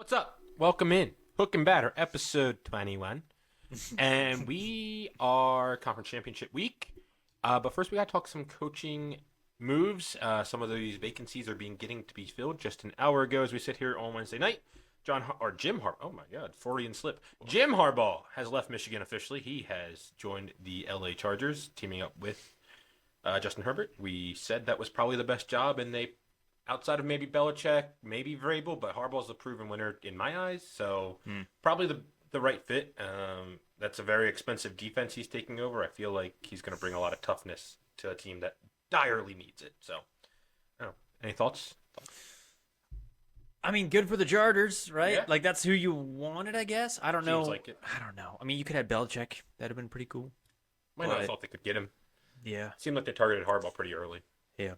What's up? Welcome in. Hook and Batter, episode 21. And we are conference championship week. But first, we got to talk some coaching moves. Some of these vacancies are getting to be filled just an hour ago as we sit here on Wednesday night. Jim Harbaugh. Oh my God, Freudian slip. Jim Harbaugh has left Michigan officially. He has joined the LA Chargers, teaming up with Justin Herbert. We said that was probably the best job, and they, outside of maybe Belichick, maybe Vrabel, but Harbaugh's the proven winner in my eyes. So probably the right fit. That's a very expensive defense he's taking over. I feel like he's going to bring a lot of toughness to a team that direly needs it. So, I don't know. Any thoughts? I mean, good for the Chargers, right? Yeah. Like, that's who you wanted, I guess. I don't know. Seems like it. I don't know. I mean, you could have Belichick. That'd have been pretty cool. Might not have thought they could get him. Yeah. Seemed like they targeted Harbaugh pretty early. Yeah.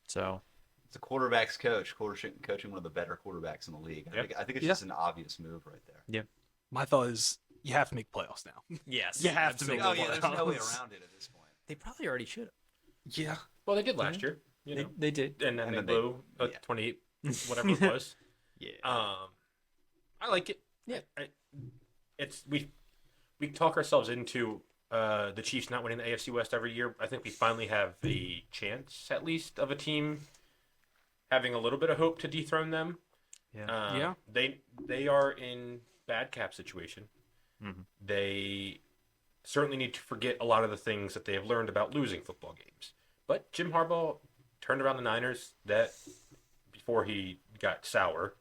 So. It's a quarterback's coach. Coaching one of the better quarterbacks in the league. I think it's just an obvious move right there. Yeah. My thought is you have to make playoffs now. Yes. You have to make Oh, the yeah, playoffs. there's no way around it at this point. They probably already should have. Yeah. Well, they did last year. You know, They did. and then And they then blew yeah. 28, whatever it was. Yeah. I like it. Yeah. We talk ourselves into the Chiefs not winning the AFC West every year. I think we finally have the chance, at least, of a team having a little bit of hope to dethrone them. Yeah. They are in bad cap situation. Mm-hmm. They certainly need to forget a lot of the things that they have learned about losing football games. But Jim Harbaugh turned around the Niners before he got sour.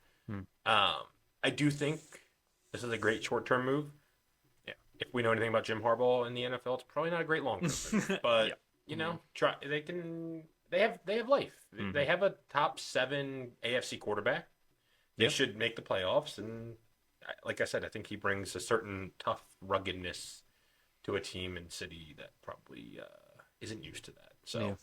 I do think this is a great short-term move. Yeah. If we know anything about Jim Harbaugh in the NFL, it's probably not a great long-term move. But you know, they have life. They have a top 7 AFC quarterback. They should make the playoffs, and like I said, I think he brings a certain tough ruggedness to a team and city that probably isn't used to that. So,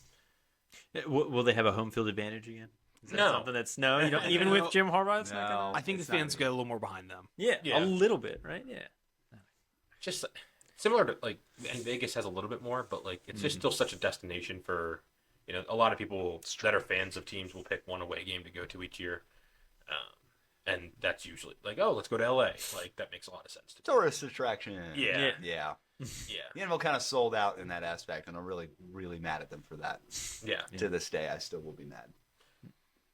Will they have a home field advantage again? Is that No. something that's you don't even with Jim Harbaugh? It's not gonna, I think the It's not fans gonna get a little more behind them. yeah, Yeah. a little bit, right? Yeah. just similar to and Vegas has a little bit more, but it's just still such a destination for a lot of people that are fans of teams will pick one away game to go to each year, and that's usually let's go to LA. That makes a lot of sense to me. Tourist attraction. Yeah. Yeah. Yeah, The NFL kind of sold out in that aspect, and I'm really, really mad at them for that. yeah. To this day, I still will be mad.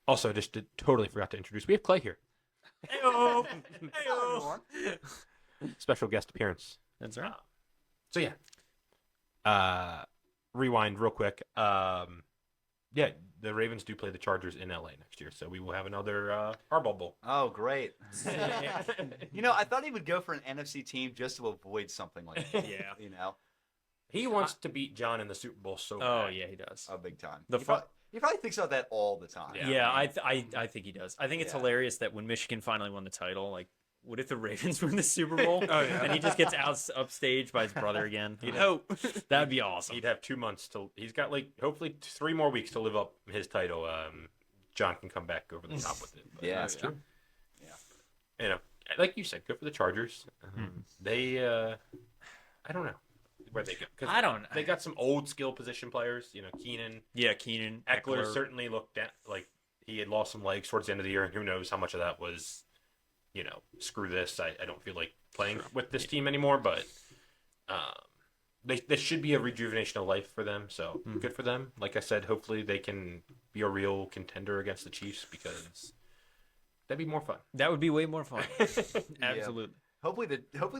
Also, totally forgot to introduce. We have Clay here. Hey-o. Special guest appearance. That's right. So yeah. Rewind real quick. Yeah, the Ravens do play the Chargers in LA next year, so we will have another Harbaugh Bowl. Oh, great. I thought he would go for an NFC team just to avoid something like that. Yeah. He wants to beat John in the Super Bowl so bad. Oh yeah, he does. Oh, big time. The He probably thinks about that all the time. Yeah, I think he does. I think it's Yeah. hilarious that when Michigan finally won the title, what if the Ravens win the Super Bowl and he just gets upstaged by his brother again? He'd hope. That'd be awesome. He'd have 2 months till he's got hopefully 3 more weeks to live up his title. John can come back over the top with it. But, Yeah, that's true. Yeah. Like you said, good for the Chargers. They, I don't know where they go. I don't know. They got some old skill position players. Keenan. Yeah, Keenan. Eckler certainly looked like he had lost some legs towards the end of the year, and who knows how much of that was, screw this. I don't feel like playing with this team anymore, but they should be a rejuvenation of life for them, so good for them. Like I said, hopefully they can be a real contender against the Chiefs because that'd be more fun. That would be way more fun. Absolutely. Hopefully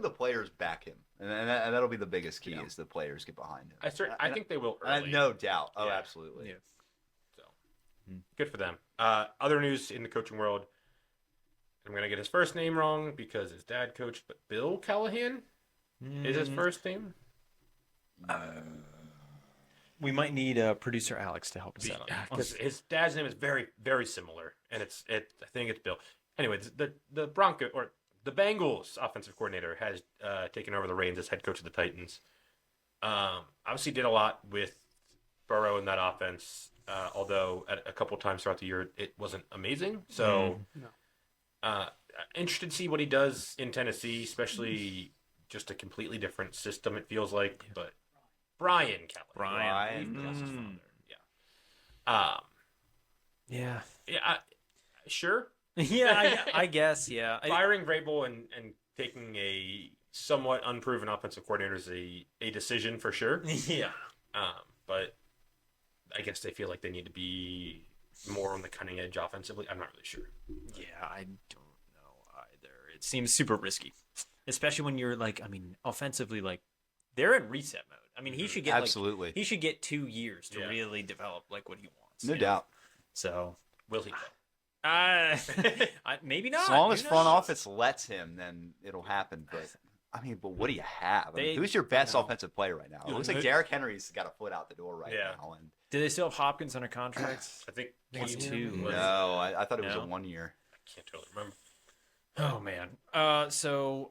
the players back him, and that'll be the biggest key is the players get behind him. I think they will I early. no doubt. Oh, Yeah. absolutely. Yeah. So good for them. Other news in the coaching world. I'm gonna get his first name wrong because his dad coached, but Bill Callahan is his first name. We might need producer Alex to help us out on that. Because his dad's name is very, very similar, and I think it's Bill. Anyway, the Bronco or the Bengals offensive coordinator has taken over the reins as head coach of the Titans. Obviously, did a lot with Burrow in that offense, although at a couple times throughout the year it wasn't amazing. So, interested to see what he does in Tennessee, especially just a completely different system. It feels like, but Brian Callahan. Brian. Yeah. Yeah. Yeah. Sure. Yeah, I guess. Yeah. Firing Vrabel and taking a somewhat unproven offensive coordinator is a decision for sure. Yeah. But I guess they feel like they need to be more on the cutting edge offensively. I'm not really sure. Yeah, I don't know either. It seems super risky, especially when you're like, I mean, offensively, like they're in reset mode. I mean, he should get Absolutely. he should get 2 years to really develop like what he wants. No doubt. So Will he? maybe not. As long as Who front knows? office lets him, then it'll happen. But I mean, but what do you have? I mean, They- who's your best offensive player right now? It Yeah, looks like they- Derrick Henry's got a foot out the door right Yeah. now. And Do they still have Hopkins under contract? I think It's he 2. was- no, I thought it was No? a 1 year. I can't totally remember. Oh man. So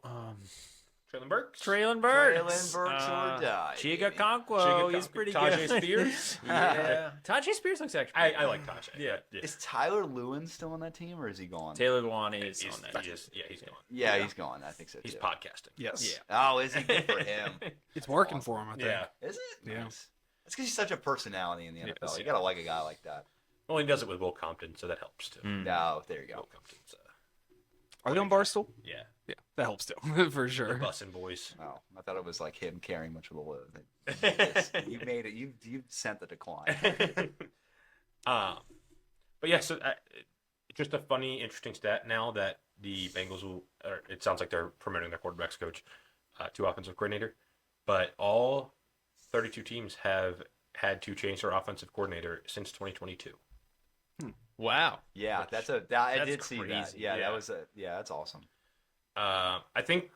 Traylon Burks. Traylon Burks. Traylon Burks or die, Chiga baby. Conquo. He's pretty Tajay good. Spears. Yeah. Tajay Spears looks actually. I like Tajay. Yeah. Is Tyler Lewin still on that team, or is he gone? Taylor Lewan is He's, on that. he's gone. Yeah, he's gone. I think so too. He's podcasting. Yes. Yeah. Oh, is he? Good for him. It's working for him, I think. Yeah. Is it? Yeah. Nice. That's because he's such a personality in the NFL. Yes. You gotta like a guy like that. Well, he does it with Will Compton, so that helps too. No, there you go. Will Compton's, Are they on Barstool? yeah, Yeah, that helps too, for the sure. bussin' boys. Oh, I thought it was like him carrying much of the load. You made it. You sent the decline. But yeah, so just a funny, interesting stat now that the Bengals will. Or it sounds like they're promoting their quarterbacks coach to offensive coordinator, but all 32 teams have had to change their offensive coordinator since 2022. Wow. Yeah, I That's did see that. crazy. Yeah, Yeah. that's awesome. I think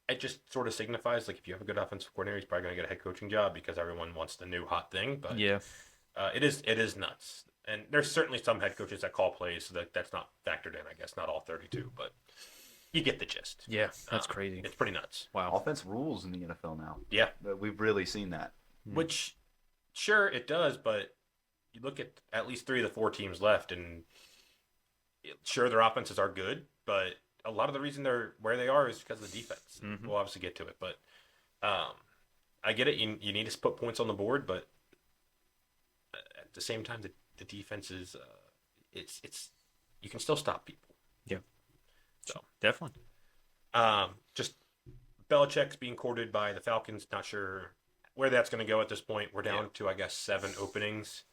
it just sort of signifies like if you have a good offensive coordinator, he's probably going to get a head coaching job because everyone wants the new hot thing. But Yeah. it is nuts, and there's certainly some head coaches that call plays, so that's not factored in. I guess not all 32, but you get the gist. Yeah. That's crazy. It's pretty nuts. Wow. Offense rules in the NFL now. Yeah, We've really seen that. which sure it does, but you look at least 3 of the 4 teams left, and sure their offenses are good, but a lot of the reason they're where they are is because of the defense. We'll obviously get to it, but I get it. You need to put points on the board, but at the same time, the defense is it's you can still stop people. Yeah. So Definitely. just Belichick's being courted by the Falcons. Not sure where that's going to go at this point. We're down to, I guess, 7 openings.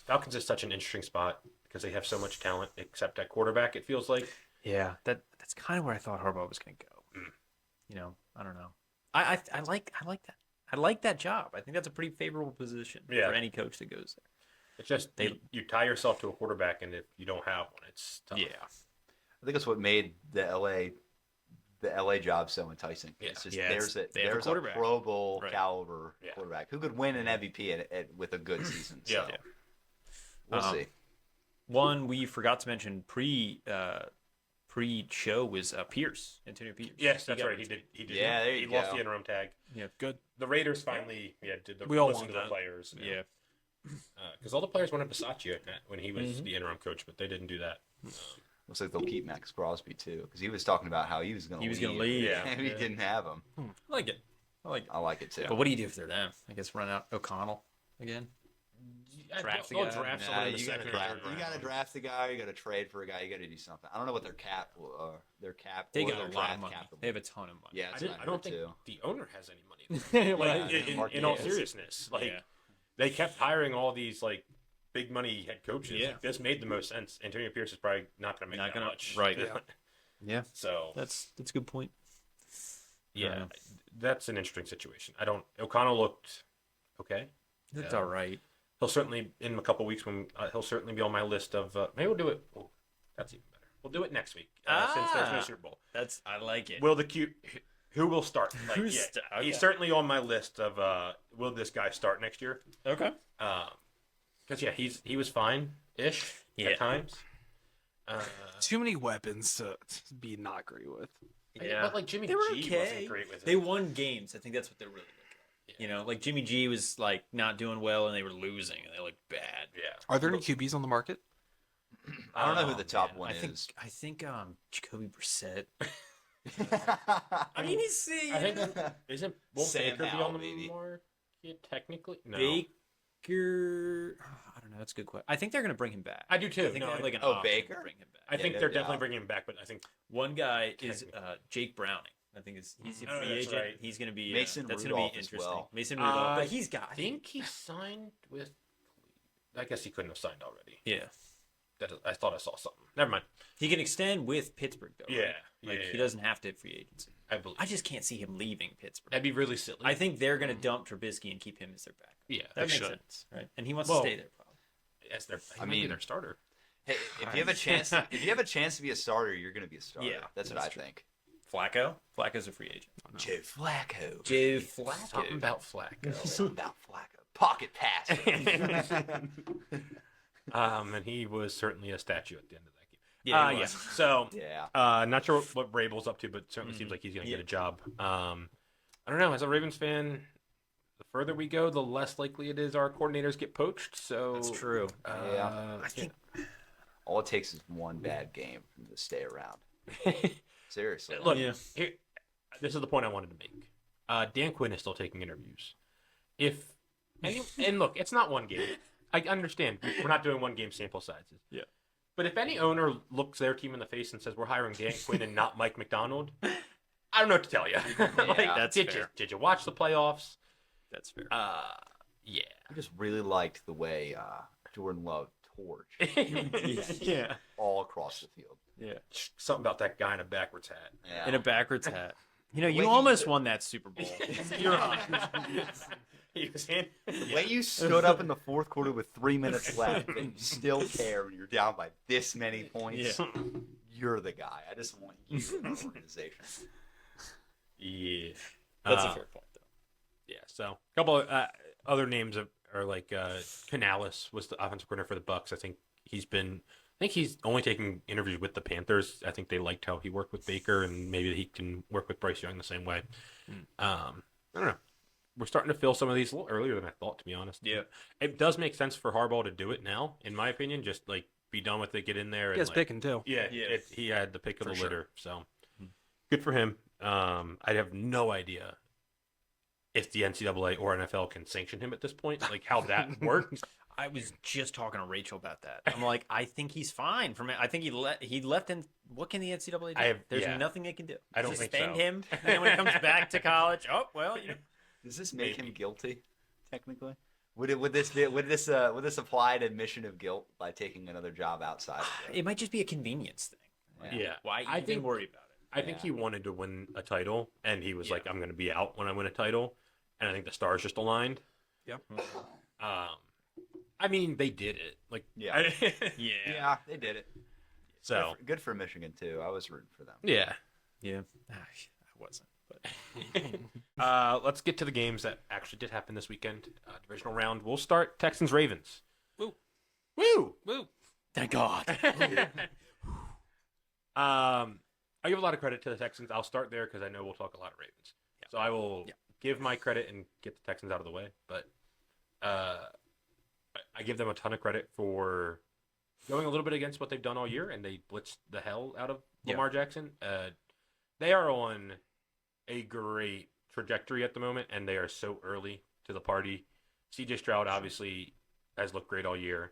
Falcons is such an interesting spot because they have so much talent, except at quarterback, it feels like. Yeah. That's kind of where I thought Harbaugh was going to go. You know, I don't know. I like that. I like that job. I think that's a pretty favorable position Yeah. for any coach that goes there. It's just you tie yourself to a quarterback, and if you don't have one, it's tough. Yeah. I think that's what made the LA job so enticing. Yeah. It's just Yeah, there's they have a there's a quarterback. Pro Bowl Right. caliber Yeah. quarterback who could win an MVP with a good season. So Yeah. we'll see. One we forgot to mention pre-show was Pierce, Antonio Pierce. Yes, that's got right. He retired. did. Yeah, there you he lost go. the interim tag. Yeah. Good. The Raiders finally, did the We all listen want to the that. players. Yeah. Because all the players wanted Bisaccia when he was the interim coach, but they didn't do that. Looks like they'll keep Max Crosby too, because he was talking about how he was going to leave. Yeah. and he didn't have him. I like it. I like it. I like it too. But what do you do if they're them? I guess run out O'Connell again. Draft the Go guy. draft Nah, someone in the you second gotta or draft. third You round. gotta draft the guy. You gotta trade for a guy. You gotta do something. I don't know what their cap. They or get their a lot draft of money. cap will They have be. a ton of money. Yeah, I don't think too. the owner has any money. Like, Yeah. in all Yeah. seriousness, like Yeah. they kept hiring all these like big money head coaches. Yeah. Like, this made the most sense. Antonio Pierce is probably not going to make Not that gonna- much. right. Yeah. Yeah. So That's a good point. yeah, that's an interesting situation. O'Connell looked okay. That's all right. He'll certainly in a couple weeks when he'll certainly be on my list of maybe we'll do it. Oh, that's even better. We'll do it next week since there's no Super Bowl. I like it. Will the who will start? Like, Who's okay. He's certainly on my list of will this guy start next year? Okay. Because he was fine ish Yeah. at times. Too many weapons to be not great with. Yeah. But like Jimmy They were G okay. wasn't great with it. They won games. I think that's what they're really looking at. You know, like Jimmy G was like not doing well and they were losing and they looked bad. Yeah. Are there any QBs on the market? I don't know who Oh, the top Man, one I think is. Jacoby Brissett. I mean, I think isn't won't Sam Baker be Howell, on the maybe. market technically? No. Baker. I don't know. That's a good question. I think they're going to bring him back. I do too. I think No, they have like an Oh, option Baker? to bring him back. I think no they're doubt. definitely bringing him back, but I think One guy is Jake Browning. I think he's a Oh, free that's agent. right. He's going to be Mason that's going to Rudolph be as interesting. well. Mason Rudolph, but I got. think he signed with. I guess he couldn't have signed already. Yeah, I thought I saw something. Never mind. he can extend with Pittsburgh though. Yeah, right? Like yeah. he doesn't have to hit free agency. I believe. I just can't see him leaving Pittsburgh. That'd be really silly. I think they're going to dump Trubisky and keep him as their backup. Yeah, That they makes should. sense, right? And he wants Well, to stay there. Probably. Yes, I I mean, mean- their starter. Hey, if you have a chance, if you have a chance to be a starter, you're going to be a starter. Yeah, that's what that's I true. think. Flacco's a free agent. Joe Flacco. Joe Something about Flacco. Something about Flacco. Pocket pass. And he was certainly a statue at the end of that game. Yeah, he yeah. was. So, Yeah. not sure what Vrabel's up to, but certainly seems like he's going to get a job. I don't know. As a Ravens fan, the further we go, the less likely it is our coordinators get poached. So That's true. Yeah. I think All it takes is one bad game for him to stay around. Seriously. Look, Yeah. here, this is the point I wanted to make. Dan Quinn is still taking interviews. And look, it's not one game. I understand we're not doing one game sample sizes. Yeah. But if any owner looks their team in the face and says we're hiring Dan Quinn and not Mike McDonald, I don't know what to tell you. That's fair. Did you watch the playoffs? that's fair. Yeah. I just really liked the way Jordan Love torched yeah. all across the field. Yeah. Something about that guy in a backwards hat. Yeah. In a backwards hat. You know, you Wait, almost won that Super Bowl. You're on. He was in. The way you stood up in the fourth quarter with 3 minutes left and you still care when you're down by this many points, you're the guy. I just want you in our organization. Yeah. That's a fair point, though. Yeah, so a couple of other names are like Canales was the offensive coordinator for the Bucks. I think he's only taking interviews with the Panthers. I think they liked how he worked with Baker, and maybe he can work with Bryce Young the same way. I don't know. We're starting to fill some of these a little earlier than I thought, to be honest. Yeah. It does make sense for Harbaugh to do it now, in my opinion. Just like be done with it, get in there. He has and, picking too. Yeah, Yeah. he had the pick of For the sure. litter, so good for him. I have no idea if the NCAA or NFL can sanction him at this point, like how that works. I was just talking to Rachel about that. I'm like, I think he's fine. I think he left in. What can the NCAA do? There's nothing they can do. I don't think Suspend so. him, and then when he comes back to college, oh well, you know. Does this make him Maybe. guilty, technically? Would this apply to admission of guilt by taking another job outside of it? It might just be a convenience thing. Yeah, Why I even think worry about it? I think he wanted to win a title, and he was like, "I'm going to be out when I win a title," and I think the stars just aligned. Yep. I mean, they did it. Like, Yeah. Yeah. Yeah, they did it. so Good for Michigan too. I was rooting for them. yeah. Yeah. I wasn't. But Let's get to the games that actually did happen this weekend. Divisional round. We'll start Texans Ravens. Woo. Woo. Woo. thank God. I give a lot of credit to the Texans. I'll start there because I know we'll talk a lot of Ravens. So I will give my credit and get the Texans out of the way. But I give them a ton of credit for going a little bit against what they've done all year, and they blitzed the hell out of Lamar Jackson. They are on a great trajectory at the moment, and they are so early to the party. CJ Stroud obviously has looked great all year.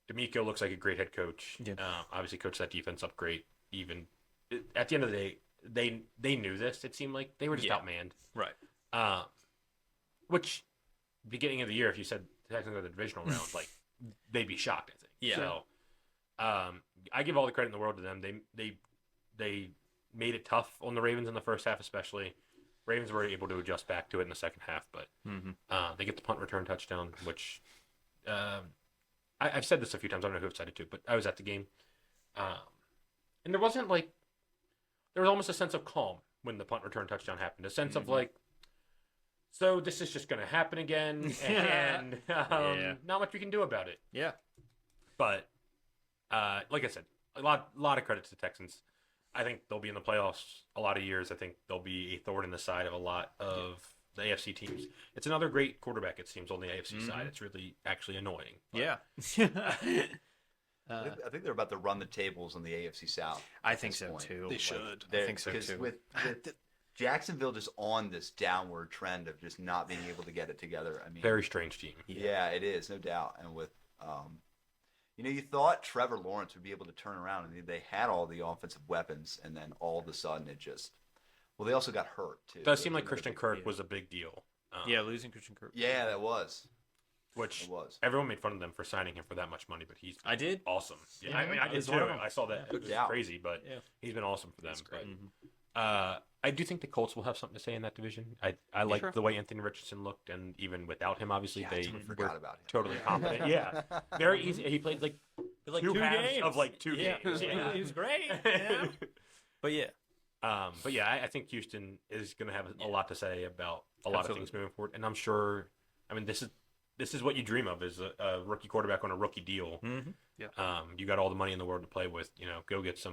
D'Amico looks like a great head coach. Yeah. Obviously coached that defense up great. Even at the end of the day, they knew this. It seemed like they were just outmanned. Right. Which beginning of the year, if you said the Texans are the divisional round, like they'd be shocked. I think. Yeah. So I give all the credit in the world to them. They made it tough on the Ravens in the first half, especially. Ravens were able to adjust back to it in the second half, but they get the punt return touchdown, which I've said this a few times. I don't know who I've said it to, but I was at the game. And there wasn't there was almost a sense of calm when the punt return touchdown happened. A sense of so this is just going to happen again, and not much we can do about it. Yeah. But like I said, a lot of credit to the Texans. I think they'll be in the playoffs a lot of years. I think they'll be a thorn in the side of a lot of the AFC teams. It's another great quarterback, it seems, on the AFC side. It's really actually annoying. But Yeah. I think they're about to run the tables on the AFC South. I think this so point. too. They should. I think so Because too. with Jacksonville just on this downward trend of just not being able to get it together. I mean, Very strange team. yeah, it is, no doubt. And with, you thought Trevor Lawrence would be able to turn around, and they had all the offensive weapons, and then all of a sudden it just, well, they also got hurt too. It does seem That was like another Christian big Kirk deal. was a big deal. Yeah, losing Christian Kirk. Yeah, that was. Which It was. everyone made fun of them for signing him for that much money, but he's I did. awesome. Yeah, Yeah, I mean, I did he's too. one of them. I saw that. No It was doubt. crazy, but Yeah. he's been awesome for them. That's great. But, I do think the Colts will have something to say in that division. I like sure. the way Anthony Richardson looked, and even without him, obviously, Yeah, I they totally were forgot about him. totally competent. Yeah, very easy. He played like Like two 2 halves games of like 2 yeah. games. Yeah. He was great. Yeah. But yeah, But yeah, I think Houston is going to have a lot to say about a lot of things Absolutely. moving forward, and I'm sure. I mean, this is what you dream of: is a rookie quarterback on a rookie deal. You got all the money in the world to play with. Go get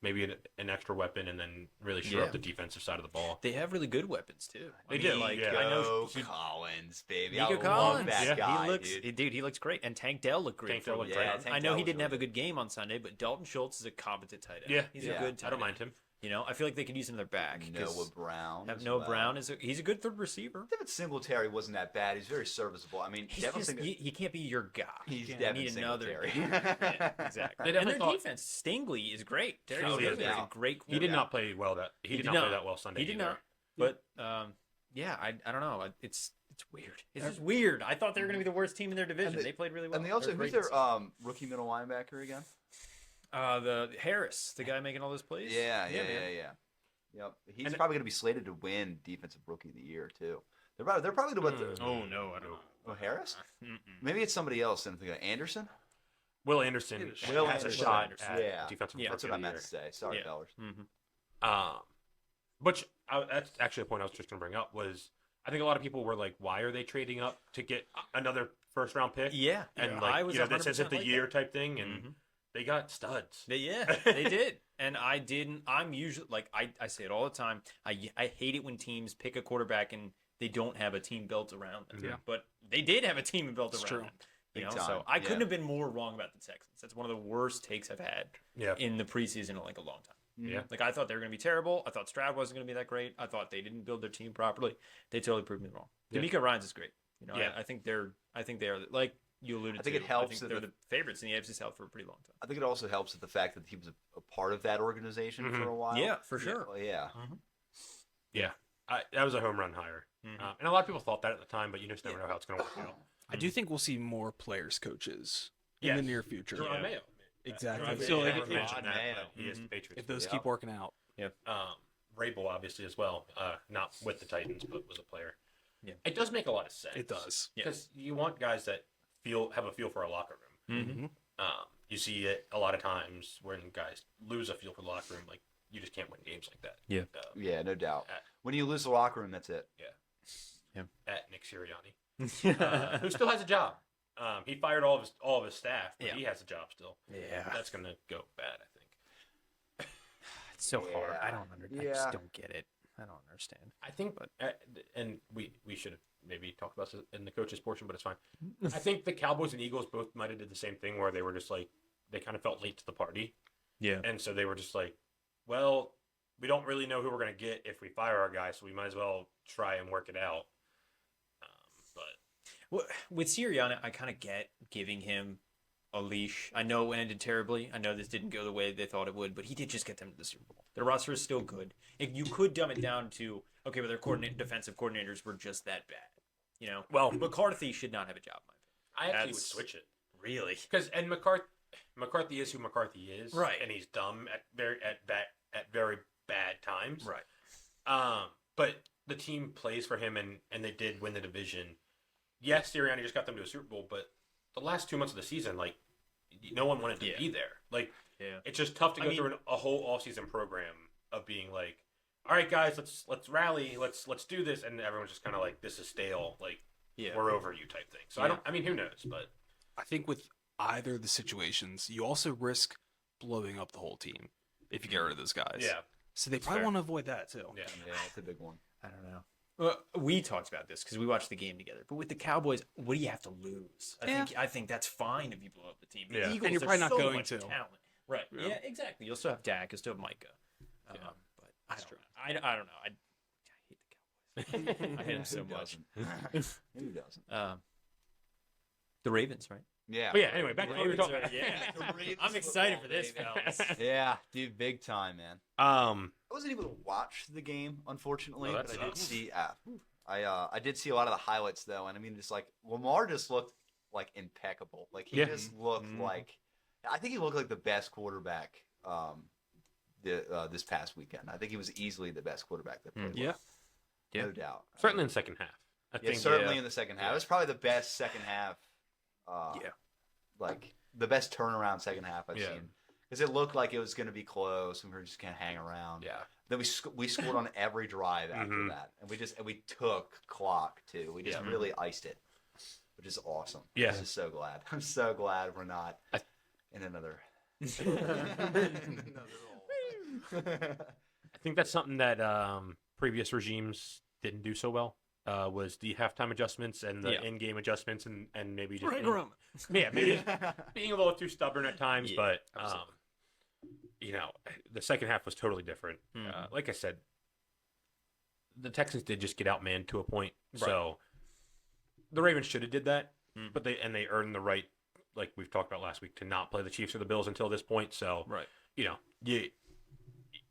maybe an extra weapon, and then really shore Yeah. up the defensive side of the ball. they have really good weapons too. They do, Like yeah. I know Nico Collins, baby. Nico I love Collins. that Yeah. guy, he looks, dude. he looks great, and Tank Dell looked great. Tank Dell for looked him. great. Yeah, Tank I know Dell he was didn't have a really good game on Sunday, but Dalton Schultz is a competent tight end. Yeah. he's Yeah. a good tight I don't end. mind him. I feel like they could use him in their back. 'Cause Noah Brown. Have as Noah well. Brown he's a good third receiver. Devin Singletary wasn't that bad. He's very serviceable. I mean, He's Devin just, Singletary. he can't be your guy. He's You Devin need another. Singletary. Yeah, exactly. They And definitely their thought- defense, Stingley is great. Derek Stingley Stingley is is a great. great. He did quarterback. not play well. He did not play that well Sunday. He did either. not. But yeah, I don't know. It's weird. It's just weird. I thought they were going to be the worst team in their division. They played really well. And they also, They're who's great their this season. rookie middle linebacker again? The Harris, the guy making all those plays. Yeah. man. Yep. He's And- probably going to be slated to win Defensive Rookie of the Year, too. They're probably the what? Oh no, I don't know. Oh, Harris? Mm-mm. Maybe it's somebody else. I'm thinking Anderson? Will Anderson Will has a Anderson. shot Anderson. at Yeah. defensive Yeah. That's rookie what I of the meant year. to say. Sorry, Yeah. fellas. Which that's actually a point I was just going to bring up was I think a lot of people were like, why are they trading up to get another first round pick? Yeah, And yeah, like, I was this isn't 100% the like year that. type thing, and Mhm. they got studs. They did, and I didn't. I'm usually like I say it all the time. I hate it when teams pick a quarterback and they don't have a team built around them. Yeah. But they did have a team built It's around true. them. You Big know, so time, I couldn't yeah. have been more wrong about the Texans. That's one of the worst takes I've had Yeah. in the preseason in like a long time. Yeah. Like I thought they were going to be terrible. I thought Stroud wasn't going to be that great. I thought they didn't build their team properly. They totally proved me wrong. Yeah. D'Amico Ryans is great. Yeah. I think they are like you alluded I think to. it helps I think that they're the- the favorites in the AFC South for a pretty long time. I think it also helps with the fact that he was a part of that organization Mhm. for a while. Yeah, for sure. Well, yeah. Yeah. That was a home run hire. Mhm. And a lot of people thought that at the time, but you just never know how it's going to work out. I do think we'll see more players coaches in Yes. the near future. Jerome Yeah. Mayo. Exactly. Jerome I feel Mayo like never if- mentioned that, Mayo. but he is the Mhm. Patriots. If those Yeah. keep working out, Rabel obviously as well, not with the Titans, but was a player. Yeah. It does make a lot of sense. it does. Yeah. Because you want guys that have a feel for a locker room. Mm-hmm. You see it a lot of times when guys lose a feel for the locker room, like you just can't win games like that. Yeah. Yeah, no doubt. At- When you lose the locker room, that's it. At Nick Sirianni, who still has a job. He fired all of his staff, but Yeah. he has a job still. Yeah. That's gonna go bad, I think. It's so hard. I Yeah. don't I Yeah. just don't get it. I don't understand. I think, and we should have maybe talked about this in the coaches portion, but it's fine. I think the Cowboys and Eagles both might have did the same thing where they were just like they kind of felt late to the party, Yeah. and so they were just like, well, we don't really know who we're gonna get if we fire our guy, so we might as well try and work it out. But Well, with Sirianni, I kind of get giving him a leash. I know it ended terribly. I know this didn't go the way they thought it would, but he did just get them to the Super Bowl. Their roster is still good. If you could dumb it down to, okay, but their defensive coordinators were just that bad. You know, well, McCarthy should not have a job. In my opinion. I actually would That's- switch it Really? because McCarthy is who McCarthy is, Right. And he's dumb at very bad times, Right. But the team plays for him, and they did win the division. Yes, Sirianni just got them to a Super Bowl, but the last 2 months of the season, like, no one wanted to Yeah. be there. Like, Yeah. it's just tough to I go mean- through a whole offseason program of being like, all right, guys, let's rally, let's do this, and everyone's just kind of like, this is stale, like, Yeah. we're over you type thing. So Yeah. I mean, who knows? But I think with either of the situations, you also risk blowing up the whole team if you get rid of those guys. yeah, So they probably fair. want to avoid that too. yeah. Yeah, that's a big one. I don't know. Well, we talked about this because we watched the game together. But with the Cowboys, what do you have to lose? I think that's fine if you blow up the team. The Yeah. Eagles, And you're there's probably not so going much to. talent. Right. Yeah. Yeah. Exactly. You'll still have Dak. You'll still have Micah. Yeah. But I don't know. I don't know. I hate him so Who much. doesn't? Who doesn't? The Ravens, right? Yeah. But yeah, anyway, back to what we were Ravens talking are- yeah. The Ravens I'm excited football, for this, baby. fellas. Yeah, dude, big time, man. I I wasn't able to watch the game, unfortunately, Oh, that but I did sucks. see. I did see a lot of the highlights though, and I mean, just like Lamar just looked like impeccable. Like he Yeah. just looked Mhm. like. I think he looked like the best quarterback. This past weekend, I think he was easily the best quarterback that played. Yeah. well. Yeah. No doubt. certainly in the second half. I Yeah, think certainly in the second half. Yeah. It was probably the best second half. Yeah. Like the best turnaround second half I've Yeah. seen. Because it looked like it was going to be close, and we were just going to hang around. Yeah. Then we scored on every drive after Mhm. that, and we took clock too. We just Yeah. really iced it, which is awesome. Yeah. I'm just so glad. I'm so glad we're not I- in another. I think that's something that previous regimes didn't do so well. Was the halftime adjustments and the Yeah. in-game adjustments and maybe just Roman. yeah, maybe just being a little too stubborn at times. Yeah, but absolutely. the second half was totally different. Mhm. Like I said, the Texans did just get outmanned to a point. Right. So the Ravens should have did that, Mhm. but they earned the right, like we've talked about last week, to not play the Chiefs or the Bills until this point. So Right.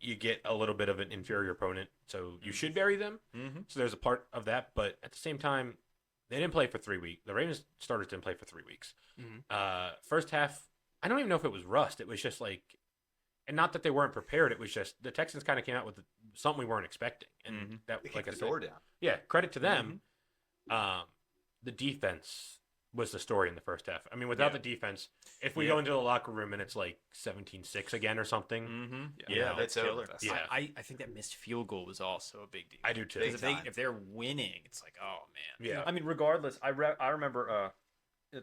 You get a little bit of an inferior opponent, so you should bury them. Mm-hmm. So there's a part of that, but at the same time, they didn't play for 3 weeks. The Ravens starters didn't play for 3 weeks. Mhm. First half, I don't even know if it was rust. It was just like, and not that they weren't prepared. It was just the Texans kind of came out with something we weren't expecting, and Mhm. that, They like kicked I the said, door down. yeah, credit to them. The defense was the story in the first half. I mean, without Yeah. the defense, if we Yeah. go into the locker room and it's like 17-6 again or something, Mm-hmm. Yeah, that's killer. over. Yeah. I think that missed field goal was also a big deal. I do too. Big Because time. if they're winning, it's like, oh man. Yeah. I mean, regardless, I remember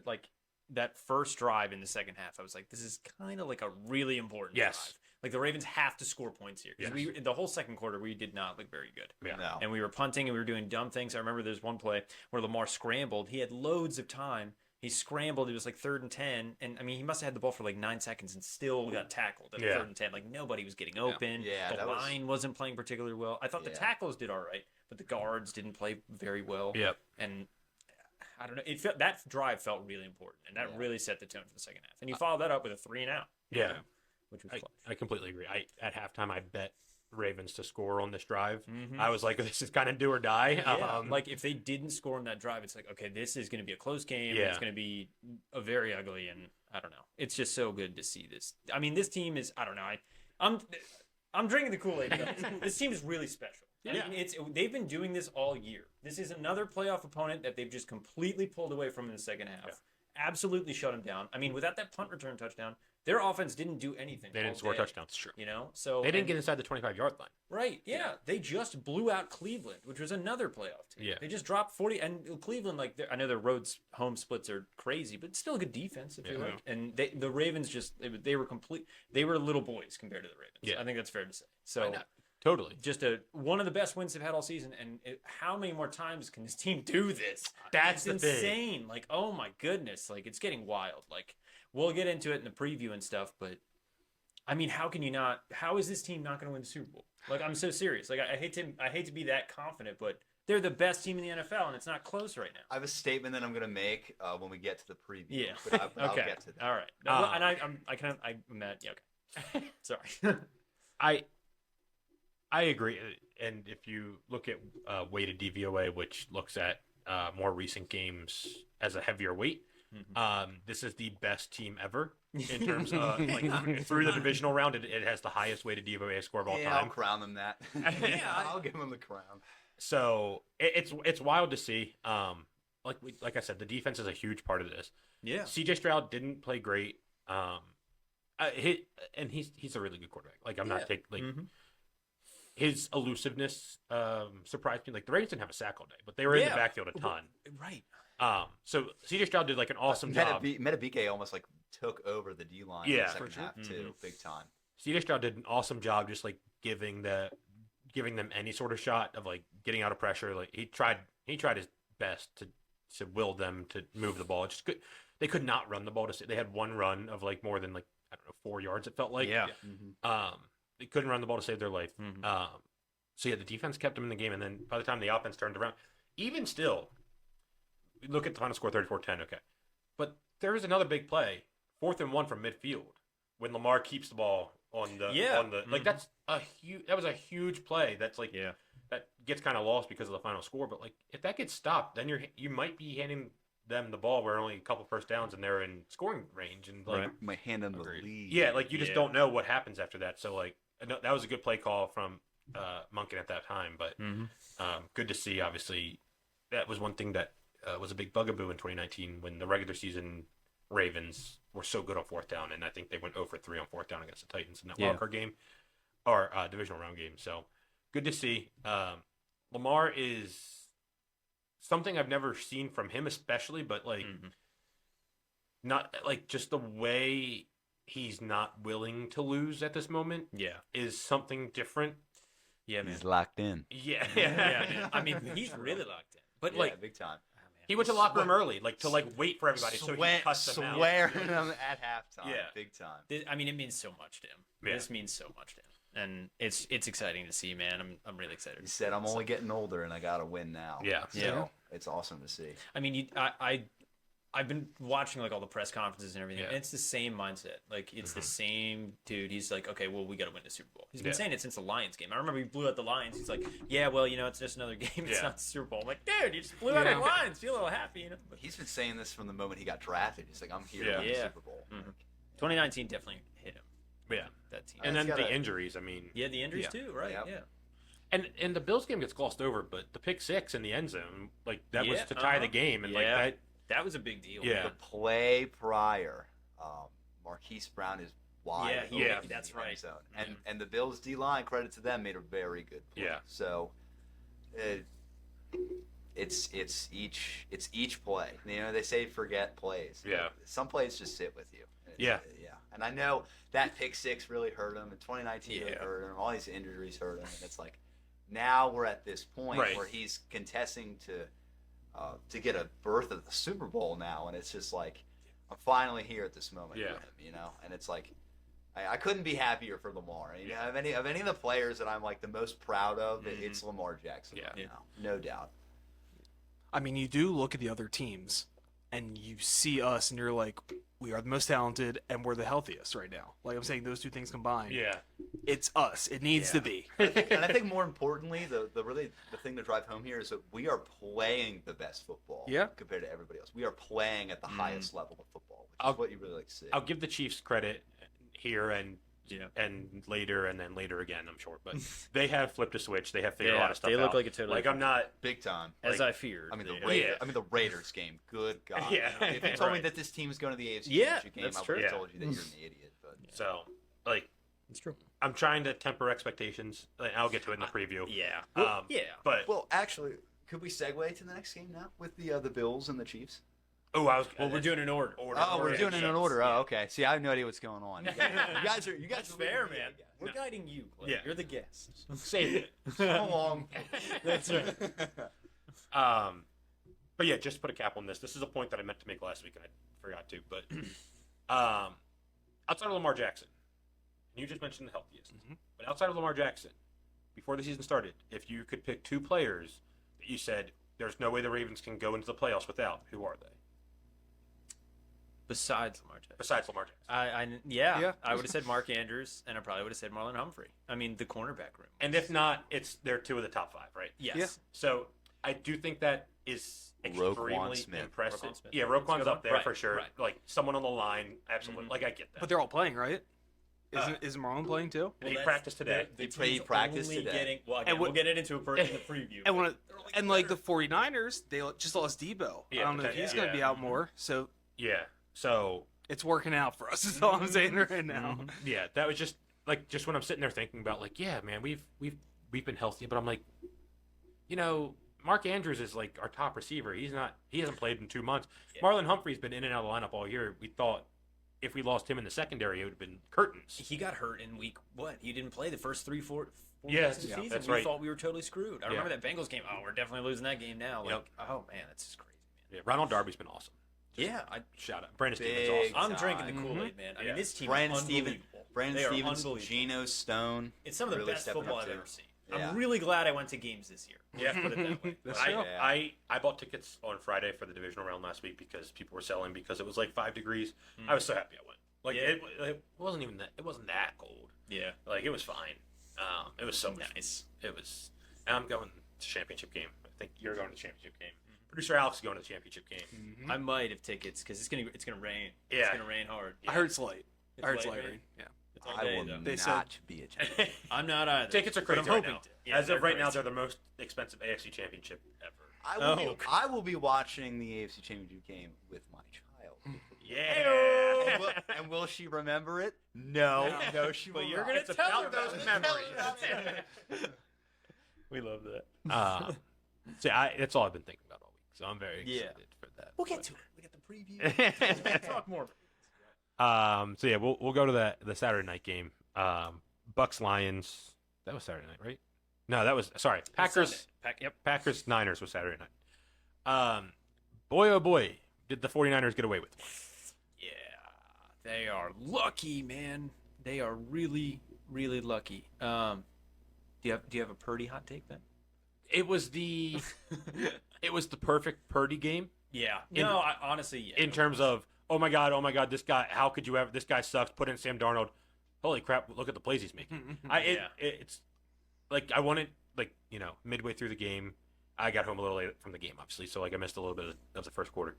like that first drive in the second half. I was like, this is kind of like a really important Yes. drive. Like the Ravens have to score points here. 'Cause Yes. the whole second quarter we did not look very good. Yeah. No. And we were punting and we were doing dumb things. I remember there's one play where Lamar scrambled. He had loads of time. He scrambled. It was like 3rd and 10. And I mean, he must have had the ball for like 9 seconds and still got tackled at Yeah. 3rd and 10. Like nobody was getting open. Yeah, the that was- line wasn't playing particularly well. I thought the Yeah. tackles did all right, but the guards didn't play very well. Yep. And I don't know. It felt, that drive felt really important, and that Yeah. really set the tone for the second half. And you follow that up with a 3 and out, Yeah. which was I, clutch. I completely agree. At halftime, I bet Ravens to score on this drive. Mhm. I was like, this is kind of do or die. Yeah, like if they didn't score on that drive, it's like, okay, this is going to be a close game. And Yeah. it's going to be a very ugly, and I don't know. It's just so good to see this. I mean, this team is, I don't know. I'm drinking the Kool-Aid. This team is really special. Yeah. I mean, they've been doing this all year. This is another playoff opponent that they've just completely pulled away from in the second half. Yeah. Absolutely shut them down. I mean, without that punt return touchdown, their offense didn't do anything. They all didn't score day, touchdowns. Sure. You know, so They didn't and- get inside the 25-yard line. Right, yeah. They just blew out Cleveland, which was another playoff team. Yeah. They just dropped 40. And Cleveland, like, I know their roads home splits are crazy, but it's still a good defense, if you Yeah. like. And the Ravens just, they were complete. They were little boys compared to the Ravens. Yeah. I think that's fair to say. So, Totally. just one of the best wins they've had all season. And how many more times can this team do this? That's It's the thing. insane. Like, oh my goodness. Like, it's getting wild. Like, we'll get into it in the preview and stuff, but I mean, how can you not? How is this team not going to win the Super Bowl? Like, I'm so serious. Like, I hate to be that confident, but they're the best team in the NFL, and it's not close right now. I have a statement that I'm going to make when we get to the preview. Yeah. But I'll Okay. get to that. All right. And I'm mad. Yeah. Okay. Sorry. I agree. And if you look at weighted DVOA, which looks at more recent games as a heavier weight, this is the best team ever in terms of like through the divisional round. It has the highest weighted DVOA score of all Yeah, I'll time. crown them that. Yeah. I'll give them the crown. So it's wild to see. Like I said, the defense is a huge part of this. Yeah. CJ Stroud didn't play great. He's a really good quarterback. Like I'm not taking like his elusiveness surprised me. Like the Ravens didn't have a sack all day, but they were in the Yeah. backfield a ton. Right. So CJ Stroud did like an awesome job. Metabike almost like took over the D line in Yeah, the for second sure. half too, big time. CJ Stroud did an awesome job, just like giving them any sort of shot of like getting out of pressure. Like he tried his best to will them to move the ball. It just they could not run the ball. They had one run of like more than like I don't know 4 yards. It felt like Yeah. they couldn't run the ball to save their life. So yeah, the defense kept them in the game, and then by the time the offense turned around, even still, we look at the final score 34-10, okay. But there is another big play, 4th and 1 from midfield, when Lamar keeps the ball on the like that's that was a huge play. That's like that gets kind of lost because of the final score. But like if that gets stopped, then you might be handing them the ball where only a couple first downs and they're in scoring range, and like You might hand them the lead. yeah, like you just don't know what happens after that. So like that was a good play call from Monken at that time. But good to see. Obviously, that was one thing that was a big bugaboo in 2019 when the regular season Ravens were so good on 4th down, and I think they went 0 for 3 on 4th down against the Titans in that wild card game or divisional round game. So good to see. Lamar is something I've never seen from him, especially, but like not like just the way he's not willing to lose at this moment. Is something different. Yeah, man. He's locked in. Yeah, Man. I mean, he's really locked in. But like, big time. he went to the locker room early, like to like wait for everybody, so he cussed them out. Swearing them at halftime. Yeah. Big time. I mean, it means so much to him. Yeah. This means so much to him, and it's exciting to see, man. I'm really excited. He said, "I'm only getting older, and I got to win now." Yeah. So it's awesome to see. I mean, I've been watching like all the press conferences and everything, and it's the same mindset. Like it's the same dude. He's like, okay, well, we got to win the Super Bowl. He's been saying it since the Lions game. I remember he blew out the Lions. He's like, yeah, well, it's just another game. It's not the Super Bowl. I'm like, dude, you just blew out the Lions. Feel a little happy, But He's been saying this from the moment he got drafted. He's like, "I'm here to win the Super Bowl." 2019 definitely hit him. Yeah. That team. And then the injuries. I mean, the injuries too, right? Yep. Yeah. and the Bills game gets glossed over, but the pick 6 in the end zone, like that was to tie the game, and like that was a big deal. Yeah. The play prior, Marquise Brown is wide. Yeah, open that's in the end right. zone. And the Bills D line, credit to them, made a very good play. Yeah. So, it's each play. They say forget plays. Yeah. Some plays just sit with you. Yeah. Yeah. And I know that pick 6 really hurt him. And 2019 really hurt him. All these injuries hurt him. And it's like, now we're at this point where he's contesting to get a berth of the Super Bowl now, and it's just like, I'm finally here at this moment for him, and it's like, I couldn't be happier for Lamar. Of any of the players that I'm like the most proud of, it's Lamar Jackson. Right now, no doubt. I mean, you do look at the other teams, and you see us, and you're like, we are the most talented, and we're the healthiest right now. Like I'm saying, those two things combined. Yeah. It's us. It needs to be. And I think more importantly, the thing to drive home here is that we are playing the best football compared to everybody else. We are playing at the highest level of football, which is what you really like to see. I'll give the Chiefs credit here and later and then later again, I'm sure. But they have flipped a switch. They have figured a lot of stuff out. They look like a totally I'm not big time. as I feared. I mean the Raiders game. Good God. Yeah. If you told me that this team is going to the AFC Championship game, I would have told you that you're an idiot. But so like it's true. I'm trying to temper expectations. I'll get to it in the preview. Yeah. But well, actually, could we segue to the next game now with the Bills and the Chiefs? well, we're doing an order. We're doing it in order. Oh, okay. See, I have no idea what's going on. You guys are That's fair, man. We're guiding you. Clay. Yeah. You're the guest. save it. so long. That's right. But yeah, just to put a cap on this. This is a point that I meant to make last week and I forgot to. But outside of Lamar Jackson, and you just mentioned the healthiest, but outside of Lamar Jackson, before the season started, if you could pick 2 players that you said there's no way the Ravens can go into the playoffs without, who are they? Besides Lamar Jackson. Besides Lamar Jackson. I would have said Mark Andrews, and I probably would have said Marlon Humphrey. I mean, the cornerback room. And if not, they're 2 of the top 5, right? Yes. Yeah. So I do think that is extremely impressive. Roquan Smith. Yeah, Roquan's up there Right, for sure. right. Like someone on the line, absolutely. Like I get that. But they're all playing, right? Isn't Marlon playing too? And he practiced today. He practiced today. We'll get it into it in the preview. And like the 49ers, they just lost Debo. Yeah, I don't know if he's going to be out more. So yeah. So it's working out for us. Is all I'm saying right now. yeah, that was just when I'm sitting there thinking about like, yeah, man, we've been healthy, but I'm like, Mark Andrews is like our top receiver. He hasn't played in 2 months. Yeah. Marlon Humphrey's been in and out of the lineup all year. We thought if we lost him in the secondary, it would have been curtains. He got hurt in week what? He didn't play the first 3-4 yeah, weeks of the season. That's we right. thought we were totally screwed. I remember that Bengals game. Oh, we're definitely losing that game now. Like, oh man, that's just crazy, man. Yeah, Ronald Darby's been awesome. Shout out. Brandon Stevens Big awesome. I'm drinking the Kool-Aid, man. I mean, this team Brandon is unbelievable. Brandon They are Stevens, unbelievable. Geno Stone. It's some of the really best stepping football up I've too. ever seen. Yeah. I'm really glad I went to games this year. Yeah. Put it that way. That's I, true. I bought tickets on Friday for the divisional round last week because people were selling because it was like 5 degrees. I was so happy I went. Like it wasn't even that. It wasn't that cold. Yeah. Like it was fine. It was so nice. It was. And I'm going to championship game. I think you're going to the championship game. Producer Alex is going to the championship game. I might have tickets because it's gonna rain. Yeah. It's gonna rain hard. I heard it's light. I heard it's light light rain. rain. Yeah. It's all I day, will though. They not be a champion. I'm not either. Tickets are but I'm crazy right hoping now. to. Yeah, As of right now, crazy. they're the most expensive AFC championship ever. I will be watching the AFC Championship game with my child. Yeah. And will she remember it? No, she will But you're not. gonna It's tell about her those about it. memories. We love that. So that's all I've been thinking about all week. So I'm very excited for that. We'll get to it. We got the preview. Talk more. So yeah, we'll go to the Saturday night game. Bucks Lions. That was Saturday night, right? No, that was Packers. Packers Niners was Saturday night. Boy oh boy, did the 49ers get away with one. Yeah, they are lucky, man. They are really, really lucky. Do you have a Purdy hot take, Ben? It was the perfect Purdy game Yeah. In- Honestly, yeah. in terms of oh my god, this guy. How could you ever? This guy sucks. Put in Sam Darnold. Holy crap! Look at the plays he's making. It's like I wanted midway through the game. I got home a little late from the game, obviously, so like I missed a little bit of the first quarter.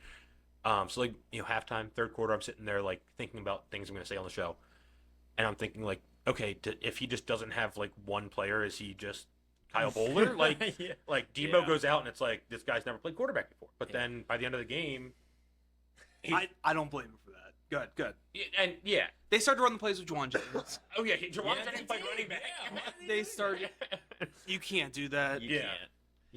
So like halftime, third quarter, I'm sitting there like thinking about things I'm going to say on the show, and I'm thinking like, okay, if he just doesn't have like one player, is he just Kyle Bowler? Like Yeah. like Debo Yeah. goes out and it's like this guy's never played quarterback before, but then by the end of the game, I don't blame him for that. Good. and yeah, They started to run the plays with Juwan Jennings. oh yeah, Jawan Yeah, Jennings they played did. running back. Yeah, They started. You can't do that. You Yeah. can't.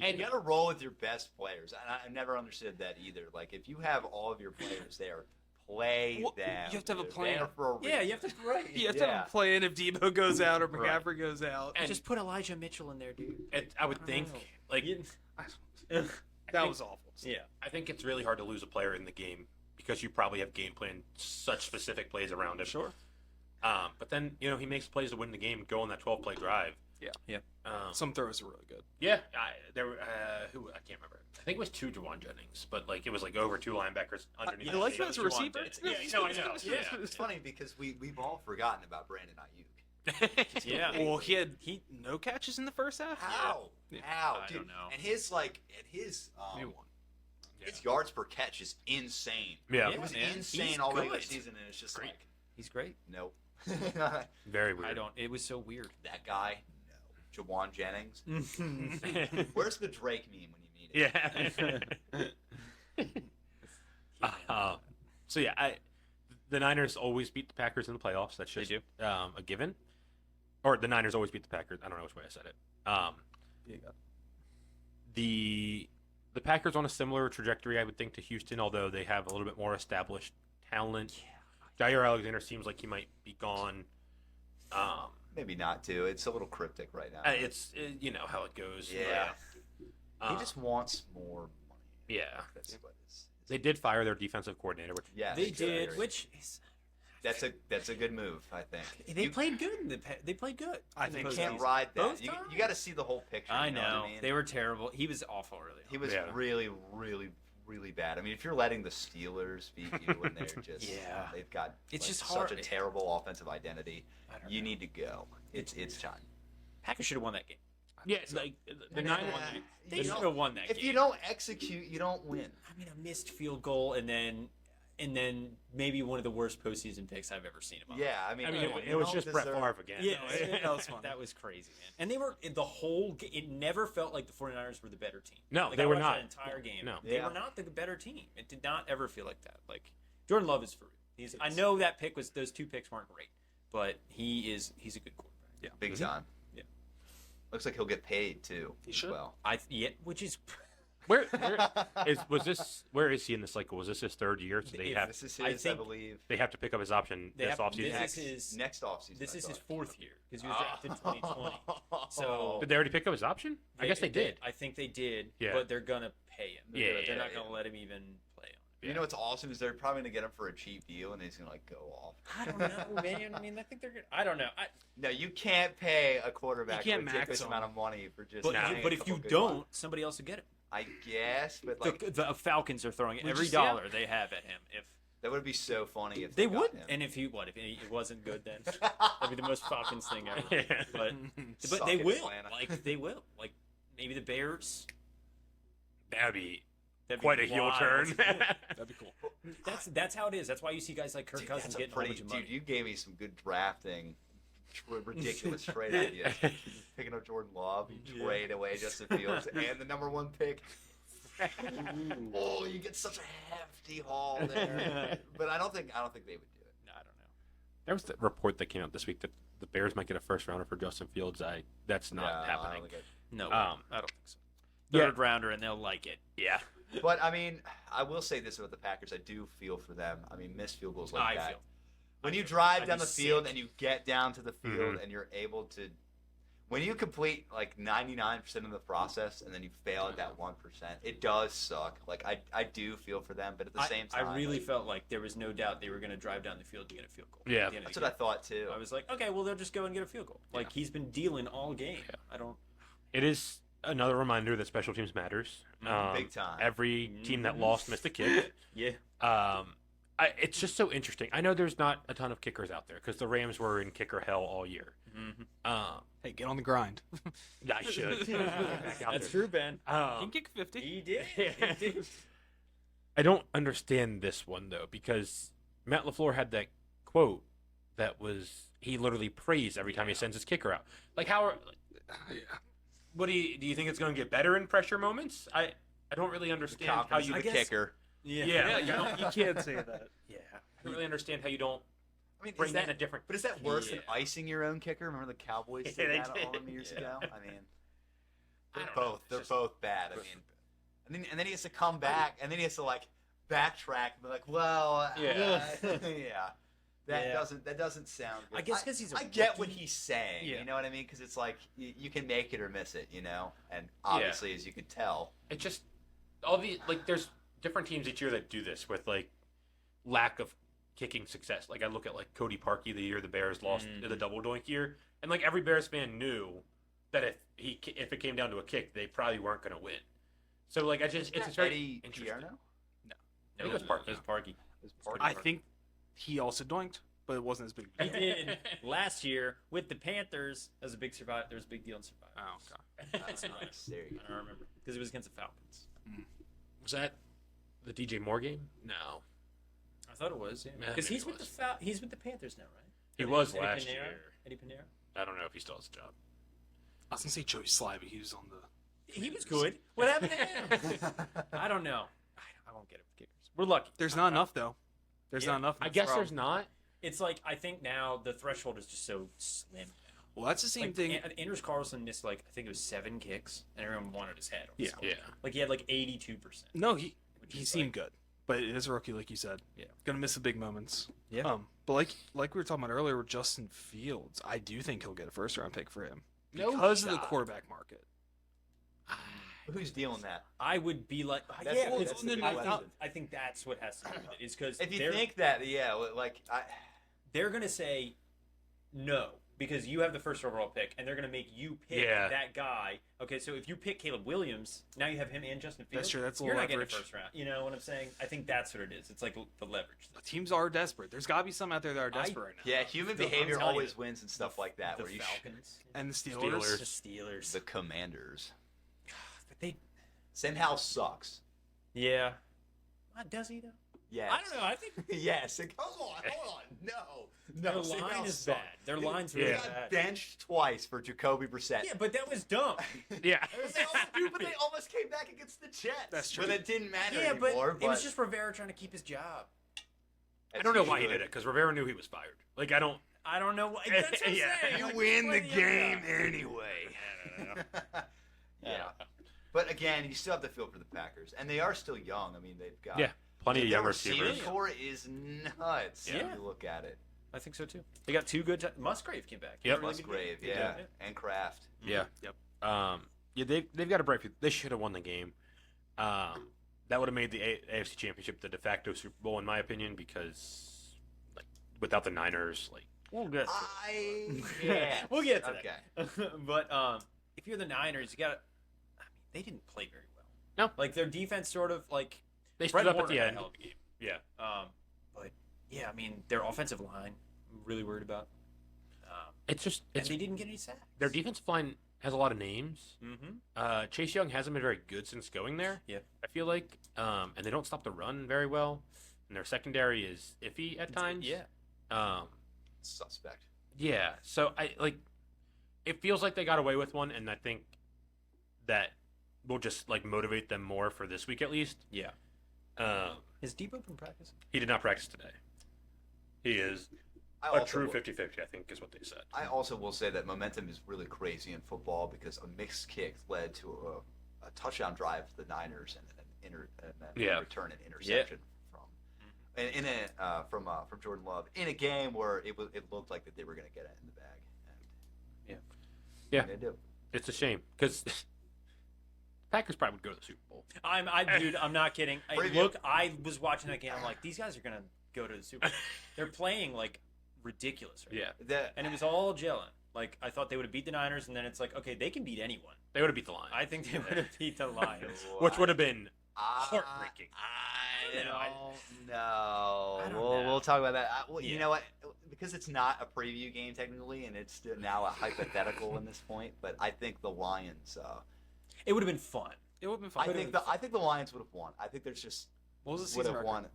And you got to roll with your best players. And I never understood that either. Like, if you have all of your players there, play Well, them. you have to have a They're plan. there for a reason. Yeah, you have to. Right. You have to have a plan if Debo goes out or Right. McCaffrey goes out. And- Just put Elijah Mitchell in there, dude. I would I don't think know. like That was awful. Yeah. I think it's really hard to lose a player in the game because you probably have game planned such specific plays around him. Sure. But then he makes plays to win the game, go on that 12-play drive. Yeah. Yeah. Some throws are really good. Yeah. There were who I can't remember. I think it was 2 Jawan Jennings, but like it was like over 2 linebackers underneath. I the like field. him as a receiver. Yeah, no, I know. Yeah. It's funny because we've all forgotten about Brandon Ayuk. Yeah. Well, he had no catches in the first half. How? Yeah. How? I Dude. don't know. And his Maybe one. his yards per catch is insane. Yeah. Yeah. It was man. insane He's all regular good. season, and it's just Great. like, He's great. nope. Very weird. I don't. It was so weird. That guy, no. Jawan Jennings. Where's the Drake meme when you need it? Yeah. So yeah, the Niners always beat the Packers in the playoffs. That's just They a given. Or the Niners always beat the Packers. I don't know which way I said it. The Packers on a similar trajectory, I would think, to Houston, although they have a little bit more established talent. Jair Alexander seems like he might be gone. Maybe not too. It's a little cryptic right now. It's you know how it goes. Yeah. but, He just wants more money. yeah. That's what it is. They did fire their defensive coordinator, which Yeah, They did, which is, that's a good move, I think. they You played good. They played good. I in the think You so. can't postseason. ride that. Both You times. got to see the whole picture. I you know. know What I mean? they were terrible. He was awful early. He was Yeah. really, really, really bad. I mean, if you're letting the Steelers beat you when they're just Yeah. they've got It's just such hard. a terrible offensive identity, I don't you know. need to go. It's time. Packers should have won that game. yeah, like the Niners. They You should know, have won that If game. you don't execute, you don't win. I mean, a missed field goal and then maybe one of the worst postseason picks I've ever seen in my life. Yeah, I mean, I mean, you it was don't just Brett deserve- Favre again. Yeah, that was fun. That was crazy, man. And they were the whole. It never felt like the 49ers were the better team. No, Like, they I were watched not. That entire game. No. They Yeah. were not the better team. It did not ever feel like that. Like Jordan Love is for real. I know that pick was those 2 picks weren't great, but he's a good quarterback. big time. Yeah. Looks like he'll get paid too. He as should. Well. Which is Where where is he in this cycle? Was this his 3rd year? So they If have This is I his, I, think- believe. they have to pick up his option They this have- offseason. this is his- next offseason. this I is his thought. 4th year because he was drafted in 2020. Oh. So Did they already pick up his option? I guess they did. I think they did. Yeah. But they're gonna pay him. Yeah, They're not yeah. gonna let him even play on it. You know what's awesome is they're probably gonna get him for a cheap deal, and he's gonna like go off. I don't know, man. I mean, I think they're good. I don't know. No, you can't pay a quarterback a You can't max ridiculous him. amount of money for just. But, paying a but if couple you good don't, bucks. somebody else will get it. I guess, but like The Falcons are throwing every just- yeah. dollar they have at him. If that would be so funny if they got would, him. and if it wasn't good, then that'd be the most Falcons thing ever. Yeah. But Suck they it, will, Atlanta. like they will, like maybe the Bears. That'd be That'd be quite a heel wild. turn. That'd be cool. That's how it is. That's why you see guys like Kirk Dude, Cousins that's a getting a pretty, whole bunch of money. dude, you gave me some good drafting, ridiculous trade ideas. Picking up Jordan Love, you trade away Justin Fields, and the number 1 pick. Oh, you get such a hefty haul there. But I don't think they would do it. No, I don't know. There was the report that came out this week that the Bears might get a first rounder for Justin Fields. That's not No, I happening. don't think it- No, Um, I don't think so. yeah. Third rounder, and they'll like it. Yeah. But I mean, I will say this about the Packers. I do feel for them. I mean, missed field goals like I that. feel. When you I'd drive be down the field sick. and you get down to the field Mhm. and you're able to, when you complete like 99% of the process and then you fail at that 1%, it does suck. Like I do feel for them, but at the same time, I really like, felt like there was no doubt they were going to drive down the field and get a field goal. Yeah. at the end of that's the what I game. thought too. I was like, okay, well they'll just go and get a field goal. Like he's been dealing all game. Yeah. I don't. It is another reminder that special teams matters. Big time. Every team that Mhm. lost missed a kick. Yeah. It's just so interesting. I know there's not a ton of kickers out there because the Rams were in kicker hell all year. Mm-hmm. Hey, get on the grind. I should. Back out That's there. true, Ben. He can kick 50. He did. He did. I don't understand this one though because Matt LaFleur had that quote that was he literally praised every time he sends his kicker out. Like how? What do you think it's going to get better in pressure moments? I don't really understand how Confidence you. of the I guess- kicker. Yeah, like, I don't, You can't say that. Yeah. I don't really understand how you don't I mean, bring is that in a that, different. but is that worse than Yeah. icing your own kicker? Remember the Cowboys Yeah, did they that all did. them years Yeah. ago? I mean, I they're don't know. both It's they're just- both bad. I mean, and then he has to come back, and then he has to like backtrack and be like, well, Yeah. yeah. That Yeah. doesn't sound good. I guess 'cause he's a I get what rookie. he's saying. Yeah. You know what I mean? Because it's like you can make it or miss it. You know, and obviously, as you can tell, It just all the like. There's different teams each year that do this with like lack of kicking success. Like I look at like Cody Parkey the year the Bears lost the double doink year, and like every Bears fan knew that if it came down to a kick, they probably weren't going to win. So like it's Isn't very that Eddie interesting. Pierno? I think it was Parkey. It was Parkey. It was Parkey. I think he also doinked, but it wasn't as big. He did last year with the Panthers. That was a big survive. There was a big deal in Survivor. Oh, okay. That's nice. There you go. I don't remember because it was against the Falcons. Was that the DJ Moore game? No, I thought it was. Yeah. Yeah, Because maybe he's it with was. he's with the Panthers now, right? he was Eddie last Pinero? year. Eddie Pinero. I don't know if he still has a job. I was gonna say Joey Sly, but he was on the. He was good. What happened to him? I don't know. I won't get it with kickers. We're lucky. There's not enough though. There's Yeah. not enough. I That's the guess there's problem. not. It's like I think now the threshold is just so slim. Well, that's the same Like, thing. Anders Carlson missed like I think it was 7 kicks, and everyone wanted his head. Yeah. Yeah. Like he had like 82%. No, which he is seemed like- good, but it is a rookie, like you said. Yeah. Gonna miss the big moments. Yeah. But like we were talking about earlier with Justin Fields, I do think he'll get a first round pick for him No because of the shot. quarterback market. Who's dealing that? I would be like, That's- yeah, that's it's- the big I, question. I think that's what has to do with it. Is because If you think that, yeah, like they're gonna say no because you have the first overall pick, and they're gonna make you pick Yeah. that guy. Okay, so if you pick Caleb Williams, now you have him and Justin Fields. That's true, that's a You're little not getting a leverage. first round. You know what I'm saying? I think that's what it is. It's like the leverage. The teams are desperate. There's got to be some out there that are desperate right now. yeah, human I'm behavior telling always you, wins and stuff like that. The Where you Falcons, And the Steelers. Steelers. the Steelers, the Commanders. but they, Sam Howell sucks. yeah. Does he though? Yes. I don't know. I think Yes. Hold on. No. their Sam line Howell is sucks. bad. Their He- line's he really Yeah. got bad. benched twice for Jacoby Brissett. Yeah, but that was dumb. Yeah. But they almost came back against the Jets. That's true. But it didn't matter Yeah, but anymore. it was just Rivera trying to keep his job. I don't know why he did it because Rivera knew he was fired. Like I don't. I don't know why. That's what I'm Yeah. saying. You Like, win the what do you game got? anyway. Yeah. But again, you still have to feel for the Packers, and they are still young. I mean, they've got Yeah. Plenty of young their receivers. receiving core is nuts. Yeah. If you look at it. I think so too. They got 2 good. Musgrave came back. He Yep. had a really good Musgrave, game. yeah, and Kraft. Yeah. Yep. Yeah, they've got a bright future. They should have won the game. that would have made the AFC Championship the de facto Super Bowl, in my opinion, because like without the Niners, like We'll get to Yeah. we'll get to Okay. that. But if you're the Niners, you got to. I mean, they didn't play very well. No. Like their defense sort of like they Fred stood up at Warner the had a end. hell of a game. Yeah, But yeah, I mean their offensive line, I'm really worried about. it's just And it's they didn't get any sacks. their defensive line has a lot of names. Mm-hmm. Chase Young hasn't been very good since going there. Yeah. I feel like, and they don't stop the run very well, and their secondary is iffy at times. Yeah. Suspect. Yeah. So I like. It feels like they got away with one, and I think that will just like motivate them more for this week at least. Yeah. Is Debo been practicing? He did not practice today. He is I a also true will- 50-50, I think, is what they said. I also will say that momentum is really crazy in football because a mixed kick led to a touchdown drive for the Niners and then Yeah. return an interception from Jordan Love in a game where it looked like that they were going to get it in the bag. And Yeah. they do. It's a shame because Packers probably would go to the Super Bowl. Dude, I'm not kidding. Preview. I was watching that game. I'm like, these guys are gonna go to the Super Bowl. They're playing like ridiculous right now. Yeah. And it was all gelling. Like I thought they would have beat the Niners, and then it's like, okay, they can beat anyone. They would have beat the Lions. I think they would have beat the Lions. Which would have been heartbreaking. I don't know. don't know. I don't know. We'll talk about that. You Yeah. know what? Because it's not a preview game technically, and it's now a hypothetical in this point. But I think the Lions. It would have been fun. It would have been fun. I think the Lions would have won. I think there's just What was the would season have record?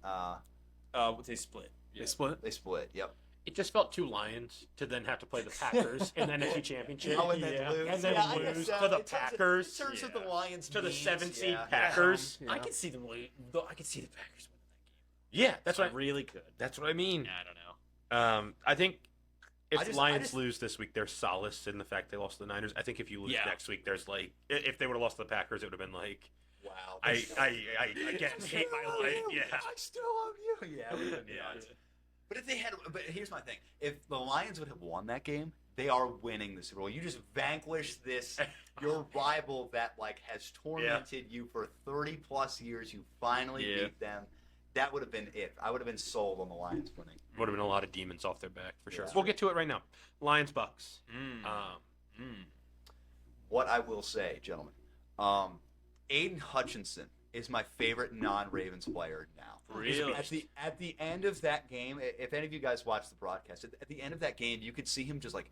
won. They split. They split. They split. Yep. It just felt too Lions to then have to play the Packers in the NFC Championship. Oh, and then Yeah. lose. And then I guess lose so. to the In terms of- Packers. In terms of the Yeah. Lions To the means, 7th-seed yeah. Packers. I could see them. I could see the Packers winning Yeah, that that's game. what I, really could. that's what I mean. I don't know. I think if I just- Lions lose this week, there's solace in the fact they lost to the Niners. I think if you lose Yeah. next week, there's like if they would have lost to the Packers, it would have been like Wow. I again hate my life. Yeah. I still love you. Yeah. it would've been Yeah. nuts. But if they had, but here's my thing: if the Lions would have won that game, they are winning the Super Bowl. You just vanquished this your rival that like has tormented you for 30+ years. You finally Yeah. beat them. That would have been it. I would have been sold on the Lions winning. Would have been a lot of demons off their back for sure. Yeah. We'll get to it right now. Lions Bucks. What I will say, gentlemen, Aiden Hutchinson is my favorite non-Ravens player now. Really? At the end of that game, if any of you guys watched the broadcast, at the end of that game, you could see him just like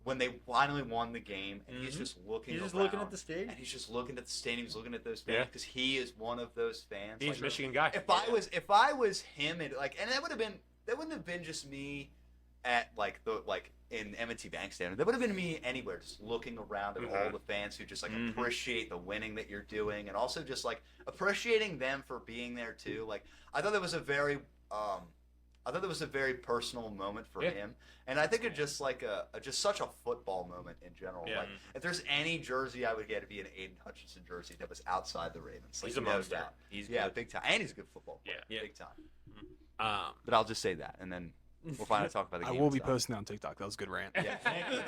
when they finally won the game, and he's just looking. He's just around, looking at the stadium? and he's just looking at the stadium. He's looking at those fans Yeah. because he is one of those fans. He's Like, a Michigan guy. if I was him, and that wouldn't have been just me at in M&T Bank Stadium. That would have been me anywhere, just looking around at all the fans who just like appreciate the winning that you're doing, and also just like appreciating them for being there too. Like I thought that was a very personal moment for Yeah. him, and I think it's just like just such a football moment in general. Yeah. Like if there's any jersey I would get, it'd be an Aiden Hutchinson jersey that was outside the Ravens. Like, He's a no monster. doubt. He's Yeah, good. big time, and he's a good football player. Yeah. Big time. Um, But I'll just say that, and then we'll finally talk about the I game. will be itself. posting on TikTok. That was a good rant. Yeah, thank you.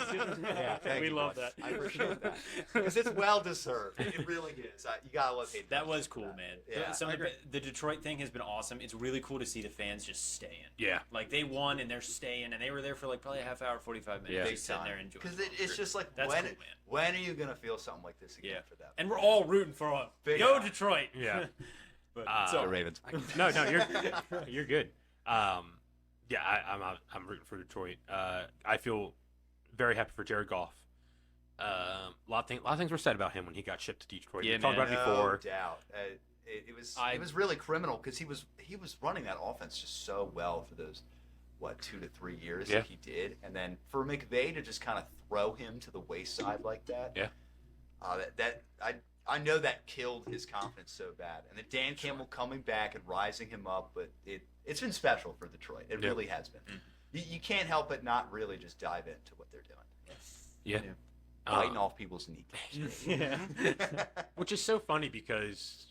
Yeah, thank We you, love bud. that. I appreciate that because it's well deserved. It really is. You gotta love Hayden. That was Hutchinson cool, for man. Yeah, Some of the Detroit thing has been awesome. It's really cool to see the fans just staying. yeah. Like they won and they're staying, and they were there for like probably a half hour, 45 minutes, Yeah. just sitting there enjoying. because it. it's just like That's when cool, man. when are you gonna feel something like this again Yeah. for them? And we're all rooting for them. Big Go time. Detroit. Yeah. But The Ravens. No, you're good. Yeah, I'm rooting for Detroit. I feel very happy for Jared Goff. A lot of things were said about him when he got shipped to Detroit. Yeah, we talked man. about it No before. doubt. It was really criminal because he was running that offense just so well for those 2 to 3 years Yeah. that he did, and then for McVay to just kind of throw him to the wayside like that. Yeah. I know that killed his confidence so bad, and then Dan Campbell coming back and rising him up, but it's been special for Detroit. It Yeah. really has been. You can't help but not really just dive into what they're doing. Yeah. Biting off people's kneecaps. Which is so funny because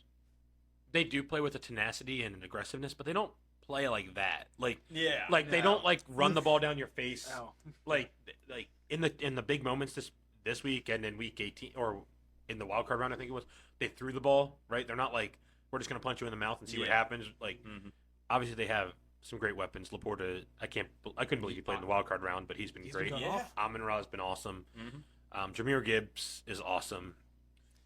they do play with a tenacity and an aggressiveness, but they don't play like that. Like yeah. they don't like run the ball down your face. Ow. Like in the big moments this week and in week 18 or in the wild card round I think it was, they threw the ball, right? They're not like we're just gonna punch you in the mouth and see what Yeah. happens. Like, obviously they have some great weapons. Laporta, I couldn't believe he played in the wild card round, but he's been great. gone Yeah. off. Amon-Ra's been awesome. Mhm. Jameer Gibbs is awesome.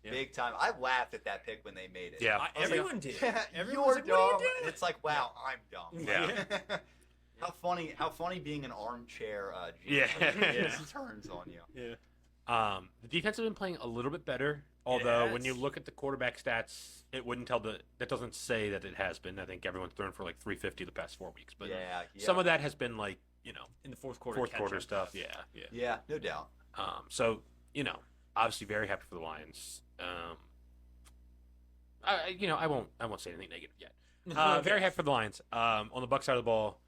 Yeah. Big time. I laughed at that pick when they made it. Yeah. I was Everyone did. like, Everyone You're was like, "What are you dumb. doing?" And it's like, wow, I'm dumb. Yeah. How funny being an armchair Yeah. just turns on you. Yeah. The defense has been playing a little bit better, although when you look at the quarterback stats, it wouldn't tell that doesn't say that it has been. I think everyone's thrown for like 350 the past 4 weeks, but Yeah. some of that has been like, In the fourth quarter. fourth quarter catch-up stuff. Yeah. Yeah, no doubt. So, obviously very happy for the Lions. I won't say anything negative yet. Very happy for the Lions. On the Bucs side of the ball,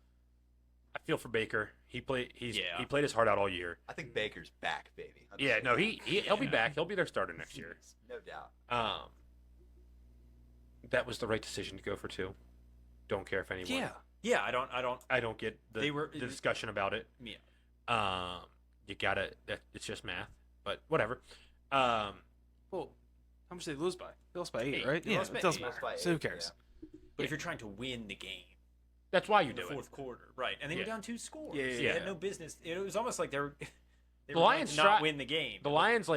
I feel for Baker. He played his heart out all year. I think Baker's back, baby. Yeah, no, he'll be back. He'll be their starter next year. No doubt. That was the right decision to go for 2. Don't care if anyone. Yeah. Yeah, I don't. Get They were- the discussion about it. Yeah. You gotta. It's just math, but whatever. Well, how much did they lose by? They lost by 8, 8. right? They Yeah, lost by it doesn't 8. matter. Lost by So who 8, cares? But if you're trying to win the game, That's why you in the do it. fourth quarter, right? And they were Yeah. down 2 scores. Yeah, They yeah. had no business. It was almost like they were The going Lions to not tried- win the game. The Lions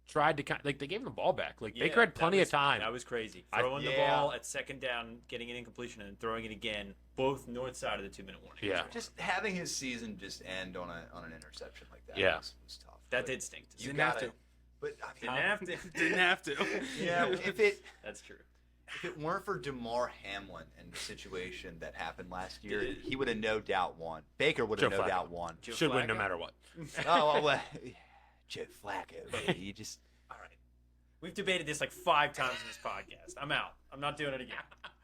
tried to they gave him the ball back. Yeah, Baker had that plenty was- of time. That was crazy. I- Throwing the Yeah. ball at second down, getting an incompletion, and throwing it again, both north side of the 2-minute warning. Yeah. Just having his season just end on an interception like that Yeah. was tough. That But did stink. To see. you Didn't have gotta- to. But I mean, Didn't have to. Didn't have to. yeah, That's true. if it weren't for DeMar Hamlin and the situation that happened last year, he would have no doubt won. Baker would have Joe no Flacco. doubt won. Joe Should win no Flacco? matter what. Well, Joe Flacco, baby, you just All right. We've debated this like 5 times in this podcast. I'm out. I'm not doing it again.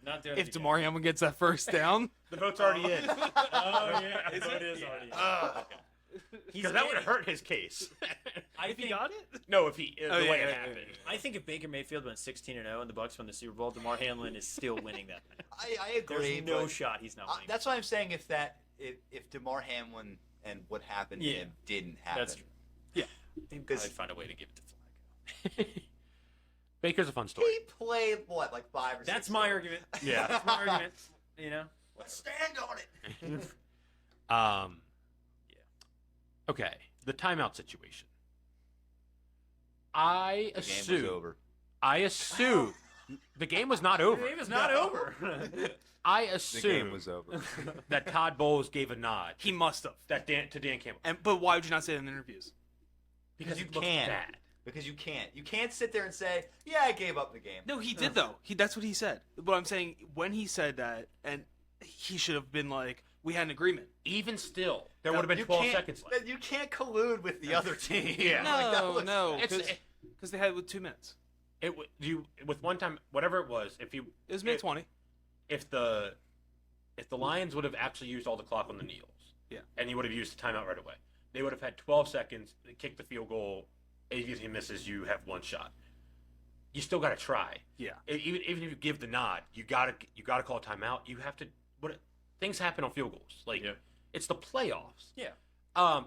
Not doing it If again. DeMar Hamlin gets that first down, The vote's already in. Oh, yeah. The vote is already in. Because that would have hurt his case. I if he think, got it, No, if the Oh, way yeah, it yeah, happened. I think if Baker Mayfield went 16-0 and the Bucks won the Super Bowl, DeMar Hamlin is still winning that. I agree. There's no but shot he's not winning. that's why I'm saying if DeMar Hamlin and what happened to Yeah. him didn't happen, That's true. They'd probably find a way to give it to Flacco. Baker's a fun story. he played what, like 5 or 6. That's my argument. Yeah. That's my argument. You know? Let's stand on it. Okay, the timeout situation. I The game was assume. over. I assume the game was not over. The game is not No. over. I The assume game was over. that Todd Bowles gave a nod he must have. to Dan Campbell But why would you not say that in interviews? because you he looked can't. bad. Because you can't sit there and say, "Yeah, I gave up the game." No, he did though. That's what he said. But I'm saying when he said that, and he should have been like, "We had an agreement." Even still, there No, would have been you 12 can't- seconds left. You can't collude with the other team. Yeah. Like, that was- No, It's- because they had it with 2 minutes. With one time, whatever it was. It was minute 20. If the Lions would have actually used all the clock on the kneels, Yeah. and you would have used the timeout right away, they would have had 12 seconds to kick the field goal. Even if he misses, you have one shot. You still got to try. Yeah. Even if you give the nod, you gotta call a timeout. You have to. Things happen on field goals. Like Yeah. it's the playoffs. Yeah.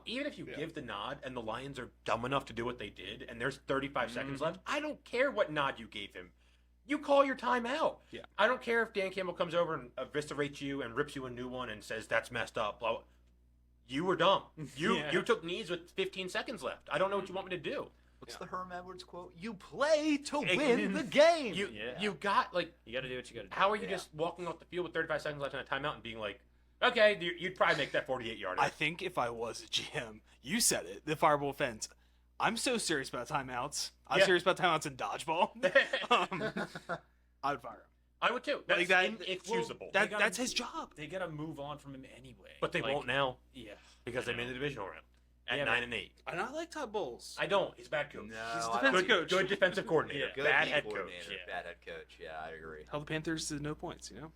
Even if you give the nod and the Lions are dumb enough to do what they did, and there's 35 seconds left, I don't care what nod you gave him. You call your timeout. Yeah. I don't care if Dan Campbell comes over and eviscerates you and rips you a new one and says that's messed up. Blah, blah. You were dumb. Yeah. You took knees with 15 seconds left. I don't know what you want me to do. What's the Herm Edwards quote? You play to win the game. You got like. You got to do what you got to do. How are you Yeah. just walking off the field with 35 seconds left in a timeout and being like, okay, you'd probably make that 48-yarder. I think if I was a GM, you said it, the fireball fence. I'm so serious about timeouts. I'm Yeah. serious about timeouts in dodgeball. I would fire him. I would too. That's Like that- inexcusable. They gotta- That's his job. They got to move on from him anyway. But they Like, won't now Yeah. because they made the divisional round at Yeah, 9-8. And I like Todd Bowles. I don't. He's a bad coach. No, He's a I defensive don't- coach. Good defensive coordinator. Yeah. Good Bad D head coach. coordinator, Yeah. Bad head coach. Yeah, I agree. Held the Panthers to no points, you know?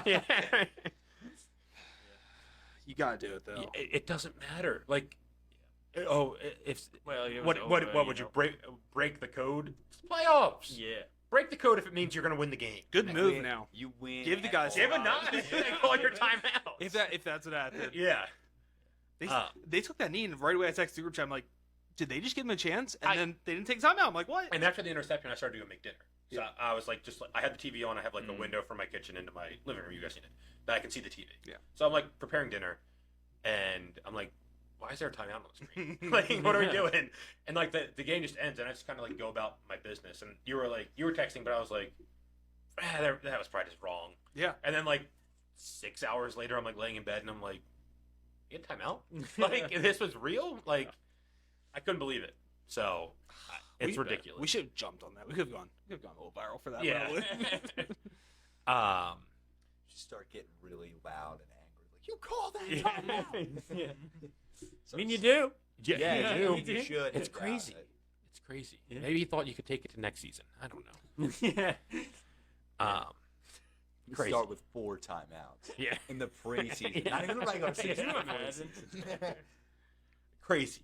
Yeah. You gotta do it, though. It doesn't matter. Like, if Well, it was what over, would you break the code? It's playoffs. Yeah. Break the code if it means you're going to win the game. Good You move win- now. You win. Give the at guys- all Give a times. nod and call your timeout. If that's what happened. Yeah. They took that knee, and right away I texted the group chat. I'm like, did they just give him a chance? And I- then they didn't take time out. I'm like, what? And after the interception, I started to go make dinner. So I was like, I had the TV on. I have like a window from my kitchen into my living room. You guys seen it? That I can see the TV. Yeah. So I'm like preparing dinner, and I'm like, why is there a timeout on the screen? Like, what are we doing? And like the game just ends, and I just kind of like go about my business. And you were texting, but I was like, that was probably just wrong. Yeah. And then like 6 hours later, I'm like laying in bed, and I'm like, you had timeout? Like this was real? Like I couldn't believe it. So it's ridiculous. We should have jumped on that. We could have gone a little viral for that. Yeah. Just start getting really loud and angry. Like, you call that timeout? Yeah. So I mean, you do. Yeah, you do. should. It's hit crazy. that. It's crazy. Yeah. Maybe he thought you could take it to next season. I don't know. Yeah. You Crazy. start with 4 timeouts Yeah. in the preseason. Yeah. Not even the regular Can you season. imagine? Crazy.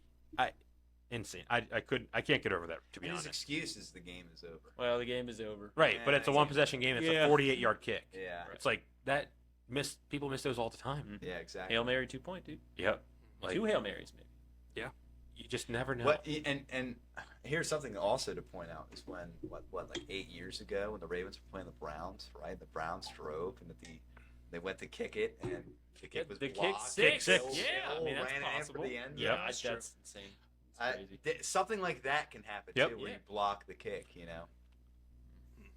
Insane. I can't get over that, to be And his honest. excuse is the game is over. Well, the game is over. Right, but Yeah, it's a one possession game. It's Yeah. a 48-yard kick. Yeah. It's like that. People miss those all the time. Yeah, exactly. Hail Mary 2-point, dude. Yep. Like 2 Hail Marys, maybe. you just never know. What and here's something also to point out is when like 8 years ago when the Ravens were playing the Browns, right? The Browns drove and they went to kick it and the kick was The kick blocked. six. Kick Bill- six. Yeah, I mean, that's ran it in possible. for the end. Yeah, That's insane. It's crazy. Something like that can happen Yep. too, where Yeah. you block the kick. You know,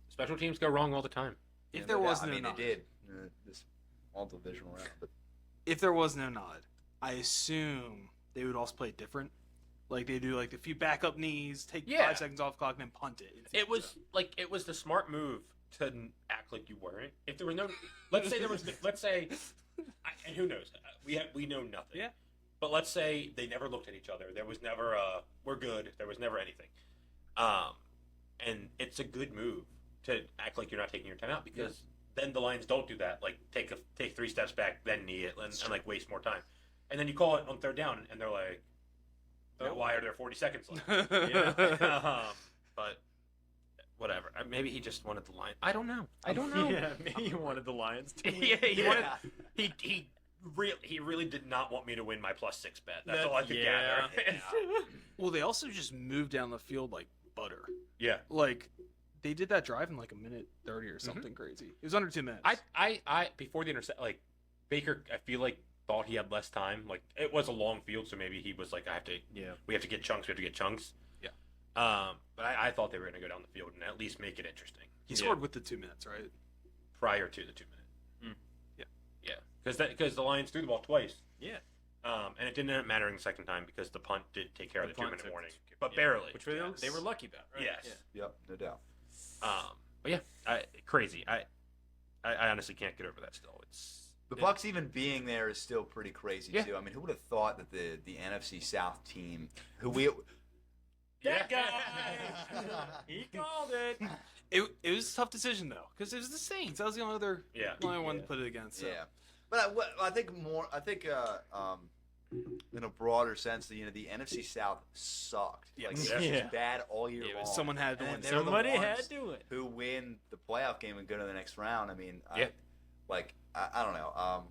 Special teams go wrong all the time. If Yeah, there no was doubt. no I mean, nod, it did this all divisional round, but if there was no nod, I assume they would also play different. Like they do, like a few backup knees, take Yeah. 5 seconds off the clock, and then punt it. It was the smart move to act like you weren't. If there was no, let's say, and who knows? We know nothing. Yeah. But let's say they never looked at each other. There was never we're good. There was never anything. And it's a good move to act like you're not taking your time out because then the Lions don't do that. Like take 3 steps back, then knee it, and like waste more time. And then you call it on 3rd down, and they're like, why are there 40 seconds left? But whatever. Maybe he just wanted the line. I don't know. Yeah, maybe you wanted the Lions to win. Yeah, he wanted. Yeah. He really did not want me to win my +6 bet. That's That- all I could yeah. gather. Well, they also just moved down the field like butter. Yeah. Like they did that drive in like a minute 30 or something crazy. It was under 2 minutes. I before the intercept, like Baker, I feel like thought he had less time. Like it was a long field, so maybe he was like, we have to get chunks. Yeah. But I thought they were going to go down the field and at least make it interesting He scored with the 2 minutes, right? prior to the 2 minute. Yeah. Yeah. Because the Lions threw the ball twice. Yeah. And it didn't end up mattering the second time because the punt did take care of the punt 2-minute took- warning, but yeah. barely. Which they were lucky about, right? Yes. Yeah. Yep, no doubt. But yeah, crazy. I honestly can't get over that. Still, The Bucks even being there is still pretty crazy Yeah. too. I mean, who would have thought that the NFC South team, who we That guy! He called it. It was a tough decision though, because it was the Saints. That was the only other only one to put it against. So. yeah, but I think in a broader sense, the NFC South sucked. Yes. Like it was Yeah. just bad all year It long. was, someone had to And win. they're the Somebody ones had to it. who win the playoff game and go to the next round. I mean, Yeah. I don't know.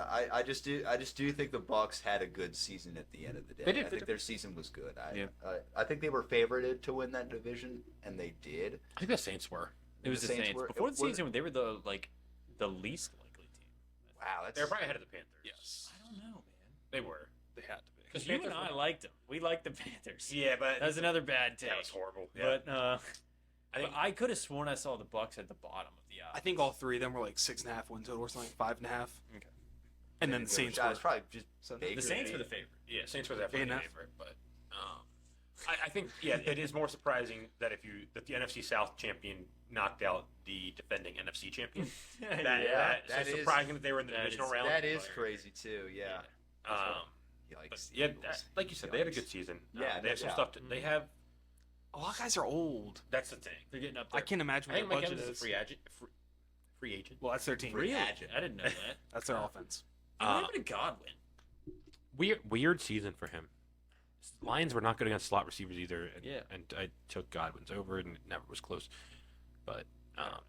I just do think the Bucks had a good season at the end of the day. They did. I think their season was good. Yeah. I think they were favorited to win that division, and they did. I think the Saints were. It was the Saints. were- Before the were- season, they were the least likely team. Wow, that's They were probably ahead of the Panthers. Yes, I don't know, man. They were. they had to be. Because you Panthers and I were- liked them. We liked the Panthers. Yeah, but That was another bad take. that was horrible. Yeah. But I think I could have sworn I saw the Bucks at the bottom of the odds. I think all 3 of them were like 6.5 win total or something, 5.5. Okay. And then the Saints were. It's probably just So Baker. The Saints were the favorite. yeah, Saints were definitely the enough. favorite, but I think it is more surprising that that the NFC South champion knocked out the defending NFC champion. that so is- surprising that they were in the that divisional is- round. That is but- crazy too. Yeah. But Yikes. yeah, Eagles. like you said, they had a Yikes. good season. Yeah, they have some no stuff. doubt. They have. A lot of guys are old. That's the thing. They're getting up I there. can't imagine I what think their Mike budget Evans is is. a free agent. Well, that's their team. Really? agent. I didn't know that. That's their offense. What happened to Godwin? Weird season for him. Lions were not good against slot receivers either. And, Yeah. and I took Godwin's over, and it never was close. But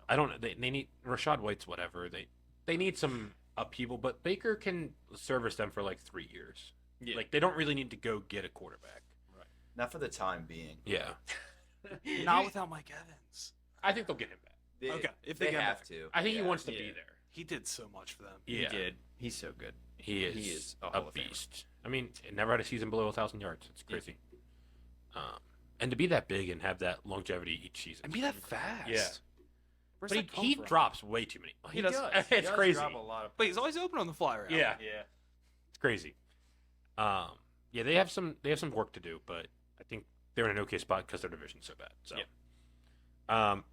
I don't know. They need Rashad White's whatever. They need some upheaval, but Baker can service them for like 3 years. Yeah. Like they don't really need to go get a quarterback. Not for the time being. Yeah. Not without Mike Evans. I think they'll get him back. Okay, if they they get him have back. to. I think he Yeah. wants to be there. He did so much for them. He Yeah, did. He's so good. he is. He is a a Hall of Famer. beast. I mean, it never had a season below 1,000 yards. It's crazy. And to be that big and have that longevity each season. And be that fast. Yeah. Where's But that come he from? drops way too many. He does. It's He does crazy. drop a lot of. But he's always open on the fly route. Yeah, Yeah. it's crazy. Yeah, they have some work to do, but I think they're in an okay spot because their division's so bad. So,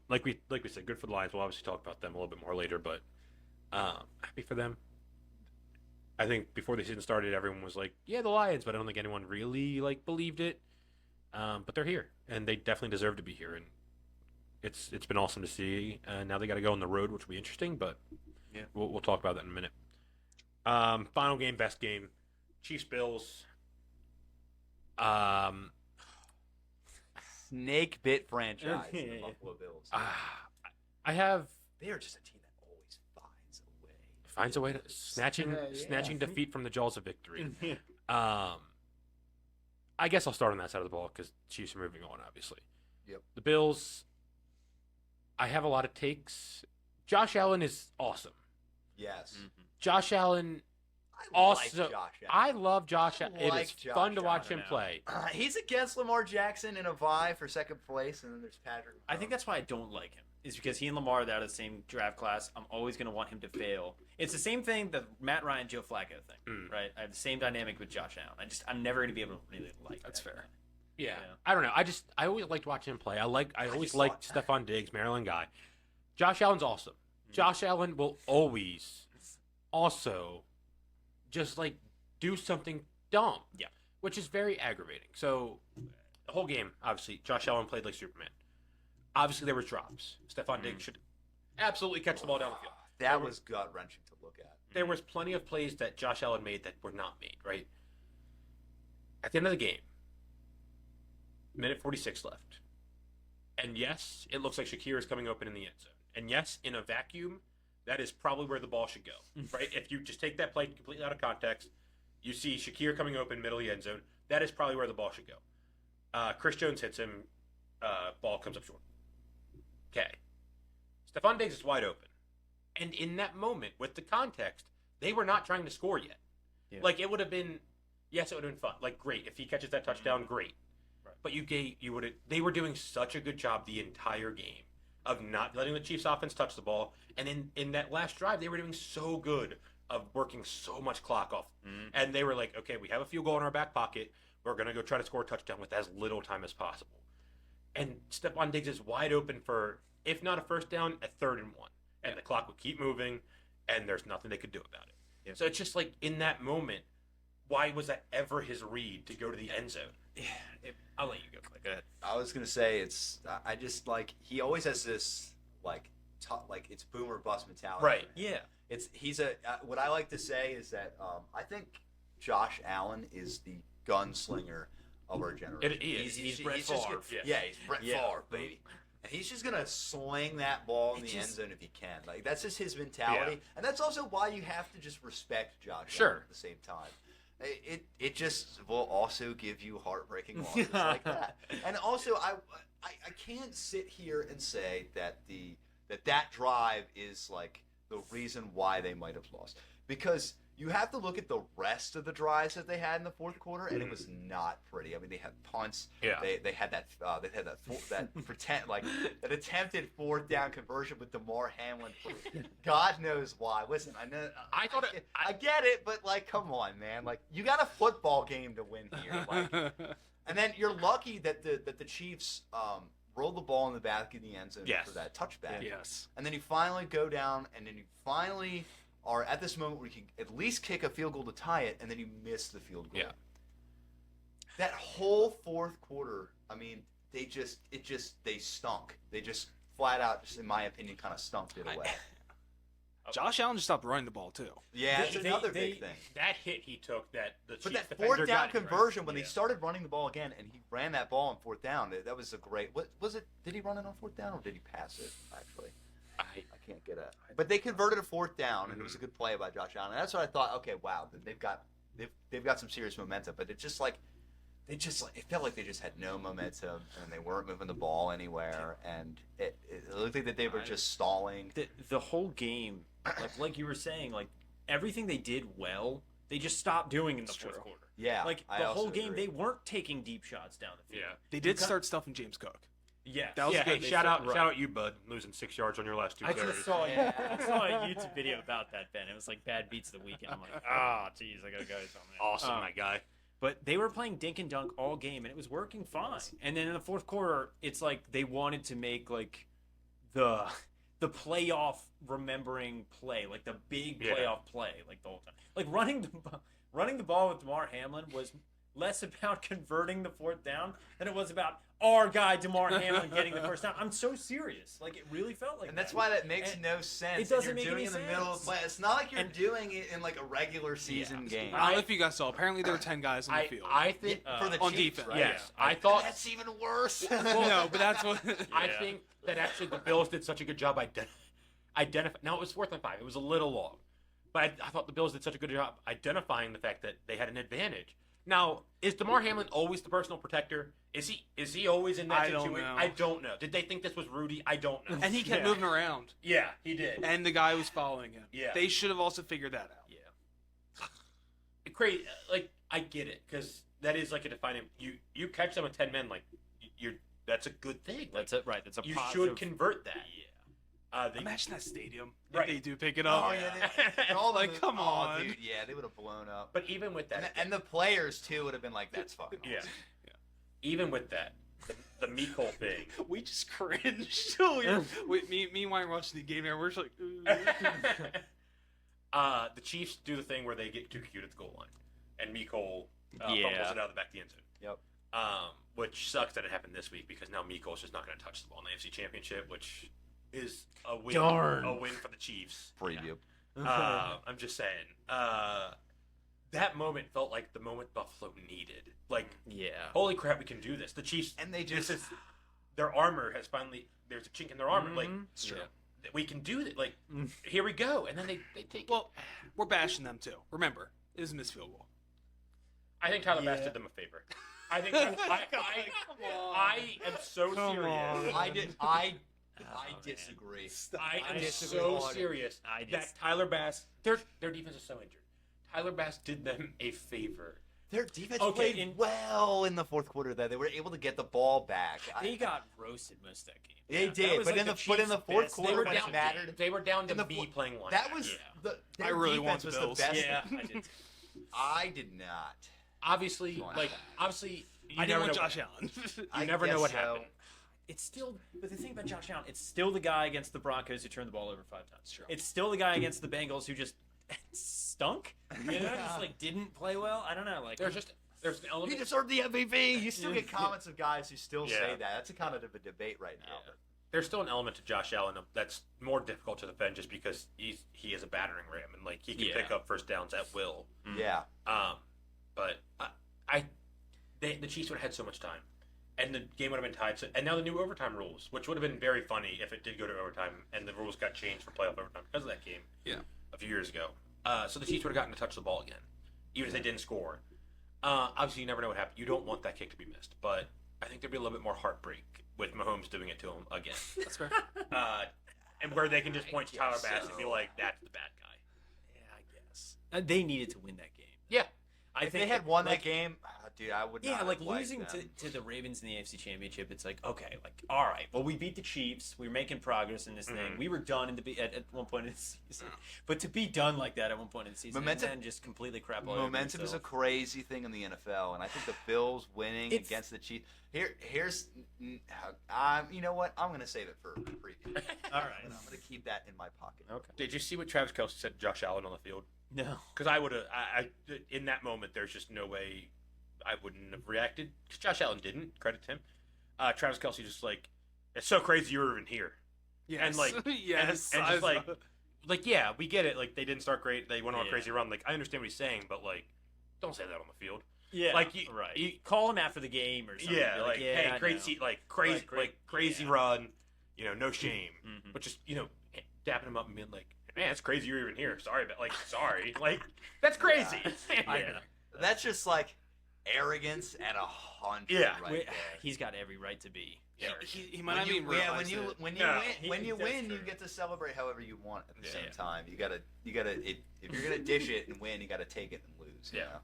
like we said, good for the Lions. We'll obviously talk about them a little bit more later, but happy for them. I think before the season started, everyone was like, "Yeah, the Lions," but I don't think anyone really believed it. But they're here, and they definitely deserve to be here, and it's been awesome to see. Now they got to go on the road, which will be interesting, but Yeah. we'll talk about that in a minute. Final game, best game, Chiefs Bills. Snake bit franchise, the Buffalo Bills. I have They are just a team that always finds a way. finds a way to snatching defeat from the jaws of victory. Yeah. I guess I'll start on that side of the ball because Chiefs are moving on, obviously. Yep. The Bills, I have a lot of takes. Josh Allen is awesome. Yes. Josh Allen, I also, like Josh Allen. I love Josh Allen. It like is Josh fun to watch Allen him now. play. He's against Lamar Jackson in a vie for second place, and then there's Patrick. I think that's why I don't like him. Is because he and Lamar are out of the same draft class. I'm always going to want him to fail. It's the same thing, the Matt Ryan, Joe Flacco thing, right? I have the same dynamic with Josh Allen. I'm never going to be able to really like. That's that fair. guy. Yeah. Yeah. I don't know. I always liked watching him play. I always just liked thought- Stephon Diggs, Maryland guy. Josh Allen's awesome. Josh Allen will always also just do something dumb. Yeah. Which is very aggravating. So the whole game, obviously, Josh Allen played like Superman. Obviously there was drops. Stephon Diggs should absolutely catch the ball down the field. that was gut wrenching to look at. There was plenty of plays that Josh Allen made that were not made, right? At the end of the game, minute 46 left. And yes, it looks like Shakir is coming open in the end zone. And yes, in a vacuum, that is probably where the ball should go, right? If you just take that play completely out of context, you see Shakir coming open, middle of the end zone, that is probably where the ball should go. Chris Jones hits him, ball comes up short. Okay. Stephon Diggs is wide open. And in that moment, with the context, they were not trying to score yet. Yeah. It would have been, yes, it would have been fun. Great. If he catches that touchdown, great. Right. But they were doing such a good job the entire game of not letting the Chiefs offense touch the ball. And in that last drive, they were doing so good of working so much clock off. And they were like, okay, we have a field goal in our back pocket. We're going to go try to score a touchdown with as little time as possible. And Stephon Diggs is wide open for, if not a first down, a 3rd and 1. And the clock would keep moving, and there's nothing they could do about it. Yeah. So it's just in that moment, why was that ever his read to go to the end zone? Yeah, I'll let you go. Go ahead. I was gonna say I just he always has this it's boomer bust mentality. Right. Yeah. He's what I like to say is that I think Josh Allen is the gunslinger of our generation. He's Brett just Favre. yeah, he's Brett Yeah. Favre, baby. And he's just gonna sling that ball in the end zone if he can. That's just his mentality, Yeah. and that's also why you have to just respect Josh Sure. Allen at the same time. It just will also give you heartbreaking losses like that. And also, I can't sit here and say that that drive is the reason why they might have lost, because you have to look at the rest of the drives that they had in the fourth quarter, and it was not pretty. I mean, they had punts. Yeah. They had that that attempted 4th down conversion with DeMar Hamlin. God knows why. Listen, I know. I get it, but come on, man. You got a football game to win here. And then you're lucky that the Chiefs rolled the ball in the back of the end zone Yes. for that touchback. Yes. And then you finally go down, and then you finally are at this moment where you can at least kick a field goal to tie it, and then you miss the field goal. Yeah. That whole fourth quarter, I mean, they stunk. They just flat out, just in my opinion, kind of stunk it away. Josh Allen just stopped running the ball too. Yeah, that's They- another they- big thing. That hit he took, that the But Chiefs that defender 4th down got him, right? conversion, when Yeah. they started running the ball again, and he ran that ball on 4th down, that was a great. What was it? Did he run it on 4th down, or did he pass it? Actually, I can't get a. But they converted a 4th down, and it was a good play by Josh Allen. And that's what I thought. Okay, wow, they've got some serious momentum. But it's just it felt like they just had no momentum and they weren't moving the ball anywhere, and it looked like that they were just stalling. The whole game, like you were saying, like everything they did well, they just stopped doing in the fourth quarter. Yeah, like I the also whole game, agree. they weren't taking deep shots down the field. Yeah. They did start stuffing James Cook. Yeah, That was Yeah, good. hey, shout out you, bud, losing 6 yards on your last 2 I carries. just saw Yeah. I saw a YouTube video about that, Ben. It was like bad beats of the weekend. I'm like, ah, jeez, I gotta go something. Awesome, my guy. But they were playing dink and dunk all game, and it was working fine. And then in the fourth quarter, it's like they wanted to make like the playoff remembering play, like the big playoff play, like the whole time. Like running the ball with DeMar Hamlin was less about converting the fourth down than it was about our guy DeMar Hamlin getting the first down. I'm so serious. Like it really felt like And that's why that makes no sense. It doesn't You're make doing any it in the middle of sense. play. It's not like you're And- doing it in like a regular season game. I don't know if you guys saw. Apparently, there were 10 guys on the field. I think For the on Chiefs, defense. right? yes, Yeah. I thought That's even worse. no, but that's what. I Yeah. think that actually the Bills did such a good job identifying. Now it was 4th and 5. It was a little long, but I thought the Bills did such a good job identifying the fact that they had an advantage. Now, is DeMar Hamlin always the personal protector? Is he always in that I don't situation? know. I don't know. Did they think this was Rudy? I don't know. And he kept Yeah. moving around, Yeah, he did. and the guy was following him. Yeah. They should have also figured that out. Crazy. Like I get it because that is like a defining. You catch them with 10 men, like you're. That's a good thing. Like, That's it, right? That's a you positive. should convert that. Yeah. Imagine that stadium Right. if they do pick it up. Oh yeah, all Like, the, come on. dude. Yeah, they would have blown up. But even with that, And the players too would have been like, "That's fucking yeah. awesome." Even with that, the Mecole thing. We just cringed. me and Wayne watching the game there. We're just like, ooh. The Chiefs do the thing where they get too cute at the goal line, and Mecole Yeah. fumbles it out of the back of the end zone. Yep. Which sucks that it happened this week because now Mecole's just not going to touch the ball in the AFC Championship, which is a win. Darn. A win for the Chiefs. Preview. I'm just saying. That moment felt like the moment Buffalo needed. Like, Yeah. holy crap, we can do this. The Chiefs, And they this just is, their armor has finally. There's a chink in their armor. Like, It's true. we can do it. Like, here we go. And then they take. Well, we're bashing them too. Remember, it is a missed field goal. I think Tyler Bass Yeah. did them a favor. I think I am so serious. I man. disagree. I am disagree so hard. serious that Tyler Bass, their defense is so injured. Tyler Bass did them a favor. Their defense Okay, played well in the fourth quarter. Though they were able to get the ball back. They got roasted most of that game. They That did, was but like in the Chiefs' fourth best- quarter, They were when down. it mattered. They were down to In the me playing one. That was Yeah. their I really want defense the was Bills. the best. Yeah, I did. I did not. obviously Come on. obviously. I never didn't want know Josh what- Allen. You I never know guess what so. happened. It's still, but the thing about Josh Allen, it's still the guy against the Broncos who turned the ball over 5 times. True. It's still the guy against the Bengals who just stunk. You know, just like didn't play well. I don't know. Like There's an He element. deserved the MVP. You still get comments of guys who still Yeah. say that. That's a kind of a debate right now. Yeah. There's still an element to Josh Allen that's more difficult to defend just because he is a battering ram and like he can Yeah. pick up first downs at will. Yeah. But the Chiefs would have had so much time, and the game would have been tied. So, and now the new overtime rules, which would have been very funny if it did go to overtime, and the rules got changed for playoff overtime because of that game. Yeah. A few years ago. So the Chiefs would have gotten to touch the ball again, even if they didn't score. Obviously, you never know what happened. You don't want that kick to be missed, but I think there'd be a little bit more heartbreak with Mahomes doing it to him again. That's fair. And where they can just point to Tyler guess Bass so. and be like, "That's the bad guy." Yeah, I guess they needed to win that game. Yeah. If they had won that game, dude, I would not. Yeah, have like liked losing them. to the Ravens in the AFC Championship, it's like, okay, like, all right, well, we beat the Chiefs. We were making progress in this thing. We were done at one point in the season. But to be done like that at one point in the season Momentum- and then just completely crap all over Momentum is a yourself. crazy thing in the NFL, and I think the Bills winning It's- against the Chiefs. Here's, you know what? I'm gonna save it for preview. All right. I'm gonna keep that in my pocket. Okay. Did you see what Travis Kelce said to Josh Allen on the field? No. Because I would have, in that moment, there's just no way I wouldn't have reacted. Because Josh Allen didn't. Credit to him. Travis Kelce just like, it's so crazy you were even here. Yes. And like, yes. and I just saw- like, yeah, we get it. Like, they didn't start great. They went on a Yeah. crazy run. Like, I understand what he's saying, but like, don't say that on the field. Yeah. Like, you- right. you- Call him after the game or something. Yeah, Be like, yeah, hey, I crazy, know. like crazy, Right, crazy yeah. run. You know, no shame. Mhm. But just dapping him up and being like, man, it's crazy you're even here. Sorry, but like, sorry, like that's crazy. Yeah. That's just like, arrogance at 100. Yeah. right there. He's got every right to be. He might not even realize it. when No, you that's win, you true. get to celebrate however you want at the Yeah. same time. You gotta if you're gonna dish it and win, you gotta take it and lose. You Yeah. know?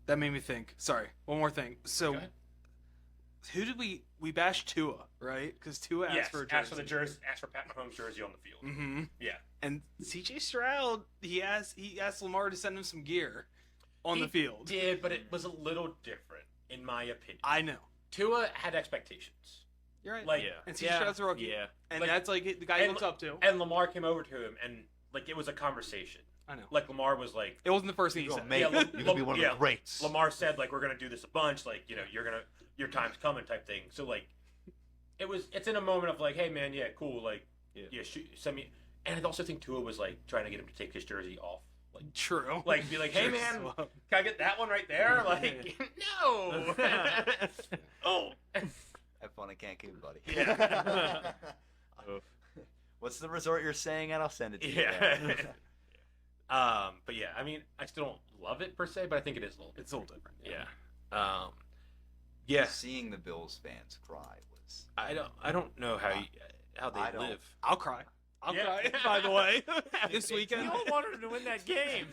That made me think. Sorry, one more thing. So, Go ahead. who did we bashed Tua, right? Because Tua asked Yes, for a jersey. asked for the jersey, asked for Pat Mahomes' jersey on the field. Mm-hmm. Yeah. And C.J. Stroud, he asked Lamar to send him some gear on the field. Did, but it was a little different, in my opinion. I know. Tua had expectations. You're right. Like, Yeah. And C.J. Stroud's a rookie. Yeah. And Like- that's like the guy he and- looks up to. And Lamar came over to him, and like it was a conversation. I know. Like Lamar was like, It wasn't the first thing he You're said. gonna make Yeah, it. You're gonna be one of yeah. the greats. Lamar said like we're gonna do this a bunch, like your time's coming type thing. So like, it's in a moment of like, hey man, yeah, cool, like send me. And I also think Tua was like trying to get him to take his jersey off, like True. like be like, hey man, can I get that one right there? Like no. Oh. Have fun at Cancun, buddy. Yeah. What's the resort you're staying at? I'll send it to you. Yeah. But yeah, I mean, I still don't love it per se, but I think it is a little. It's a little different. Yeah. Yeah. Seeing the Bills fans cry was. I don't know how I they don't- live. I'll cry. I'll Yeah. cry. By the way, this You weekend. all wanted to win that game.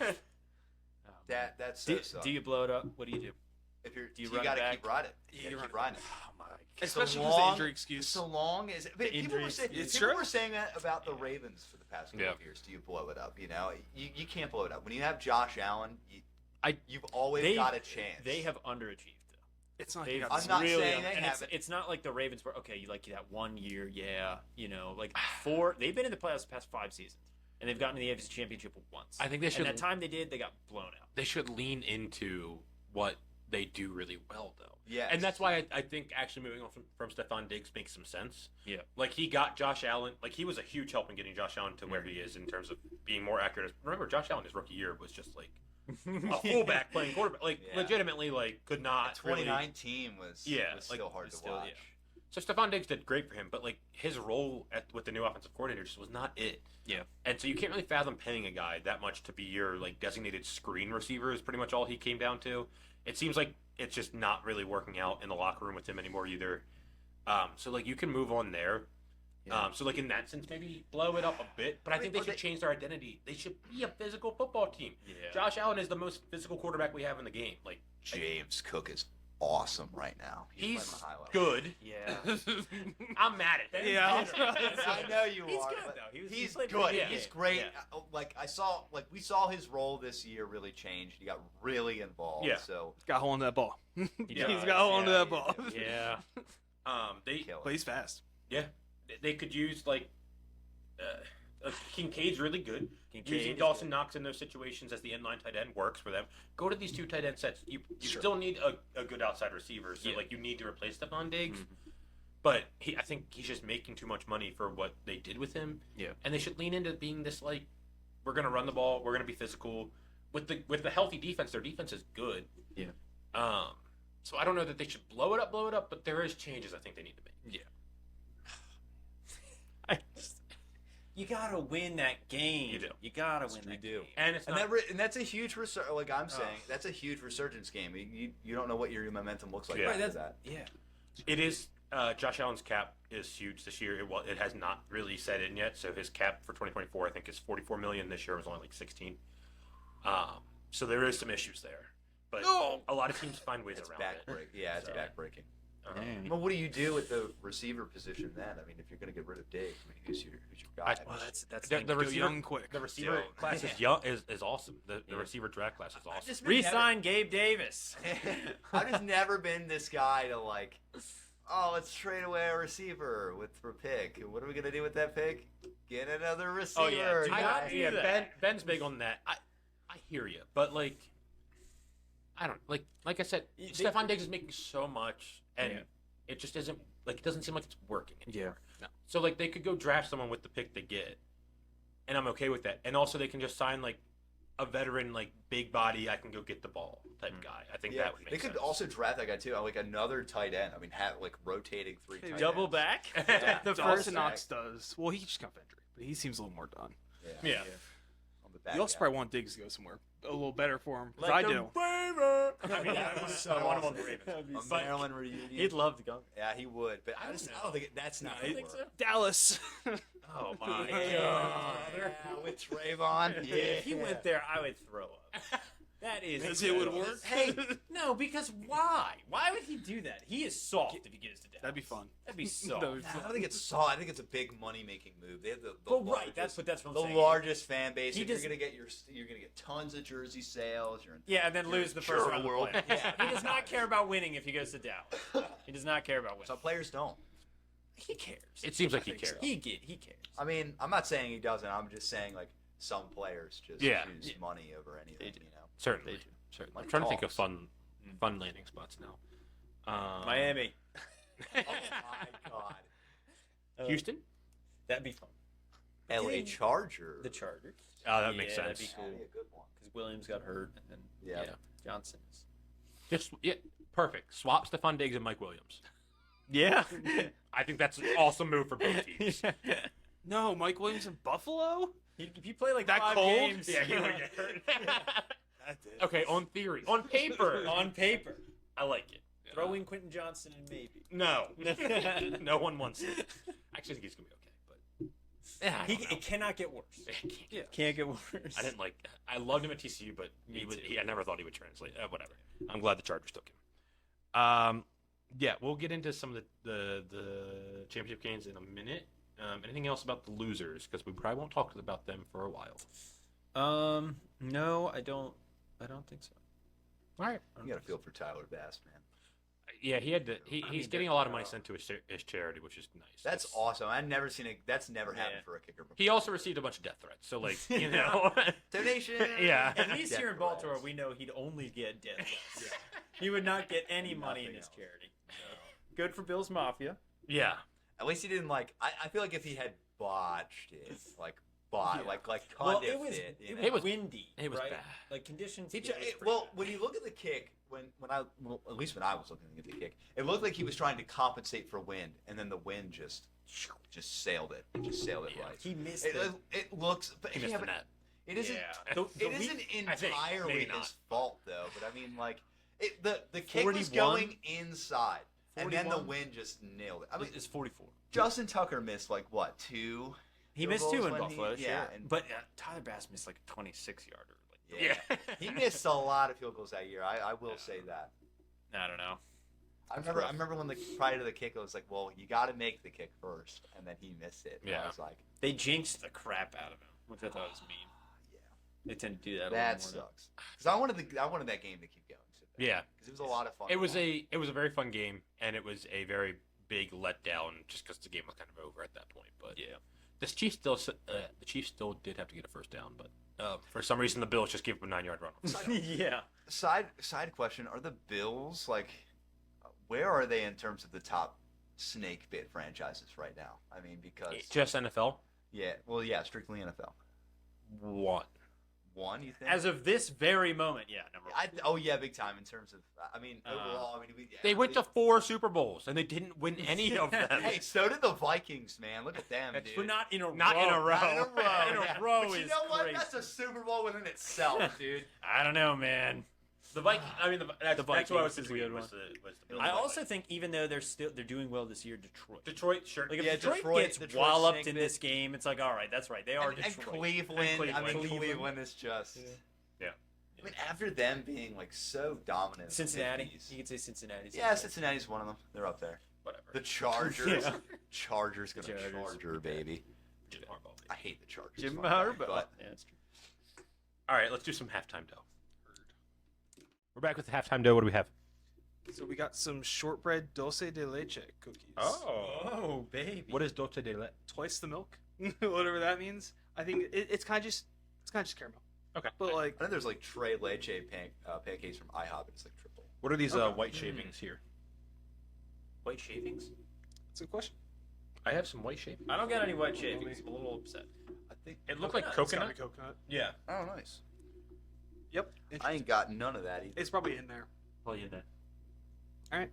That's so Do you blow it up? What do you do? If you're, do you you run it gotta back? keep riding. Yeah, You you gotta keep run riding. Oh my god. Especially So because the long- injury excuse. So long as but people injury were saying excuse. people Sure. were saying that about the Ravens for the past couple Yeah. of years. Do you blow it up? You know, you can't blow it up when you have Josh Allen. You've always They- got a chance. They have underachieved though. It's not. They've You I'm got not really saying they and haven't. it's not like the Ravens were okay. You like that 1 year, yeah. You know, like four. They've been in the playoffs the past 5 seasons, and they've gotten to the AFC Championship once. I think they should. And that time they did, they got blown out. They should lean into what they do really well, though. Yes. And that's why I think actually moving on from Stephon Diggs makes some sense. Yeah. Like he got Josh Allen. Like he was a huge help in getting Josh Allen to where he is in terms of being more accurate. Remember, Josh Allen his rookie year was just like a fullback playing quarterback. Like Yeah. legitimately, like could not really. 2019 was Yeah, was like, still hard to still- watch. yeah. So Stephon Diggs did great for him, but like his role with the new offensive coordinator just was not it. Yeah. And so you can't really fathom paying a guy that much to be your like designated screen receiver is pretty much all he came down to. It seems like it's just not really working out in the locker room with him anymore either. So like you can move on there. Yeah. So like in that sense, maybe blow it up a bit. But I think they should change their identity. They should be a physical football team. Yeah. Josh Allen is the most physical quarterback we have in the game. Like James Cook is awesome right now. he's playing the high level. good. Yeah. I'm mad at that. Yeah. I know you He's are. good, but though. He He's played good. pretty good. He's Yeah. great. Yeah. Like we saw his role this year really change. He got really involved. Yeah. So got hold of that ball. Yeah. He's got hold of Yeah, that ball. Yeah. They kill But it. he's fast. Yeah, they could use like Kincaid's really good. Kincaid Using is Dawson good. Knox in those situations as the inline tight end works for them. Go to these 2 tight end sets. You Sure. still need a good outside receiver, so Yeah. like you need to replace Stephon Diggs. Mm-hmm. But I think he's just making too much money for what they did with him. Yeah. And they should lean into being this like, we're gonna run the ball, we're gonna be physical. With the healthy defense, their defense is good. Yeah. So I don't know that they should blow it up, but there is changes I think they need to make. Yeah. You gotta win that game. You do. You gotta win that do. game. And it's And not that's a huge like I'm saying, that's a huge resurgence game. You don't know what your momentum looks like Yeah. after Right, that. Yeah. It is. Josh Allen's cap is huge this year. It has not really set in yet. So his cap for 2024, I think, is $44 million. This year was only like 16. So there is some issues there, but a lot of teams find ways It's around it. backbreaking. Yeah, it's So- backbreaking. Dang. Well, what do you do with the receiver position then? I mean, if you're going to get rid of Diggs, I mean, who's your guy? Well, that's The Go receiver, young quick. the receiver Still. class is young is awesome. The Yeah. receiver draft class is awesome. just been never- Resign Gabe Davis. I've just never been this guy to like, oh, let's trade away a receiver for a pick. And what are we gonna do with that pick? Get another receiver. Oh, yeah, do not do that. Ben's big on that. I hear you, but like, I don't like I said, Stephon Diggs is making so much, and Yeah. it just isn't like it doesn't seem like it's working anymore. Yeah. So like they could go draft someone with the pick they get, and I'm okay with that. And also they can just sign like a veteran, like big body, I can go get the ball type guy. I think Yeah, that would make they could sense. also draft that guy too, like another tight end. I mean, have like rotating 3 tight Double ends. back. The Dawson first back. Knox does. Well, he just got off injury, but he seems a little more done. Yeah. On the back You also end. probably want Diggs to go somewhere a little better for him. 'cause Like I the do. I mean, That was so I want him on awesome. the Ravens. A But Maryland reunion. He'd love to go. Yeah, he would, but I don't think that's not. I gonna think work. so. Dallas. Oh my Yeah, god. with Trayvon. Yeah, If he went there, I would throw up. That is. Because it would work. Hey, no, because why? Why would he do that? He is soft if he gets to Dallas. That'd be fun. That'd be soft. That'd be I don't think it's soft. I think it's a big money making move. They have the But largest, right, that's what I'm the saying. largest fan base. He And you're just- gonna get tons of jersey sales. You're in Yeah, and then You're lose the sure first round of the world. playoffs. Yeah, he does not care about winning if he goes to Dallas. He does not care about winning. Some players don't. He cares. It seems like he think so. cares. He cares. I mean, I'm not saying he doesn't. I'm just saying like some players just Yeah. choose money over anything. do. You know. Certainly. They do. Certainly. I'm Like trying to think of talks. fun landing spots now. Miami. Oh my god. Houston? That'd be fun. L.A. Charger. The Chargers. Oh, that makes That'd sense. be That'd cool. be a good one. Because Williams got hurt, and then Yeah. Johnson is. Just perfect. Swap Stephon Diggs and Mike Williams. Yeah. I think that's an awesome move for both teams. No, Mike Williams in Buffalo? If you play like That 5 cold? games, Yeah, he would get hurt. That did. Okay, on theory, on paper, on paper, I like it. Throw in Quentin Johnson and maybe. no, no one wants it. Actually, I think he's gonna be okay, but yeah, I don't know. It cannot get worse. It can't. Yeah. Can't get worse. I didn't like. I loved him at TCU, but Me too. I never thought he would translate. Whatever. I'm glad the Chargers took him. Yeah, we'll get into some of the championship games in a minute. Anything else about the losers? Because we probably won't talk about them for a while. No, I don't think so. All right. You got to feel for Tyler Bass, man. Yeah, he had to. He's mean, getting a lot of money sent to his charity, which is nice. That's awesome. I've never seen it. That's never happened Yeah. for a kicker before. He also received a bunch of death threats, so like you know. Donation. Yeah. At least Death here in Baltimore, threats. we know he'd only get death threats. He would not get any money in Nothing his else. charity. Good for Bill's Mafia. Yeah. At least he didn't like. I feel like if he had botched it, like Yeah. like Well, Condit it was fit, you know? It was- windy. it was right? bad. Like conditions. He yeah, it was pretty well, bad. when you look at the kick, at least when I was looking at the kick, it looked like he was trying to compensate for wind, and then the wind just sailed it. It just sailed it Yeah. right. he missed It, it. it looks, but He missed yeah, the but net. it isn't. Yeah. It isn't I think, entirely maybe not. his fault though. But I mean, like, the kick was 41? going inside, and then the 41? wind just nailed it. I mean, It's 44. Justin Tucker missed like what, 2? He field missed 2 goals in when Buffalo, yeah, sure. and- But Tyler Bass missed like a 26-yarder. Like, Yeah. He missed a lot of field goals that year. I will say that. I don't know. I remember when prior to the kick, it was like, well, you got to make the kick first, and then he missed it. And Yeah. I was like, They jinxed the crap out of him, which I thought was mean. yeah, They tend to do that. A that little more sucks. Because I wanted that game to keep going. Yeah. Because it was a lot of fun. It was a very fun game, and it was a very big letdown just because the game was kind of over at that point. But Yeah. the Chiefs still did have to get a first down, but for some reason the Bills just gave up a 9-yard run. yeah. Side question: are the Bills like? Where are they in terms of the top snake bit franchises right now? I mean, because Just NFL yeah, strictly NFL. One, you think? As of this very moment, yeah, number one. Yeah, big time in terms of. I mean, overall, I mean, They went to 4 Super Bowls and they didn't win any of them. Hey, so did the Vikings, man. Look at them, dude. But not in a row. Not in a row. Not in a row. In a yeah. row But you is know what? crazy. That's a Super Bowl within itself, dude. I don't know, man. The Vikings. I mean, that's what I was Vikings is a between good was one. the Bills. I and also Vikings. think even though they're doing well this year, Detroit, sure. Like if Yeah, Detroit gets Detroit's walloped snake in bit. this game, it's like all right, that's right, they are And Detroit. Cleveland. I mean, Cleveland. Cleveland is just. Yeah. I mean, after them being like so dominant. in the Cincinnati, 50s. you could say Cincinnati. Yeah, Cincinnati's one of them. They're up there. Whatever. The Chargers. Yeah. Chargers gonna Chargers. Charger, baby. Jim Harbaugh. I hate the Chargers. Jim fun fact, Harbaugh. but Yeah, that's true. All right, let's do some halftime dough. We're back with the halftime dough. What do we have? So we got some shortbread dulce de leche cookies. Oh, baby. What is dulce de leche? Twice the milk, whatever that means. I think it's kind of just caramel. Okay. But like, I know there's like Tre Leche pancakes from IHOP, and it's like triple. What are these Okay. white shavings here? White shavings? it's a good question. I have some white shavings. I don't got any white shavings. I'm a little upset. I think. It looked like It's gotta be coconut. coconut. Yeah. Oh, nice. Yep. I ain't got none of that either. It's probably in there. Well, you know. All right.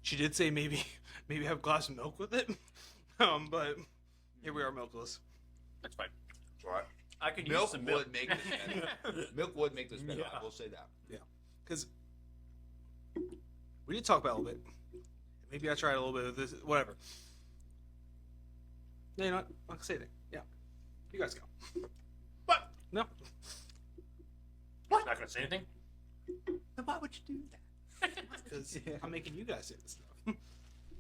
She did say maybe have a glass of milk with it. But here we are, milkless. That's fine. It's all right. I could use Milk some milk. would make this better. Milk would make this better. Yeah. I will say that. Because we did talk about it a little bit. Maybe I tried a little bit of this. Whatever. No, you know what? I'm not gonna say anything. Yeah. You guys go. What? No. What? Not gonna say anything. Then why would you do that? Because I'm making you guys say this stuff.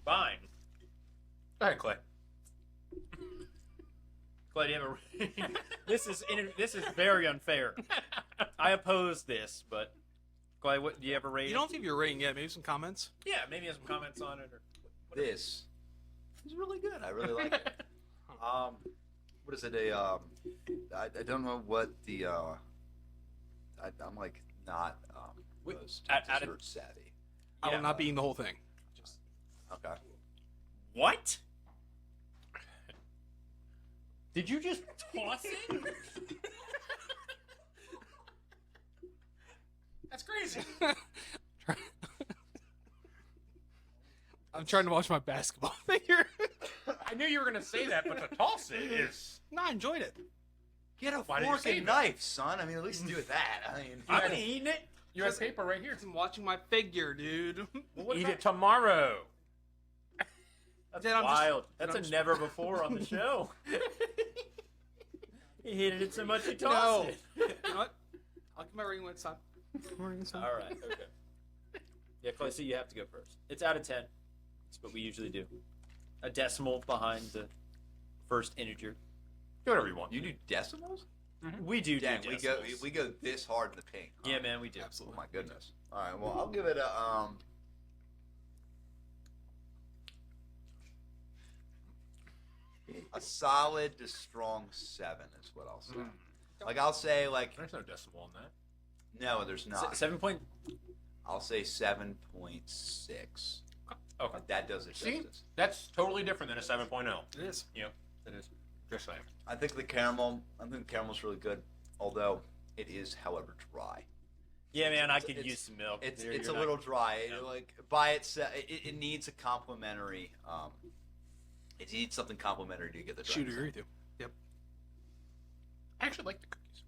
Fine. Go ahead, Clay. Clay, do you have a... this is very unfair. I oppose this, but Clay, what do you have a rating? You don't give your rating yet. Maybe some comments. Yeah, maybe have some comments on it or. This is really good. I really like it. What is it? I don't know what the. I'm like not most dessert savvy. I Yeah. will not be eating the whole thing. Okay. What? Did you just toss it? That's crazy. I'm trying to watch my basketball figure. I knew you were gonna say that, but to toss it is. No, I enjoyed it. Get a Why did you fork say and that? knife, son. I mean, at least do it that. I mean, I'm eating it. You have paper right here. I'm watching my figure, dude. Eat it tomorrow. That's Then I'm just- wild. then That's I'm a just- never before on the show. He hated it so much he tossed No. it. You know what? I'll give my rating when it's time. All right. Okay. Yeah, Clay, so you have to go first. It's out of 10. That's what we usually do. A decimal behind the first integer. Do whatever you want. you do decimals? We do Dang, do we decimals. go this hard in the pink. Huh? Yeah, man, we do. Oh my goodness. All right. Well, I'll give it a a solid to strong 7 is what I'll say. Like I'll say like There's no decimal on that. no, there's not. 7 point. I'll say 7.6. Okay. Like that does it See? justice. That's totally different than a 7.0. It is. Yep, it is. Just saying. I think the caramel's really good, although it is, however, dry. Yeah, man, I could it's- use some milk. It's You're a not- little dry. no. Like by itself, it needs a complimentary. It needs something complimentary to get the dry. Shoot, agree with you. I actually like the cookies.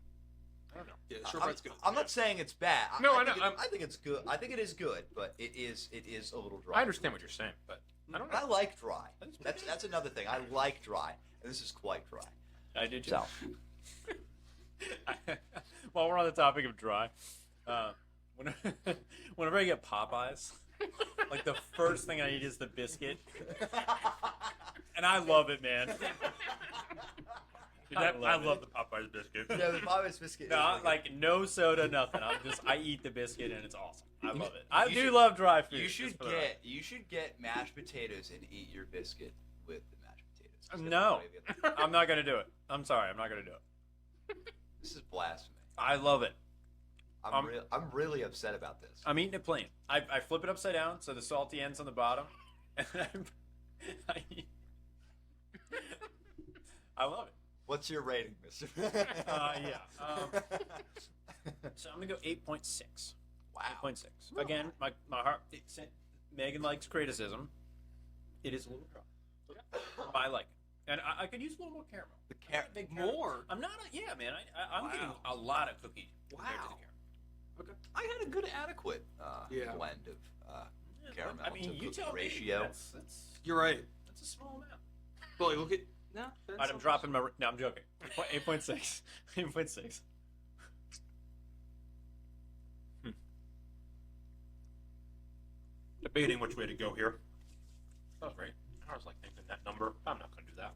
I don't know. Yeah, I'm, shortbread's good. I'm not saying it's bad. No, I think know, I think it's good. I think it is good, but it is a little dry. I understand what you're saying, but I don't know. I like dry. That's That's another thing. I like dry, and this is quite dry. I do too. So While we're on the topic of dry, whenever I get Popeyes, like the first thing I eat is the biscuit, and I love it, man. Dude, I love love the Popeyes biscuit. yeah, the Popeyes biscuit. No, is like no soda, nothing. I eat the biscuit and it's awesome. I love it. I you do should- love dry food. you just should for the record. get mashed potatoes and eat your biscuit with the mashed potatoes. Instead of No, gravy. I'm not gonna do it. I'm sorry, I'm not gonna do it. This is blasphemy. I love it. I'm really upset about this. I'm eating it plain. I flip it upside down so the salty end's on the bottom, and I eat. I love it. What's your rating, Mister? Yeah. So I'm gonna go 8.6. Wow. 8.6. Again, my heart. Megan likes criticism. It is a little dry. I like it, and I could use a little more caramel. The Big caramel. More? I'm not. Yeah, man. I'm Wow. getting a lot of cookie compared to the Wow. caramel. I had a good adequate Yeah. blend of Yeah, caramel I mean, to you cookie tell ratio. me. That's You're right. that's a small amount. But like, look at no. All right, I'm dropping my. No, I'm joking. 8.6. 8.6. Debating which way to go here. That was right. I was like thinking that number. I'm not going to do that.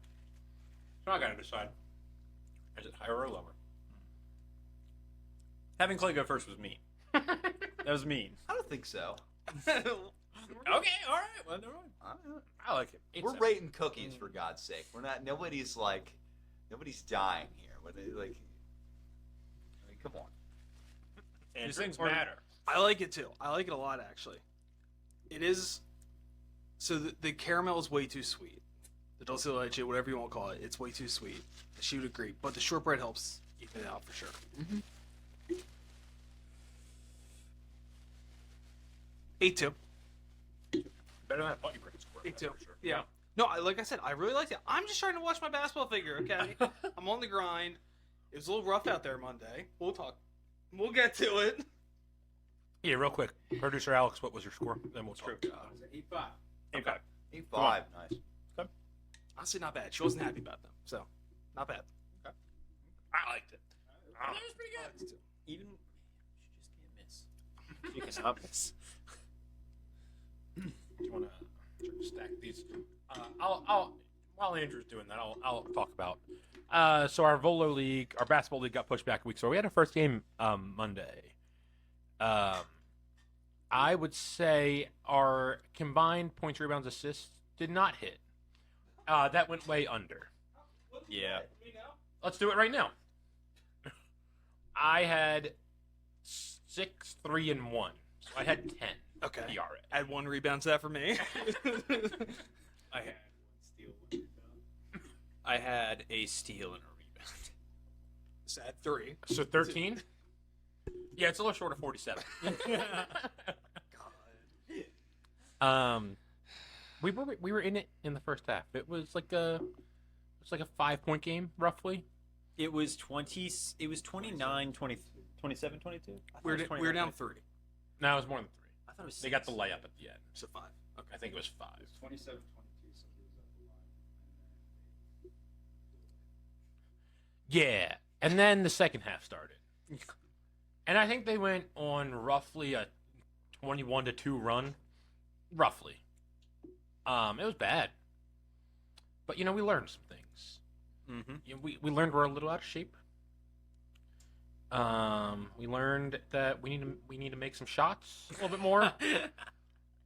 So I got to decide. Is it higher or lower? Having Clay go first was mean. That was mean. I don't think so. Okay, all right. Well, never mind. I like it. We're 8.7. rating cookies for God's sake. We're not. Nobody's dying here. When they, like, I mean, come on. These things matter. I like it too. I like it a lot, actually. It is. So the caramel is way too sweet. The dulce de leche, whatever you want to call it, it's way too sweet. She would agree, but the shortbread helps even it out for sure. Mm-hmm. 8-2. Better than I thought you were going to score. 8-2. For sure. Yeah. No, like I said, I really liked it. I'm just trying to watch my basketball figure, okay? I'm on the grind. It was a little rough out there Monday. We'll talk. We'll get to it. Yeah, real quick. Producer Alex, what was your score? Then we'll talk. 8-5. Okay. 8-5, nice. Honestly, not bad. She wasn't happy about them, so not bad. I liked it. That was pretty good. Even she just can't miss. She cannot miss. Do you want to stack these? I'll while Andrew's doing that, I'll talk about. So our Volo League, our basketball league, got pushed back a week. So we had our first game Monday. I would say our combined points, rebounds, assists did not hit. That went way under. Yeah. Let's do it right now. I had 6, 3, and 1. So I had 10. Okay. PRA. Add 1 rebound to that for me. I had 1 steal, 1 rebound. I had a steal and a rebound. So add 3. So 13? Yeah, it's a little short of 47. We were in it in the first half. It was like a 5-point game roughly. It was 20. It was 29, 20, 27, 22. We're down 3. No, it was more than 3. I thought it was. 6. They got the layup at the end. So 5. Okay, I think it was 5. It was 27-22, so he was up the line. Yeah, and then the second half started, and I think they went on roughly a 21-2 run, roughly. It was bad, but we learned some things. Mm-hmm. We learned we're a little out of shape. We learned that we need to make some shots a little bit more.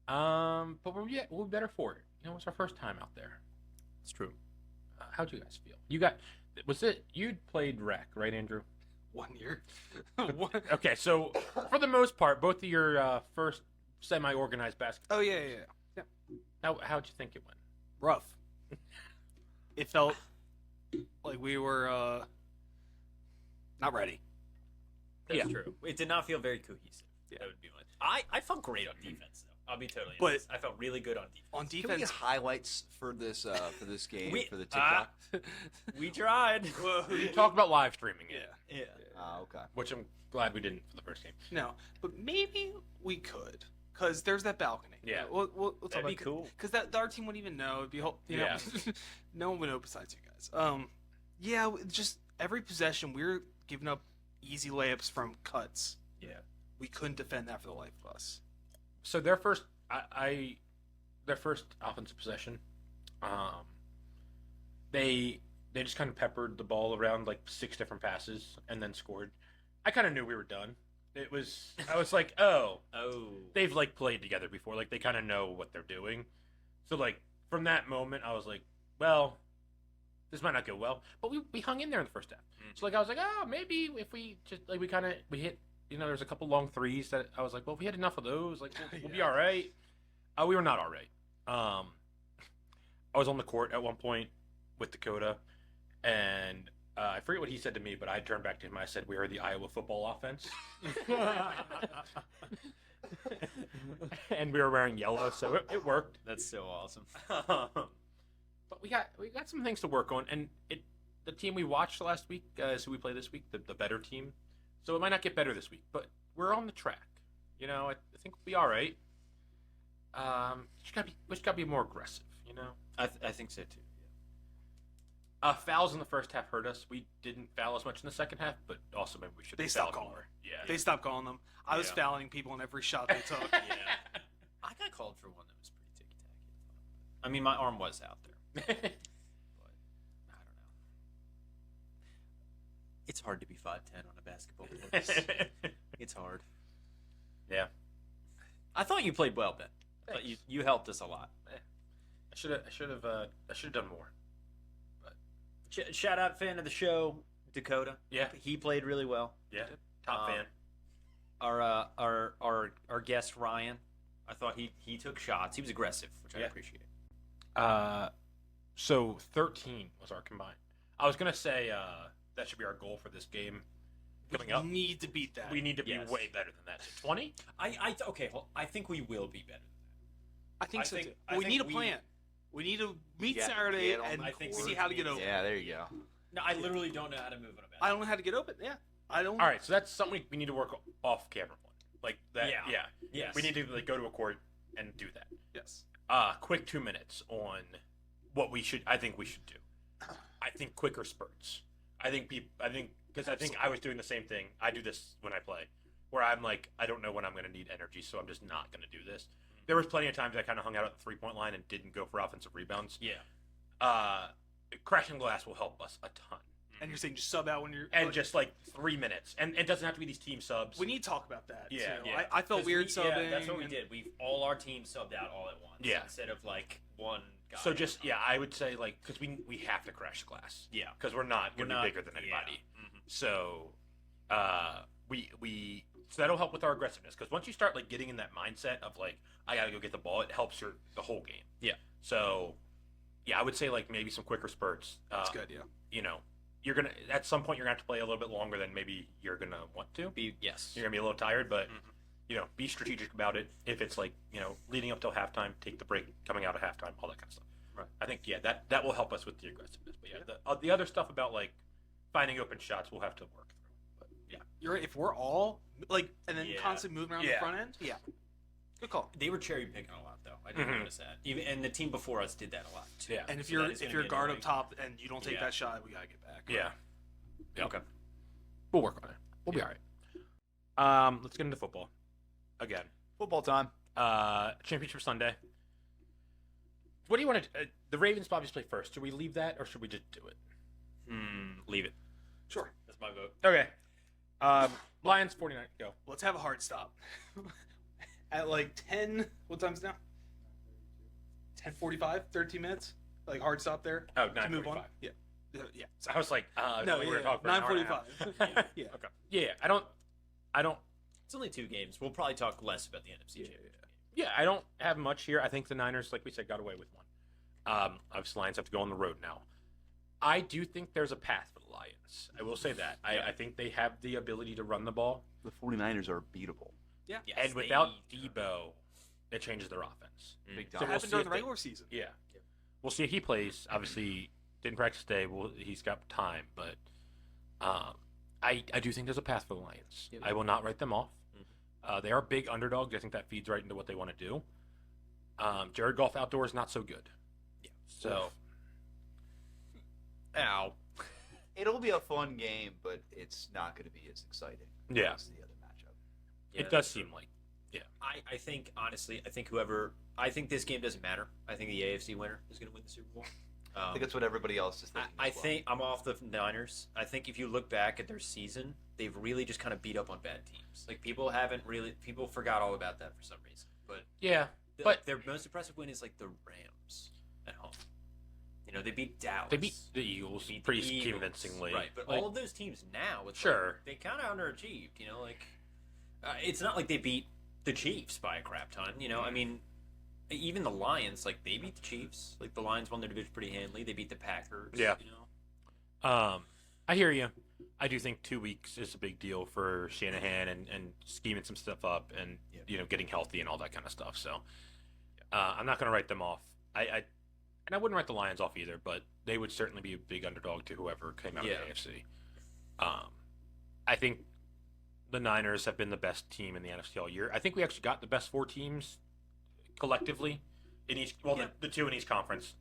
But we'll be better for it. It's our first time out there. It's true. How'd you guys feel? You'd played rec, right, Andrew? 1 year. Okay, so for the most part, both of your first semi-organized basketball. Oh yeah. How'd you think it went? Rough. It felt like we were not ready. That's true. It did not feel very cohesive. Yeah. That would be my. I felt great on defense, though. I'll be totally But- honest. I felt really good on defense. On Can we get defense, highlights for this game We- for the TikTok? We tried. We talked about live streaming it, yeah. Yeah. Okay. which I'm glad we didn't for the first game. No, but maybe we could, cause there's that balcony. Yeah. We'll talk That'd be about cool. Cause our team wouldn't even know. It'd be Yeah. no one would know besides you guys. Yeah, just every possession we were giving up easy layups from cuts. Yeah. We couldn't defend that for the life of us. So their first offensive possession, they just kind of peppered the ball around like 6 different passes and then scored. I kind of knew we were done. I was like, oh, they've like played together before, like they kind of know what they're doing. So like from that moment, I was like, well, this might not go well, but we hung in there in the first half. So like I was like, oh, maybe if we just like we hit. There's a couple long threes that I was like, well, if we had enough of those, like we'll be all right. We were not all right. I was on the court at one point with Dakota, and I forget what he said to me, but I turned back to him. I said, we are the Iowa football offense. And we were wearing yellow, so it worked. That's so awesome. But we got some things to work on, and the team we watched last week is who we play this week, the better team. So it might not get better this week, but we're on the track. I think we'll be all right. We just gotta be more aggressive. I think so too. Fouls in the first half hurt us. We didn't foul as much in the second half, but also maybe we should. They stopped calling. Yeah, They stopped calling them. I was Yeah. fouling people on every shot they took. Yeah. I got called for one that was pretty ticky tacky. I mean, my arm was out there, but I don't know. It's hard to be 5'10" on a basketball court. It's hard. Yeah. I thought you played well, Ben. But Thanks. you helped us a lot. I should have done more. Shout out fan of the show, Dakota. Yeah. He played really well. Yeah, top fan. Our guest Ryan, I thought he took shots. He was aggressive, which I Yeah. appreciate. So 13 was our combined. I was gonna say that should be our goal for this game coming up. We need to beat that. We need to be Yes. way better than that. So 20? Okay. Well, I think we will be better. I think I so think- too. I We think need a we- plan. We need to meet Yeah, Saturday get on and the I think see we how to need get to- open. Yeah, there you go. No, I literally don't know how to move on a bed. I don't know how to get open. Yeah, I don't. All right, so that's something we need to work off camera on. Like that. Yeah. Yeah. Yes. We need to go to a court and do that. Yes. Quick 2 minutes on what I think we should do. I think quicker spurts. I think because I was doing the same thing. I do this when I play, where I'm like, I don't know when I'm going to need energy, so I'm just not going to do this. There was plenty of times I kind of hung out at the 3-point line and didn't go for offensive rebounds. Yeah. Crashing glass will help us a ton. And you're saying just sub out when you're Just like 3 minutes, and it doesn't have to be these team subs. We need to talk about that. Yeah, too. Yeah. I felt 'Cause weird subbing. Yeah, that's what we and- did. All our teams subbed out all at once. Yeah. Instead of like one guy. So just I would say like because we have to crash glass. Yeah. Because we're not going to We're be not- bigger than yeah. anybody. So, so that'll help with our aggressiveness. Because once you start like getting in that mindset of like I gotta go get the ball, it helps the whole game. Yeah. So, I would say like maybe some quicker spurts. That's good. Yeah. You know, you're gonna at some point you're gonna have to play a little bit longer than maybe you're gonna want to. Yes. You're gonna be a little tired, but be strategic about it. If it's like leading up till halftime, take the break coming out of halftime, all that kind of stuff. Right. I think that will help us with the aggressiveness. But the other stuff about like finding open shots, we'll have to work through. But You're right. If we're all like, and then Yeah. constantly moving around the Yeah. front end. Yeah. Good call. They were cherry picking a lot though. I did Mhm. notice that. Even and the team before us did that a lot too. Yeah. And if So you're that is if gonna you're be guard annoying. up top and you don't take Yeah. that shot, we gotta get back. yeah. Okay. We'll work on it. We'll be all right. Let's get into football again. Football time. Championship Sunday. What do you want to? The Ravens obviously play first. Should we leave that or should we just do it? Leave it. Sure. That's my vote. Okay. Lions 49. Go. Let's have a hard stop. At like 10. What time's now? 10:45. 13 minutes. Like hard stop there. Oh, To move on. 9:45. Yeah. Yeah. So I was like, No, we yeah, were talking for an hour and a half. 9:45. Yeah. Okay. Yeah, I don't. It's only 2 games. We'll probably talk less about the NFC Championship. Yeah, I don't have much here. I think the Niners, like we said, got away with one. Obviously, Lions have to go on the road now. I do think there's a path for the Lions. I will say that. I think they have the ability to run the ball. The 49ers are beatable. Yeah. Yes, And without Debo, it changes their offense. Big So time. It we'll happened see during if the they- regular season. Yeah. We'll see if he plays. Obviously, didn't practice today. Well, he's got time, but I do think there's a path for the Lions. Yeah. I will not write them off. They are big underdogs. I think that feeds right into what they want to do. Jared Goff outdoors not so good. Yeah. So, ow. It'll be a fun game, but it's not going to be as exciting Yeah. as the other matchup. It does seem like. I think honestly, I think this game doesn't matter. I think the AFC winner is going to win the Super Bowl. I think that's what everybody else is thinking. I as well. think I'm off the Niners. I think if you look back at their season, they've really just kind of beat up on bad teams. Like people forgot all about that for some reason. But Yeah. but But- their most impressive win is like the Rams at home. They beat Dallas. They beat the Eagles Beat the pretty Eagles. convincingly. Right? But Like, all of those teams now, it's Sure. like, they kind of underachieved. It's not like they beat the Chiefs by a crap ton. I mean, even the Lions, like they beat the Chiefs. Like the Lions won their division pretty handily. They beat the Packers. Yeah. I hear you. I do think 2 weeks is a big deal for Shanahan and scheming some stuff up and getting healthy and all that kind of stuff. So I'm not going to write them off. And I wouldn't write the Lions off either, but they would certainly be a big underdog to whoever came out Yeah. of the AFC. I think the Niners have been the best team in the NFC all year. I think we actually got the best 4 teams collectively in each. Well, Yeah. the 2 in each conference.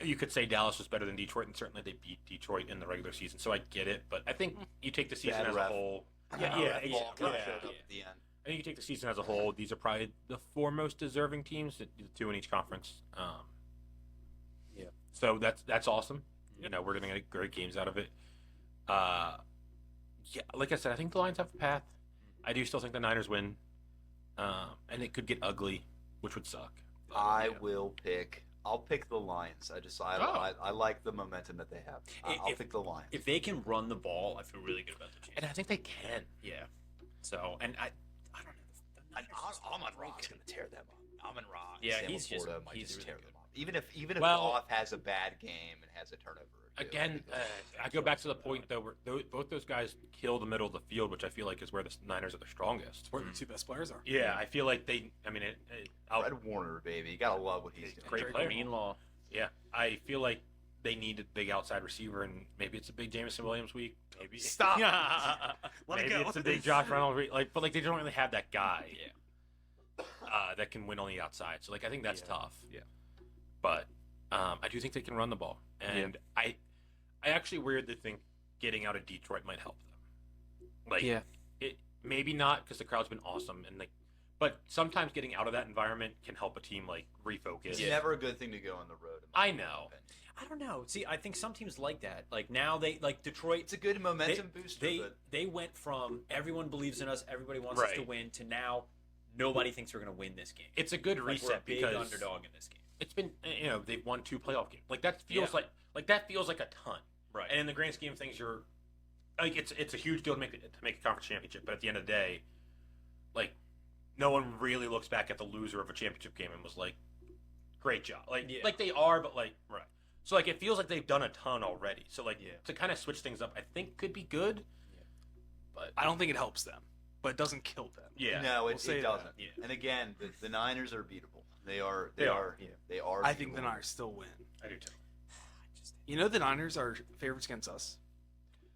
You could say Dallas was better than Detroit, and certainly they beat Detroit in the regular season. So I get it, but I think you take the season Bad as ref. a whole. Ball yeah. kind of showed up at the end. I think you take the season as a whole. These are probably the 4 most deserving teams, the 2 in each conference. Yeah. So that's awesome. We're gonna get great games out of it. Yeah, like I said, I think the Lions have a path. I do still think the Niners win, and it could get ugly, which would suck. I'll pick the Lions. I like the momentum that they have. I'll pick the Lions. If they can run the ball, I feel really good about the Chiefs. And I think they can. Yeah. So, and I don't know. The Niners just Amon aren't Ra's good. going to tear them up. Amon Ra. Yeah, Sam he's just- Laporta might he's just really tear good. them up. Even if Well- Goff has a bad game and has a turnover. Again, I go back to the point though where both those guys kill the middle of the field, which I feel like is where the Niners are the strongest. Where the two best players are. Yeah, I feel like they. I mean, Fred Warner, baby, you gotta love what he's doing. Great player. Greenlaw. Yeah, I feel like they need a big outside receiver, and maybe it's a big Jameson Williams week. Maybe Stop. Let it maybe go. it's a big Josh Reynolds week. But they don't really have that guy. That can win on the outside. So I think that's tough. Yeah. But I do think they can run the ball, and I actually weirdly think getting out of Detroit might help them. It maybe not because the crowd's been awesome, and but sometimes getting out of that environment can help a team refocus. It's never a good thing to go on the road. I know. opinion. I don't know. See, I think some teams like that. Like now they Detroit. It's a good momentum booster. But They went from everyone believes in us, everybody wants us to win, to now nobody thinks we're going to win this game. It's a good Like, we're a reset big because underdog in this game. it's been they've won 2 playoff games. That feels that feels like a ton. Right. And in the grand scheme of things, you're it's a huge deal to make a conference championship. But at the end of the day, no one really looks back at the loser of a championship game and was like, "Great job." They are, but right. So it feels like they've done a ton already. So to kind of switch things up, I think could be good. Yeah. But I don't think it helps them, but it doesn't kill them. yeah, no, it say doesn't. that. Yeah. And again, the Niners are beatable. They are. They are. Yeah. They are. I think the beatable. Niners still win. I do too. You know the Niners are favorites against us.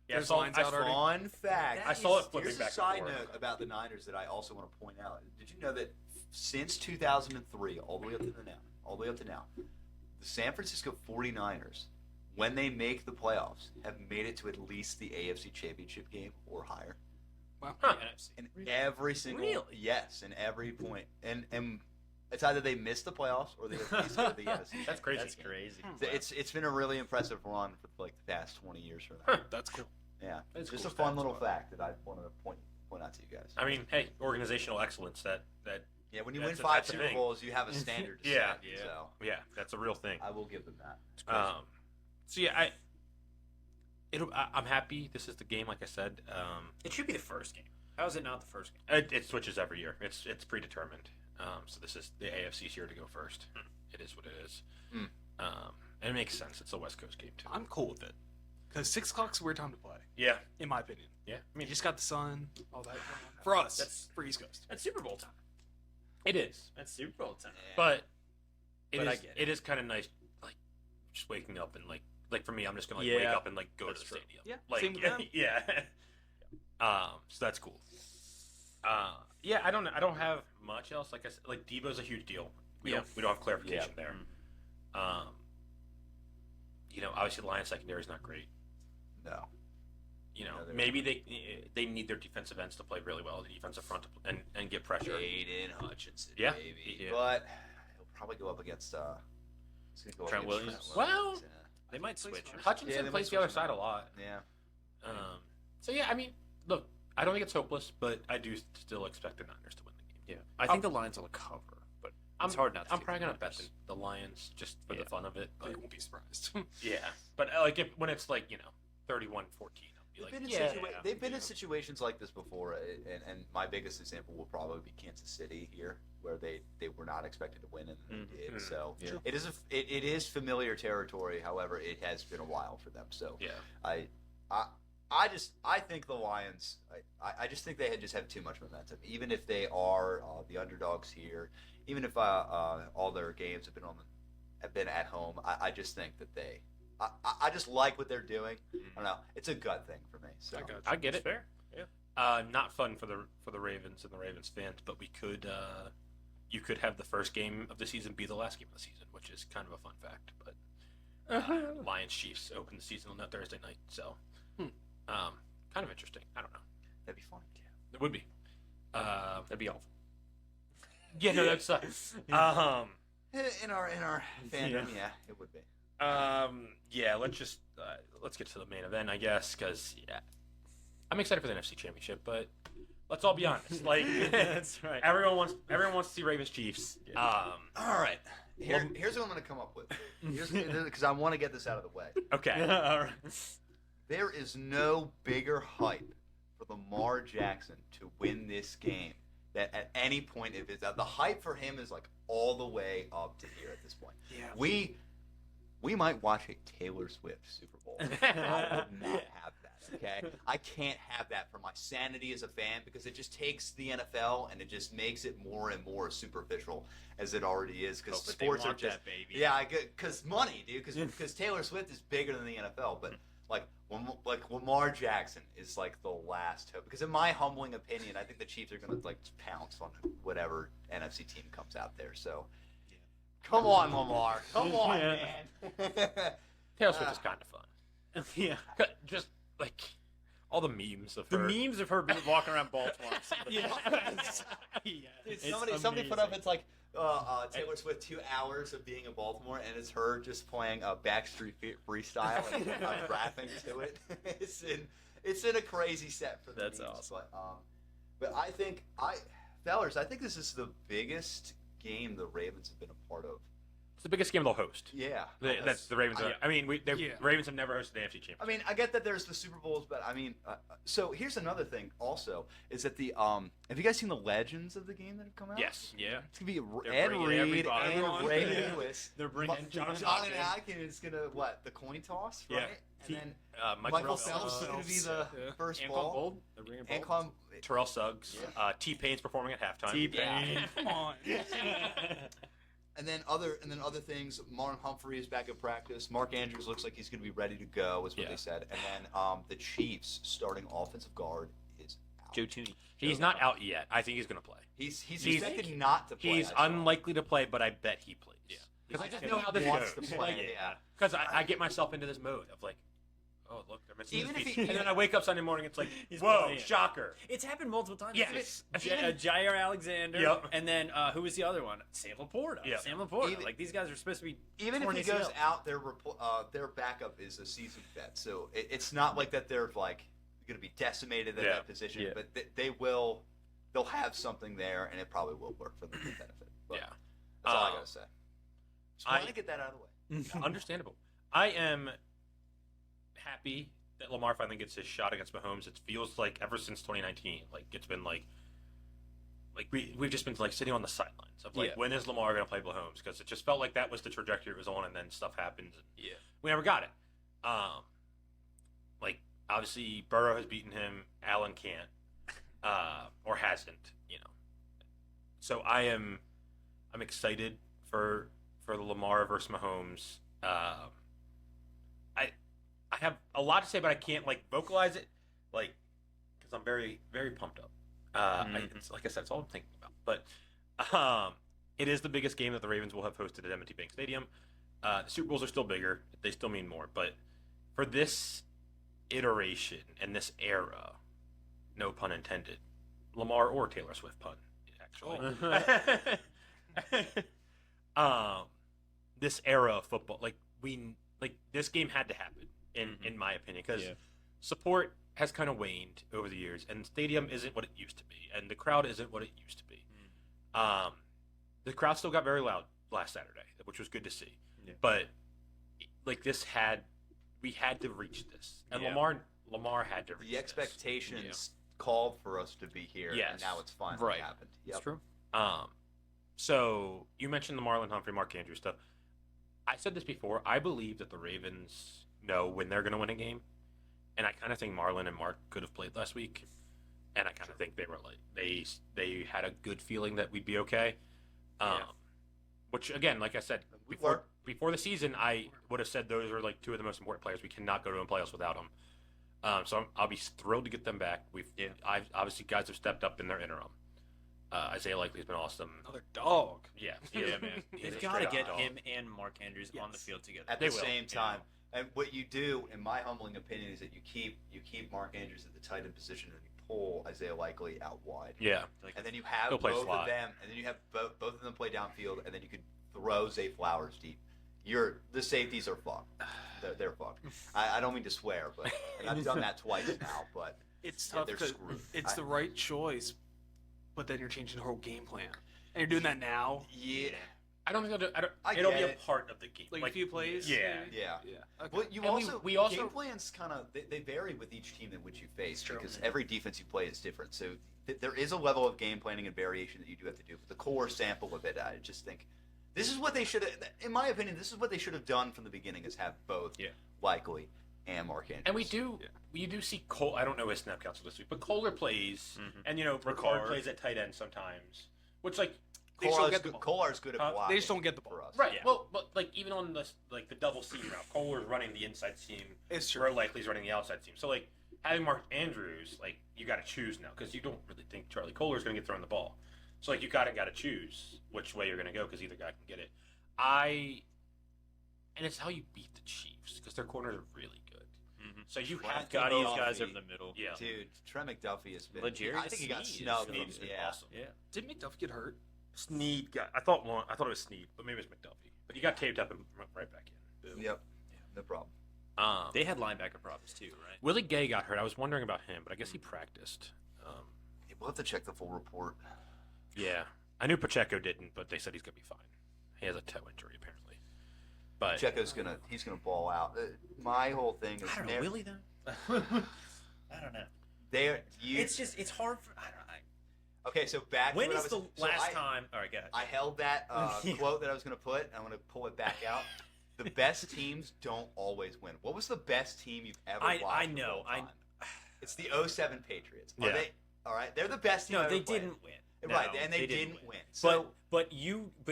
Yeah, There's I saw, lines I out saw- already. Fun fact. I saw it flipping Here's back a and side forth. note about the Niners that I also want to point out. Did you know that since 2003, all the way up to now, the San Francisco 49ers, when they make the playoffs, have made it to at least the AFC Championship game or higher. Wow. Huh. NFC. In every single yes, in every point. And it's either they miss the playoffs or they at least go to the NFC. That's crazy. That's crazy. It's been a really impressive run for the past 20 years for them. That's cool. Yeah, That's just cool a fun stats, little but- fact that I wanted to point out to you guys. I mean, hey, organizational excellence. That Yeah, when you That's win a- 5 that's a Super thing. Bowls, you have a standard to Yeah, set. yeah. So yeah, that's a real thing. I will give them that. So yeah, I'm happy. This is the game, like I said. It should be the first game. How is it not the first game? It switches every year. It's predetermined. So this is the AFC's here to go first. It is what it is. Hmm. And it makes sense. It's a West Coast game too. I'm cool with it. Because 6 o'clock's a weird time to play, Yeah, in my opinion. yeah. I mean, you just got the sun, all that. For us, That's- for East Coast. That's Super Bowl time. It is. That's Super Bowl time. But But I is. get it. It is kind of nice, just waking up and for me, I'm just gonna wake Yeah, up and go to that's the true. stadium. Yeah, same with them. yeah. So that's cool. Yeah, I don't have much else. Like I said, Debo's a huge deal. We don't have clarification there. Obviously the Lions secondary is not great. No. No, they're Maybe they need their defensive ends to play really well, the defensive front and get pressure. Aiden Hutchinson, Yeah. baby. Yeah. But he'll probably go up against he's gonna go up Trent against Williams? Trent Williams, Well, They might switch. Yeah, Hutchinson they plays might the other switch side him a lot. yeah. So yeah, I mean, look, I don't think it's hopeless, but I do still expect the Niners to win the game. Yeah, I think the Lions will cover, but it's hard not to. I'm take probably the gonna bet Niners. the Lions just for the Yeah. fun of it. I But won't be surprised. yeah, but when it's 31-14, I'll be They've been in situations like this before, and my biggest example will probably be Kansas City here, where they were not expected to win and they did. Mhm. So Yeah. it is familiar territory. However, it has been a while for them. So yeah. I think the Lions. I just think they just have too much momentum. Even if they are the underdogs here, even if all their games have been at home, I just think that they. I just like what they're doing. I don't know. It's a gut thing for me. So I get It's it. fair. Yeah. Not fun for the Ravens and the Ravens fans, but we could. You could have the first game of the season be the last game of the season, which is kind of a fun fact. But Lions Chiefs open the season on that Thursday night, so kind of interesting. I don't know. that'd be fun. It would be. That'd be awful. Yeah, no, that sucks. In our fandom, yeah, it would be. Yeah, let's get to the main event, I guess, because I'm excited for the NFC Championship, but let's all be honest. That's right. Everyone wants to see Ravens Chiefs. All right. Here's what I'm going to come up with. Because I want to get this out of the way. Okay. All right. There is no bigger hype for Lamar Jackson to win this game that at any point the hype for him is all the way up to here at this point. Yeah. we might watch a Taylor Swift Super Bowl. I would not have that. Okay, I can't have that for my sanity as a fan because it just takes the NFL and it just makes it more and more superficial as it already is. Because But sports they are want just that, baby. yeah, because money, dude. Because Taylor Swift is bigger than the NFL, but. Like Lamar Jackson is like the last hope because in my humbling opinion, I think the Chiefs are gonna like pounce on whatever NFC team comes out there. So, come on, Lamar, come on, man. Taylor Swift is kind of fun. Yeah. Just like all the memes of The her. memes of her walking around Baltimore. Yeah. Dude, somebody put up it's like Taylor Swift 2 hours of being in Baltimore, and it's her just playing a Backstreet Freestyle and rapping to it. It's in a crazy set for the That's memes, awesome. But I think fellers, I think this is the biggest game the Ravens have been a part of. It's the biggest game they'll host. Yeah, That's the Ravens. Yeah. I mean, the Yeah. Ravens have never hosted the AFC Championship. I mean, I get that there's the Super Bowls, but I mean, so here's another thing. Also, is that the have you guys seen the legends of the game that have come out? Yes. Yeah. It's gonna be They're Ed bringing Reed everybody. and Ray Lewis. They're bringing John and Atkins is gonna the coin toss, right? Yeah. And then Michael Michael Phelps, Phelps is gonna be the Yeah. first Anquan ball. Bold. They're bringing Bold. Anquan, Terrell Suggs, T-Pain's performing at halftime. T-Pain. Come on. and then other things. Marlon Humphrey is back in practice. Mark Andrews looks like he's gonna be ready to go, is what Yeah. they said. And then the Chiefs starting offensive guard is out. Joe Tooney. He's not out yet. I think he's going to play. He's He's- expected not to play. He's I saw. unlikely to play, but I bet he plays. Yeah. Because I just He know how this wants goes. to play, yeah. Because I get myself into this mode of like, oh look, they're missing Even this if piece. he- and then I wake up Sunday morning, it's like, He's whoa, playing. shocker. It's happened multiple times. Yes. Jair Alexander. Yep. And then who was the other one? Sam Laporta. Yeah. Sam Laporta. Even- Like these guys are supposed to be. Even if torn he goes ACL. out, their backup is a seasoned vet, so it's not like that they're like going to be decimated at Yeah. that position. Yeah. But they'll have something there, and it probably will work for them to benefit. But Yeah. that's all I got to say. Just I- want to get that out of the way. Understandable. I am happy that Lamar finally gets his shot against Mahomes. It feels like ever since 2019, like it's been like we've just been like sitting on the sidelines of like Yeah. when is Lamar going to play Mahomes? Because it just felt like that was the trajectory it was on, and then stuff happened. And Yeah. we never got it. Like obviously Burrow has beaten him, Allen can't, or hasn't, you know. So I'm excited for the Lamar versus Mahomes. I have a lot to say, but I can't like vocalize it, like because I'm very very pumped up. It's, like I said, it's all I'm thinking about. But it is the biggest game that the Ravens will have hosted at M&T Bank Stadium. The Super Bowls are still bigger; they still mean more. But for this iteration and this era, no pun intended, Lamar or Taylor Swift pun, actually. This era of football, like this game had to happen in my opinion, because Yeah. support has kind of waned over the years, and the stadium isn't what it used to be, and the crowd isn't what it used to be. The crowd still got very loud last Saturday, which was good to see. Yeah. But like we had to reach this, and Yeah. Lamar had to reach The this. expectations called for us to be here, Yes. and now it's finally Right. happened. That's Yep. true. So you mentioned the Marlon Humphrey, Mark Andrews stuff. I said this before. I believe that the Ravens know when they're going to win a game, and I kind of think Marlon and Mark could have played last week, and I kind of think they were like they had a good feeling that we'd be okay. Yeah. Which again, like I said We were. before the season, I would have said those are like two of the most important players. We cannot go to a playoffs without them. So I'll be thrilled to get them back. I've obviously guys have stepped up in their interim. Isaiah Likely's been awesome. Another dog. Yeah, man. He's They've a got to straight get dog. him and Mark Andrews on the Yes. field together. At They the will, same yeah. time. And what you do, in my humbling opinion, is that you keep Mark Andrews at the tight end position and you pull Isaiah Likely out wide. Yeah, Like, And then you have He'll play both slot. of them, and then you have both of them play downfield, and then you could throw Zay Flowers deep. The safeties are fucked. They're fucked. I don't mean to swear, but and I've done that twice now. But It's yeah, tough they're because screwed. it's the right choice, but then you're changing the whole game plan, and you're doing that now. Yeah. I don't think I it'll get be a it. part of the game. Like a few plays. Yeah. maybe? Yeah. Yeah. Okay. Well, you And also we also- game plans kind of they vary with each team in which you face True. because every defense you play is different. So there is a level of game planning and variation that you do have to do. But the core sample of it, I just think This is what they should have, in my opinion, this is what they should have done from the beginning, is have both Likely and Mark Andrews. And we do see Cole. I don't know his snap counts this week, but Kohler plays, and Ricard plays at tight end sometimes, which like They just don't get the ball. Kohler's good at blocking. They just don't get the ball. For us. right. Yeah. Well, but like even on the double seam route, Kohler's running the inside seam, It's true. where Likely's running the outside seam. So like having Mark Andrews, like you got to choose now because you don't really think Charlie Kohler's going to get thrown the ball. So like you got to choose which way you're going to go because either guy can get it. And it's how you beat the Chiefs because their corners are really good. So you have Got to these McDuffie. guys over the middle. Yeah. Dude, Trent McDuffie has been. Legarius I think he got Sneed snubbed. Sneed's been Yeah. awesome. Yeah. Did McDuff get hurt? Sneed got. I thought it was Sneed, but maybe it's McDuffie. But he got taped up and right back in. Boom. Yep. Yeah, no problem. They had linebacker problems too, right? Willie Gay got hurt. I was wondering about him, but I guess he practiced. Yeah, we'll have to check the full report. Yeah, I knew Pacheco didn't, but they said he's gonna be fine. He has a toe injury apparently. But Checo's he's gonna ball out. My whole thing is I don't know, Willie though. I don't know. It's hard for. I don't know. Okay, so back. When to is the last time? All right, go ahead. I held that quote that I was going to put. I'm going to pull it back out. The best teams don't always win. What was the best team you've ever watched? I know. It's the 07 Patriots. Are Yeah. they? All right, they're the best team. No, I've they ever played. didn't win. Right, No, and they didn't win. But So,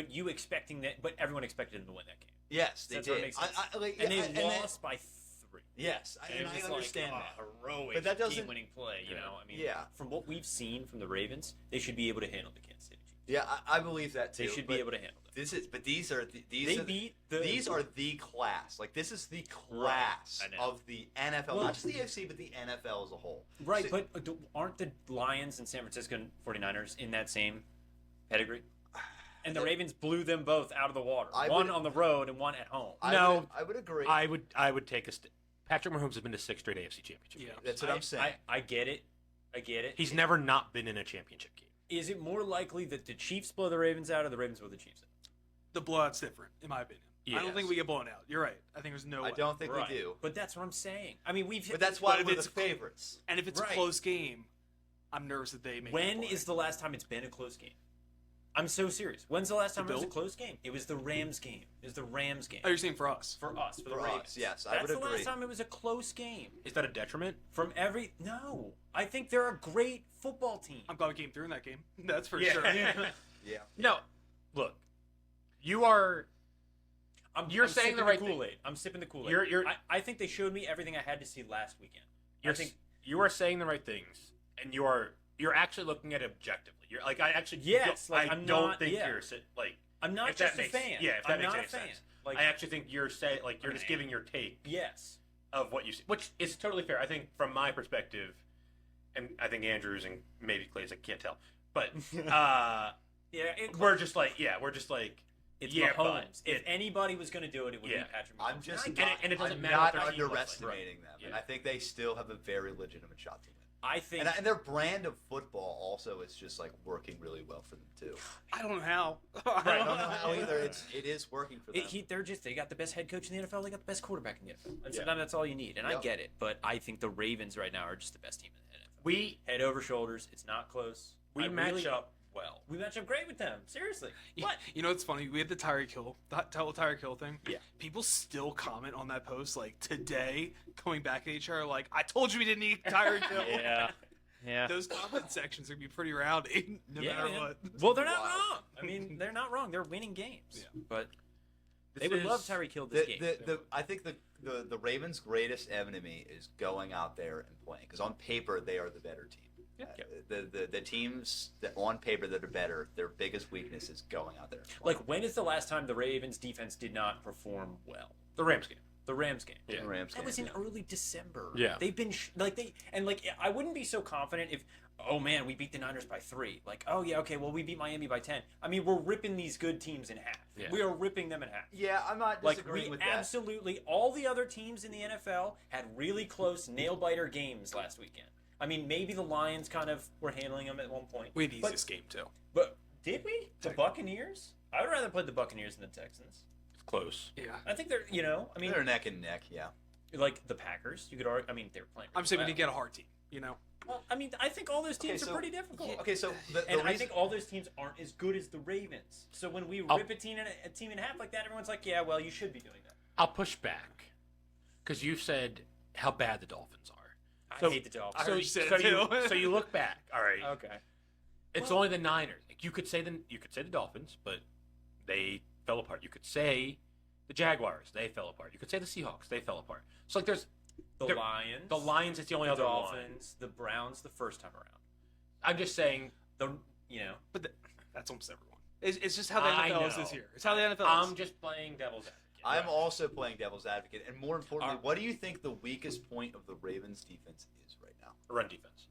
you expecting that? But everyone expected them to win that game. yes, they That's what did. makes sense. and And they then- lost by 3. Yes, And it I was understand like, that. heroic But that doesn't- game-winning play. You know, I mean, Yeah. from what we've seen from the Ravens, they should be able to handle the Kansas City Chiefs. Yeah, I believe that too. They should but be able to handle them. these are These are the class. Like this is the class I know. of the NFL, Well- not just the AFC, but the NFL as a whole. Right, So- but aren't the Lions and San Francisco 49ers in that same pedigree? And the Ravens blew them both out of the water. One on the road and one at home. I would agree. I would take Patrick Mahomes has been to 6 straight AFC championship games. That's what I'm saying. I get it. He's never not been in a championship game. Is it more likely that the Chiefs blow the Ravens out or the Ravens blow the Chiefs out? The blowout's different, in my opinion. I Yes. don't think we get blown out. You're right. I think there's no way. I don't think Right. we do. But that's what I'm saying. I mean, But that's why if we're the it's- favorites. And if it's Right. a close game, I'm nervous that they make When the is the last time it's been a close game? I'm so serious. When's the last time it was a Bills? close game? It was the Rams game. It was the Rams game. Oh, you're saying for us? For us, for the For us, Ravens. yes, I That's would the agree. last time it was a close game. Is that a detriment? From every no, I think they're a great football team. I'm glad we came through in that game. That's for Yeah. sure. Yeah. No. Look, you're I'm saying the sipping right Kool-Aid. I'm sipping the Kool-Aid. You're- I think they showed me everything I had to see last weekend. You're, I think you are saying the right things, and you're actually looking at it objectively. You're like I actually Yes, don't, like, I I'm don't not- think yeah. you're like I'm not if that just a makes- fan. Yeah, if that I'm makes not any a fan. sense. Like I actually think you're saying like you're just giving your take yes. of what you see, which is totally fair. I think from my perspective, and I think Andrews and maybe Clay's, I can't tell, but Yeah, we're just like it's yeah, but Mahomes. If anybody was going to do it, it would Yeah. be Patrick Mahomes. I'm just And not, and it doesn't I'm matter not what their team looks like. underestimating them, and Yeah. I think they still have a very legitimate shot to win. I think And their brand of football also is just like working really well for them too. I don't know how. I don't know how either. It is working for them. they got the best head coach in the NFL. They got the best quarterback in the NFL. And Yeah. sometimes that's all you need. And I Yep. get it, but I think the Ravens right now are just the best team in the NFL. we Head over shoulders. It's not close. we I match really- up well. We match up great with them. Seriously. What? You know what's funny? We had the Tyreek Hill thing. Yeah. People still comment on that post like today, going back at each other like, "I told you we didn't need Tyreek Hill." Yeah. Those comment sections are gonna be pretty rowdy, no matter man. what. Well, they're not Wild. wrong. I mean, they're not wrong. They're winning games. Yeah. But This they would is- love Tyreek Hill this game. I think the Ravens' greatest enemy is going out there and playing because on paper they are the better team. The teams that on paper that are better, their biggest weakness is going out there. And playing. Like, when is the last time the Ravens defense did not perform well? The Rams game. The Rams game. Yeah. The Rams That was game. in early December. Yeah. They've been I wouldn't be so confident if we beat the Niners by 3. Like, oh yeah, okay, well we beat Miami by 10. I mean, we're ripping these good teams in half. Yeah. We are ripping them in half. Yeah, I'm not Like, disagreeing we with that. absolutely all the other teams in the NFL had really close nail biter games last weekend. I mean, maybe the Lions kind of were handling them at one point. We had the But- easiest game too. But did we? The Buccaneers? I would rather play the Buccaneers than the Texans. It's close. Yeah. I think they're, I mean, They're neck and neck. Yeah. like the Packers. You could argue. I mean, they were playing. I'm saying we well. did get a hard team. You know. Well, I mean, I think all those teams so- are pretty difficult. Okay, so And I think all those teams aren't as good as the Ravens. So when we rip a team in half like that, everyone's like, yeah, well, you should be doing that. I'll push back because you said how bad the Dolphins are. I hate the Dolphins. I heard you say it too. So you look back. All right. Okay. It's only the Niners. You could say the Dolphins, but they fell apart. You could say the Jaguars, they fell apart. You could say the Seahawks, they fell apart. So like there's The They're- Lions. the Lions is the only the other one. Dolphins, the Browns the first time around. I'm just saying But that's almost everyone. It's just how the I NFL is know. this year. It's how the NFL is. I'm just playing devil's advocate. I'm also playing devil's advocate, and more importantly, what do you think the weakest point of the Ravens' defense is right now? Run defense.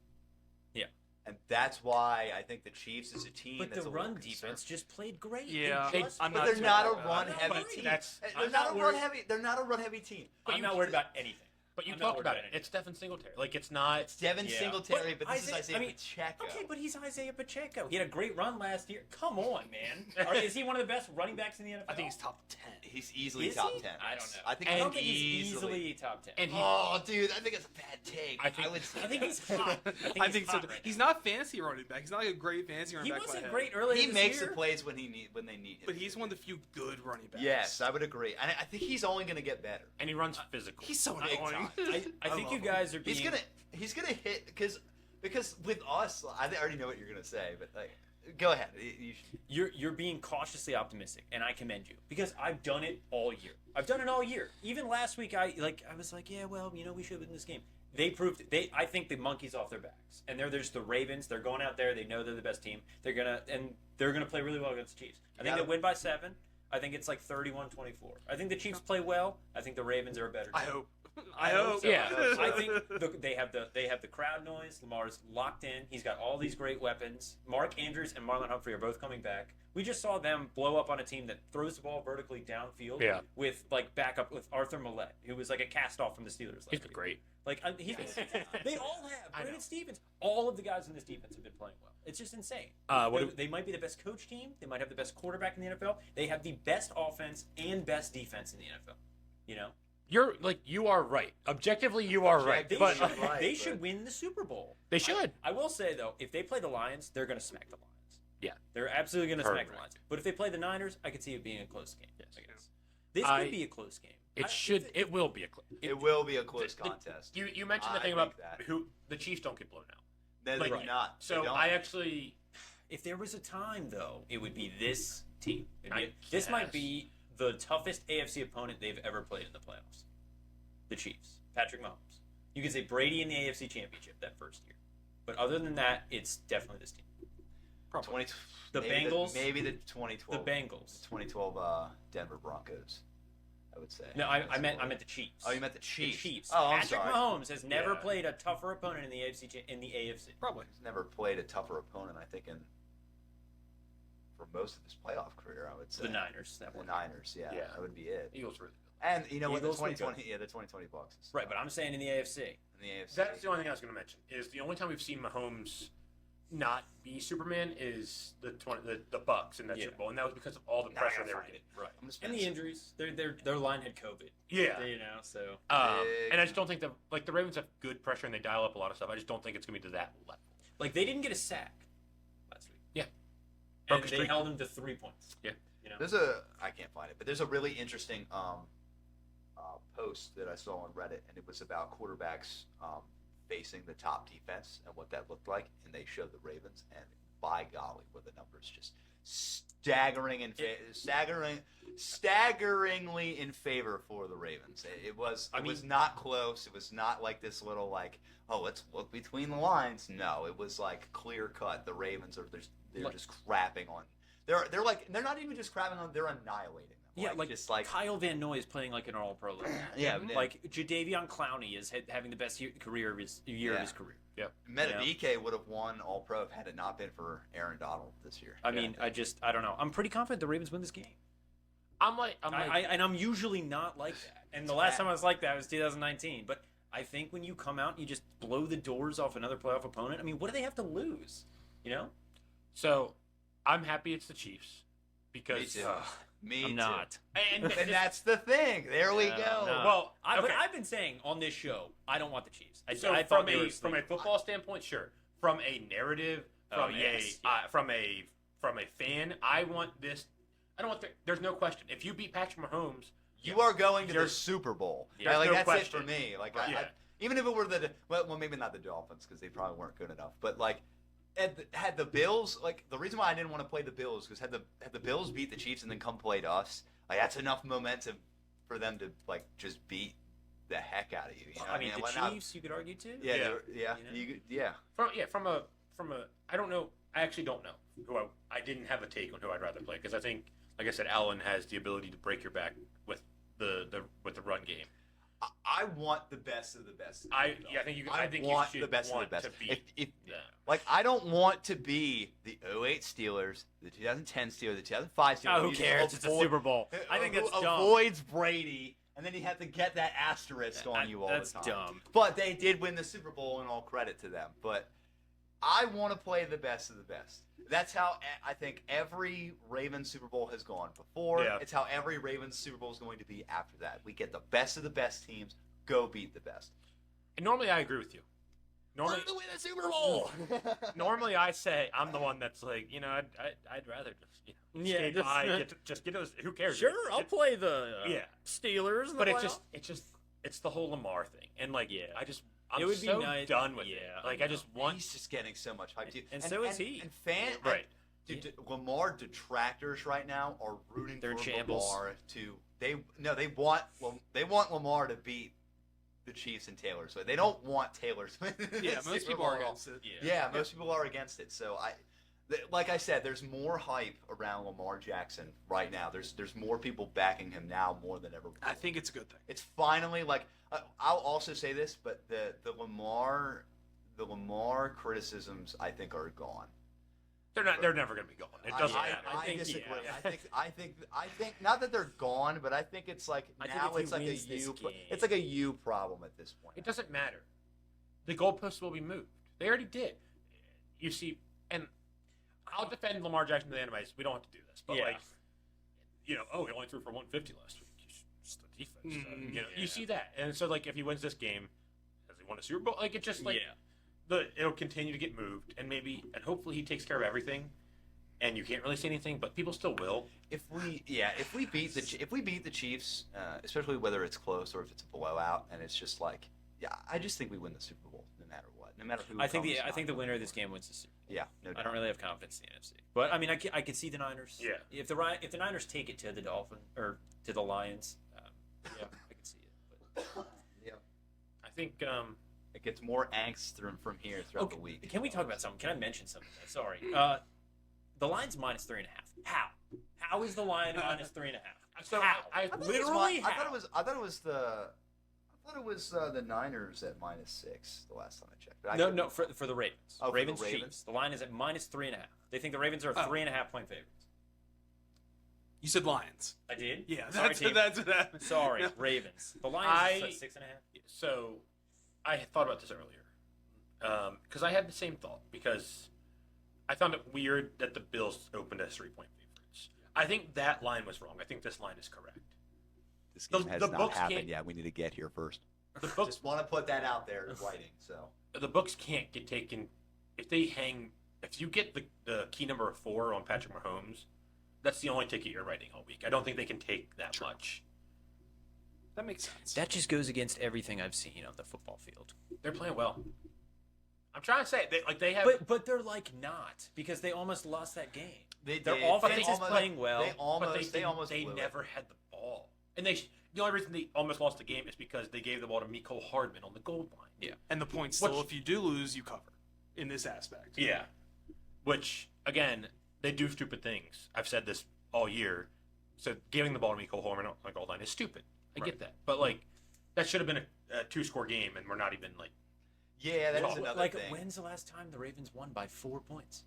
And that's why I think the Chiefs is a team. But that's the a little run concerned. defense just played great. Yeah, They just I'm But not they're too not a worried about it. run-heavy But team. that's- They're I'm not not a worried. run-heavy. They're not a run-heavy team. But I'm you not worried about anything. But you I'm not talked worried about about it. It's Stephen Singletary. Like it's not. It's Devin Yeah. Singletary, but this is Isaiah- Isaiah Pacheco. Okay, but he's Isaiah Pacheco. He had a great run last year. Come on, man. Is he one of the best running backs in the NFL? I think he's top 10. He's easily Is top he? 10. I don't know. I think And I don't think he's easily. easily top 10. And he. Oh, dude, I think it's a bad take. I think- would say I think that. he's hot. I think so. hot right He's now. not fancy running back. He's not like a great fancy running He back. by wasn't head. great earlier He this makes year. the plays when they need him. But he's one of the few good running backs. Yes, I would agree. And I think he's only going to get better. And he runs physical. He's so Big annoying. time. I think love you him. guys are being. He's gonna hit because with us, I already know what you're gonna say, but like, go ahead. You should. You're being cautiously optimistic, and I commend you because I've done it all year. I've done it all year. Even last week, I was like, yeah, well, we should win this game. They proved it. I think the monkey's off their backs, and there's the Ravens. They're going out there. They know they're the best team. They're gonna play really well against the Chiefs. I think gotta- they win by 7. I think it's like 31-24. I think the Chiefs play well. I think the Ravens are a better team. I hope. I hope. so. Yeah. I think they have the crowd noise. Lamar's locked in. He's got all these great weapons. Mark Andrews and Marlon Humphrey are both coming back. We just saw them blow up on a team that throws the ball vertically downfield. Yeah. With backup with Arthur Millette, who was like a cast off from the Steelers. Last He's been week. great. They all have. I know. Brandon Stevens. All of the guys in this defense have been playing well. It's just insane. They might be the best coach team. They might have the best quarterback in the NFL. They have the best offense and best defense in the NFL. You are right. Objectively, you are right. They But should, right, they but- should win the Super Bowl. they should. I will say though, if they play the Lions, they're going to smack the Lions. Yeah. They're absolutely going to smack the Correct. Lions. But if they play the Niners, I could see it being a close game. Yes. I guess. This I- could be a close game. It will be a close. It will be a close the- contest. You mentioned the I thing think about that. who the Chiefs don't get blown out. No, they Like, do not. They So don't. I actually If there was a time though, it would be this team. I This might guess. be the toughest AFC opponent they've ever played in the playoffs. The Chiefs. Patrick Mahomes. You could say Brady in the AFC Championship that first year. But other than that, it's definitely this team. 20, The maybe Bengals? maybe the The 2012. Bengals. 2012 Denver Broncos. I would say. No, I meant the Chiefs. Oh, you meant the The Chiefs. Chiefs. Oh, I'm Patrick sorry. Mahomes has never Yeah. played a tougher opponent in the AFC. Probably. He's never played a tougher opponent. I think for most of his playoff career, I would say. The Niners. That The one. Niners. Yeah, Yeah. that would be it. Eagles really. And you know what? The Eagles were good. 2020. Yeah, the 2020 Bucks. is- Right, but I'm saying in the AFC. in the AFC. That's the only thing I was going to mention. Is the only time we've seen Mahomes not be Superman is the Bucks in that Yeah. Super Bowl, and that was because of all the Nah, pressure I they were find getting. Right. I'm gonna And spend the injuries. Their line had COVID. Yeah. So. Big- And I just don't think the Ravens have good pressure and they dial up a lot of stuff. I just don't think it's going to be to that level. Like, they didn't get a sack last week. Yeah. And Broke a they streak. held him to 3 points. Yeah. There's I can't find it, but there's a really interesting post that I saw on Reddit, and it was about quarterbacks facing the top defense and what that looked like, and they showed the Ravens, and by golly, were the numbers just staggeringly in favor for the Ravens. It was not close. It was not like this little like, oh, let's look between the lines. No, it was like clear cut. The Ravens they're just crapping on. They're not even just crapping on. They're annihilating them. Yeah, just like Kyle Van Noy is playing like an all-pro level. yeah, Like, Jadeveon Clowney is having the best year of his career. Metadike would have won All Pro had it not been for Aaron Donald this year. I mean, I don't know. I'm pretty confident the Ravens win this game. I'm usually not like that. And the last time I was like that was 2019. But I think when you come out and you just blow the doors off another playoff opponent, I mean, what do they have to lose? So I'm happy it's the Chiefs because Me too. Me I'm too. not. And And that's the thing. There we Yeah, go. no. Well, But okay. I've been saying on this show, I don't want the Chiefs. I So thought from they were a sleeping. football standpoint, sure. From a narrative, Oh, from yes, from a fan, I want this. I don't want. There's no question. If you beat Patrick Mahomes, You are going to You're- the Super Bowl. Yeah, Yeah, like no that's question. it for me. Like Yeah. even if it were well, maybe not the Dolphins because they probably weren't good enough. But like, had the Bills, like the reason why I didn't want to play the Bills because had the Bills beat the Chiefs and then come play to us, like that's enough momentum for them to like just beat the heck out of you. You know I what mean, Why the not? Chiefs, you could argue too. Yeah, Yeah. yeah, You know? yeah. from a I don't know. I actually don't know who I didn't have a take on who I'd rather play because I think, like I said, Allen has the ability to break your back with the run game. I want the best of the best. I think you. I think want you should the best of want the best. to beat. If Yeah. like I don't want to be the 08 Steelers, the 2010 Steelers, the 2005 Steelers. Oh, who cares? It's a Super Bowl. I think that's who dumb. avoids Brady, and then you have to get that asterisk on you all That's the time. dumb. But they did win the Super Bowl, and all credit to them. But I want to play the best of the best. That's how I think every Ravens Super Bowl has gone before. Yeah. It's how every Ravens Super Bowl is going to be after that. We get the best of the best teams. Go beat the best. And normally I agree with you. Normally, We're to win the Super Bowl. normally I say I'm the one that's like, I'd rather just Yeah, skate just- by, get us. Who cares? Sure, Get- I'll play the Yeah. Steelers. In But the it's the whole Lamar thing, and like, Yeah. I'm It would be so nice- done with yeah, it. I Like, I know. just want He's just getting so much hype too, And so is he. And right. Dude, Lamar detractors right now are rooting They're in for shambles. Lamar to they want Lamar to beat the Chiefs and Taylor Swift. They don't want Taylor Swift. Yeah, most people are against it. Yeah, most people are against it. So like I said, there's more hype around Lamar Jackson right now. There's more people backing him now more than ever before. I think it's a good thing. It's finally like I'll also say this, but the Lamar criticisms I think are gone. They're not. They're never going to be gone. It doesn't I, matter. I disagree. yeah. I think not that they're gone, but I think it's like I think now if he it's like a wins this you. game- It's like a you problem at this point. It doesn't matter. The goalposts will be moved. They already did. You see, and I'll defend Lamar Jackson to the enemies. We don't have to do this, but Yeah. he only threw for 150 last week. It's the defense. yeah. You see that, and so like if he wins this game, has he won a Super Bowl? Like it just like yeah. it'll continue to get moved, and hopefully he takes care of everything. And you can't really say anything, but people still will. If we beat the Chiefs, especially whether it's close or if it's a blowout, and it's just like, I just think we win the Super Bowl no matter what, no matter who. I think comes the knocking. winner of this game wins the Super Bowl. Yeah, no doubt. I don't really have confidence in the NFC, but I mean, I could see the Niners. Yeah. If the Niners take it to the Dolphins or to the Lions, yeah, I could see it. But Yeah, I think it gets more angst from here throughout the week. Can we talk about something? Can I mention something? Sorry. The line's -3.5. How? How is the line -3.5? so. How? I Literally, I how? thought it was the Niners at -6 the last time I checked. But I No, could- no, for the Ravens. Oh, for the Ravens Ravens? Chiefs. The line is at -3.5. They think the Ravens are 3.5 point favorites. You said Lions. I did. Yeah, Sorry, team. that's that. Sorry, Ravens. The line is at 6.5. So, I had thought about this earlier, because I had the same thought because I found it weird that the Bills opened as 3-point favorites. I think that line was wrong. I think this line is correct. This game The- has the not books happened can't- yet. We need to get here first. The books, Just want to put that out there in writing. So the books can't get taken if they hang. If you get the key number of 4 on Patrick Mahomes, that's the only ticket you're writing all week. I don't think they can take that much. That makes sense. That just goes against everything I've seen on the football field. They're playing well. I'm trying to say they have. But they're like not because they almost lost that game. Their offense is playing well, They almost they blew never it. had the ball, and the only reason they almost lost the game is because they gave the ball to Mecole Hardman on the goal line. Yeah. And the point still, Which- if you do lose, you cover in this aspect. Yeah. Which, again, they do stupid things. I've said this all year. So giving the ball to Mecole Hardman on the goal line is stupid. I get that. But, like, that should have been a 2-score game, and we're not even, like... Yeah, that is Well, another Like, thing. when's the last time the Ravens won by 4 points?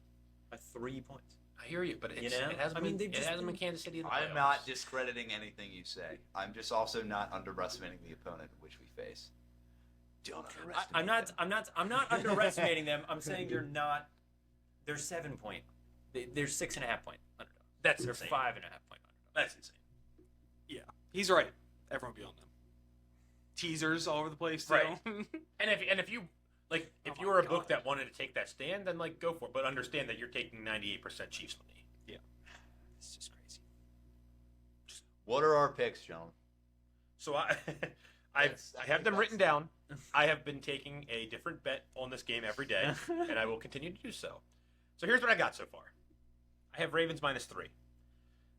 By 3 points? I hear you, but it's, You know? it hasn't I mean, been, they've just been been- Kansas City in the I'm playoffs. not discrediting anything you say. I'm just also not underestimating the opponent which we face. Don't underestimate. I'm not underestimating them. I'm saying they're not. They're 7 point. They're 6.5 point underdogs. That's they're insane. 5.5 point underdogs. That's insane. He's right. Everyone be on them. Teasers all over the place, too. Right. And if you like, if Oh you my were a God. book that wanted to take that stand, then like go for it. But understand that you're taking 98% Chiefs money. It's just crazy. What are our picks, John? So I have them written down. I have been taking a different bet on this game every day, and I will continue to do so. So here's what I got so far. I have Ravens -3.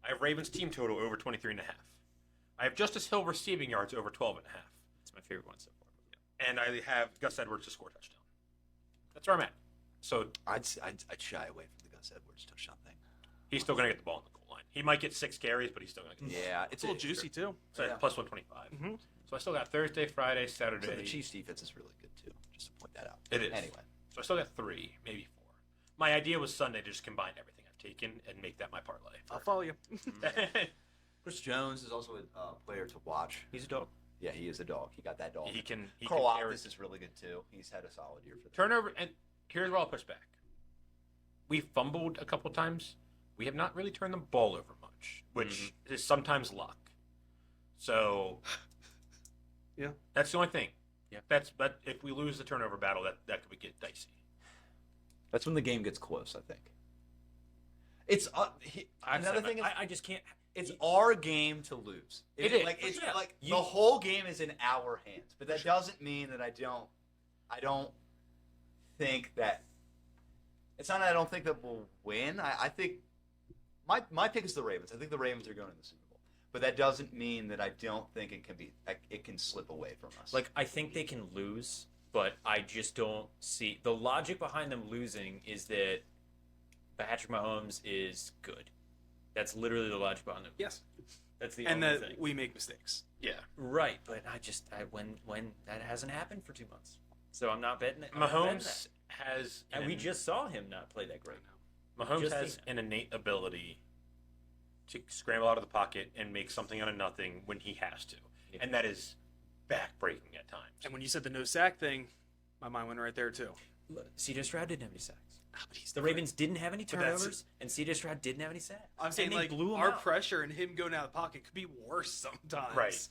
I have Ravens team total over 23.5. I have Justice Hill receiving yards over 12.5. It's my favorite one so far. And I have Gus Edwards to score a touchdown. That's where I'm at. So I'd shy away from the Gus Edwards touchdown thing. he's still going to get the ball on the goal line. He might get 6 carries, but he's still going to get the ball. Yeah, It's a little juicy, too. So Yeah. plus 125. Mhm. So I still got Thursday, Friday, Saturday. So the Chiefs defense is really good too. Just to point that out. It is. Anyway, So I still got 3, maybe 4. My idea was Sunday to just combine everything I've taken and make that my parlay. I'll follow you. Chris Jones is also a player to watch. He's a dog. Yeah, he is a dog. He got that dog. he can Carl carry Alvis is really good too. He's had a solid year for them. turnover. And here's where I'll push back. We fumbled a couple times. We have not really turned the ball over much, which is sometimes luck. So Yeah. that's the only thing. Yeah. But if we lose the turnover battle, that could get dicey. That's when the game gets close. I think. It's another thing. Is, I just can't. it's our game to lose. It is. Like it's Yeah. like You- the whole game is in our hands. But that doesn't mean that I don't think that. It's not that I don't think that we'll win. I think my pick is the Ravens. I think the Ravens are going to the Super Bowl. But that doesn't mean that I don't think it can slip away from us. Like, I think they can lose, but I just don't see the logic behind them losing is that Patrick Mahomes is good. That's literally the logic behind them. Yes. That's the And only that thing. we make mistakes. Yeah. Right, but when that hasn't happened for 2 months, so I'm not betting it. I'm not betting Mahomes has. that. And we just saw him not play that great. Mahomes just has seen an innate ability to scramble out of the pocket and make something out of nothing when he has to, Yeah. and that is backbreaking at times. And when you said the no sack thing, my mind went right there, too. C.J. Stroud didn't have any sacks. But he's The Ravens didn't have any But that's- turnovers, and C.J. Stroud didn't have any sacks. I'm saying, and they like, blew him our out. pressure and him going out of the pocket could be worse sometimes. Right.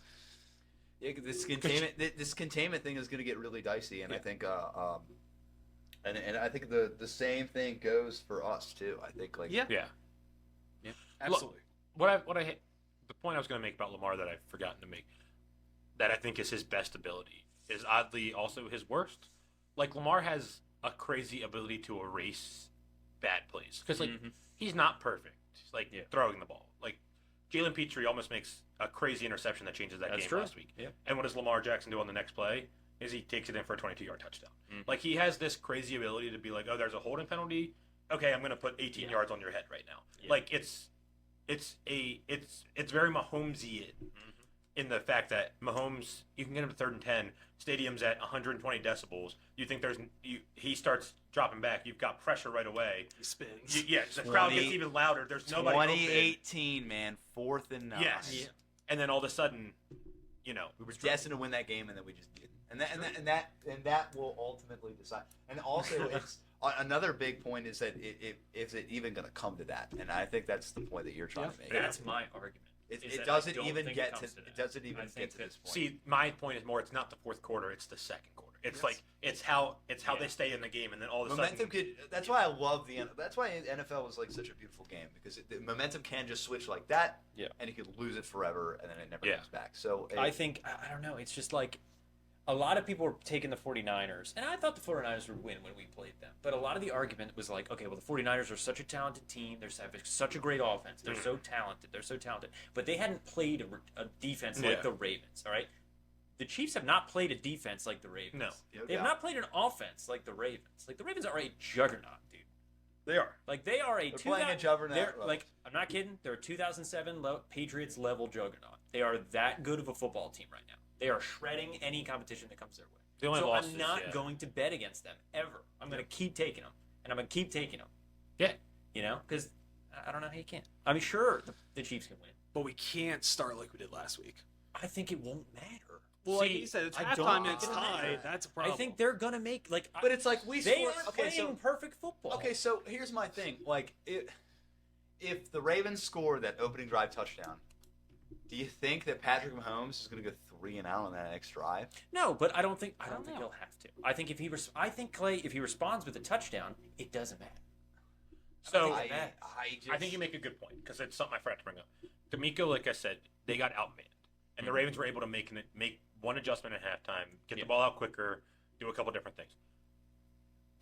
Yeah, this containment thing is going to get really dicey, and I think and I think the same thing goes for us too. I think like Yeah, Yeah. absolutely. The point I was going to make about Lamar that I've forgotten to make, that I think is his best ability, is oddly also his worst. Like, Lamar has a crazy ability to erase bad plays because like he's not perfect. He's like Yeah. throwing the ball. Like Jalen Petrie almost makes a crazy interception that changes that That's game true. last week. Yeah. And what does Lamar Jackson do on the next play? Is he takes it in for a 22-yard touchdown. Like, he has this crazy ability to be like, oh, there's a holding penalty. Okay, I'm going to put 18 yards on your head right now. Yeah. Like, it's very Mahomesian in the fact that Mahomes, you can get him to 3rd and 10, stadium's at 120 decibels. You think he starts dropping back. You've got pressure right away. He spins. The crowd gets even louder. There's nobody open. 2018, man, 4th and 9. Yes. Yeah. And then all of a sudden, we were Destined to win that game, and then we just didn't. And that will ultimately decide. And also, it's another big point is that is it even going to come to that? And I think that's the point that you're trying to make. That's my argument. is It that doesn't I don't even think get to. comes that. It doesn't even I get think to that- this point. See, my point is more. It's not the fourth quarter. It's the second quarter. It's like it's how Yeah. they stay in the game, and then all of a Momentum sudden, could. That's why I love the. That's why NFL was like such a beautiful game because the momentum can just switch like that. Yeah. And you could lose it forever, and then it never Yeah. comes back. So I think I don't know. It's just like a lot of people were taking the 49ers, and I thought the 49ers would win when we played them. But a lot of the argument was like, okay, well, the 49ers are such a talented team. They have such a great offense. They're so talented. They're so talented. But they hadn't played a defense like Yeah. the Ravens, all right? The Chiefs have not played a defense like the Ravens. No. They have not played an offense like the Ravens. Like, the Ravens are a juggernaut, dude. they are. Like, they are a They're playing a juggernaut they're, level. like, I'm not kidding. They're a 2007 Patriots level juggernaut. They are that good of a football team right now. They are shredding any competition that comes their way. The only So loss I'm not is, going to bet against them ever. I'm going to keep taking them, and I'm going to keep taking them. Yeah. You know, because I don't know how you can. I mean, sure, the Chiefs can win. But we can't start like we did last week. I think it won't matter. Well, like See, you said, it's I don't halftime and think it's it'll tied. matter. That's a I problem. think they're going to make But it's like we they scored. aren't Okay, playing so perfect football. okay, so here's my thing. Like if the Ravens score that opening drive touchdown, do you think that Patrick Mahomes is going to go 3 and out on that next drive? No, but I don't think know. he'll have to. I think Clay, if he responds with a touchdown, it doesn't matter. So I think I think you make a good point because it's something I forgot to bring up. D'Amico, like I said, they got outmanned, and the Ravens were able to make one adjustment at halftime, get the ball out quicker, do a couple different things.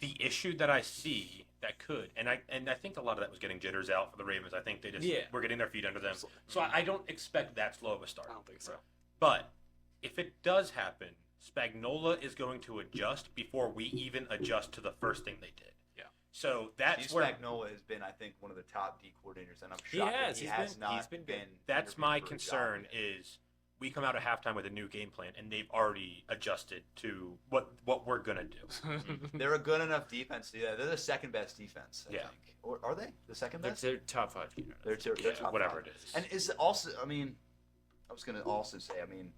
The issue that I see that could, and I think a lot of that was getting jitters out for the Ravens. I think they just were getting their feet under them. So I don't expect that slow of a start. I don't think so. But if it does happen, Spagnuolo is going to adjust before we even adjust to the first thing they did. Yeah. So that's Steve where Spagnuolo has been, I think, one of the top D coordinators, and I'm shocked that he has not been. that's my interviewed for a concern job yet. is we come out at halftime with a new game plan and they've already adjusted to what we're gonna do. They're a good enough defense. Yeah, they're the second best defense. I Yeah. think. Or are they the second best? They're top 5. They're top whatever five. it is. And is it also? I mean, I was gonna also say. I mean,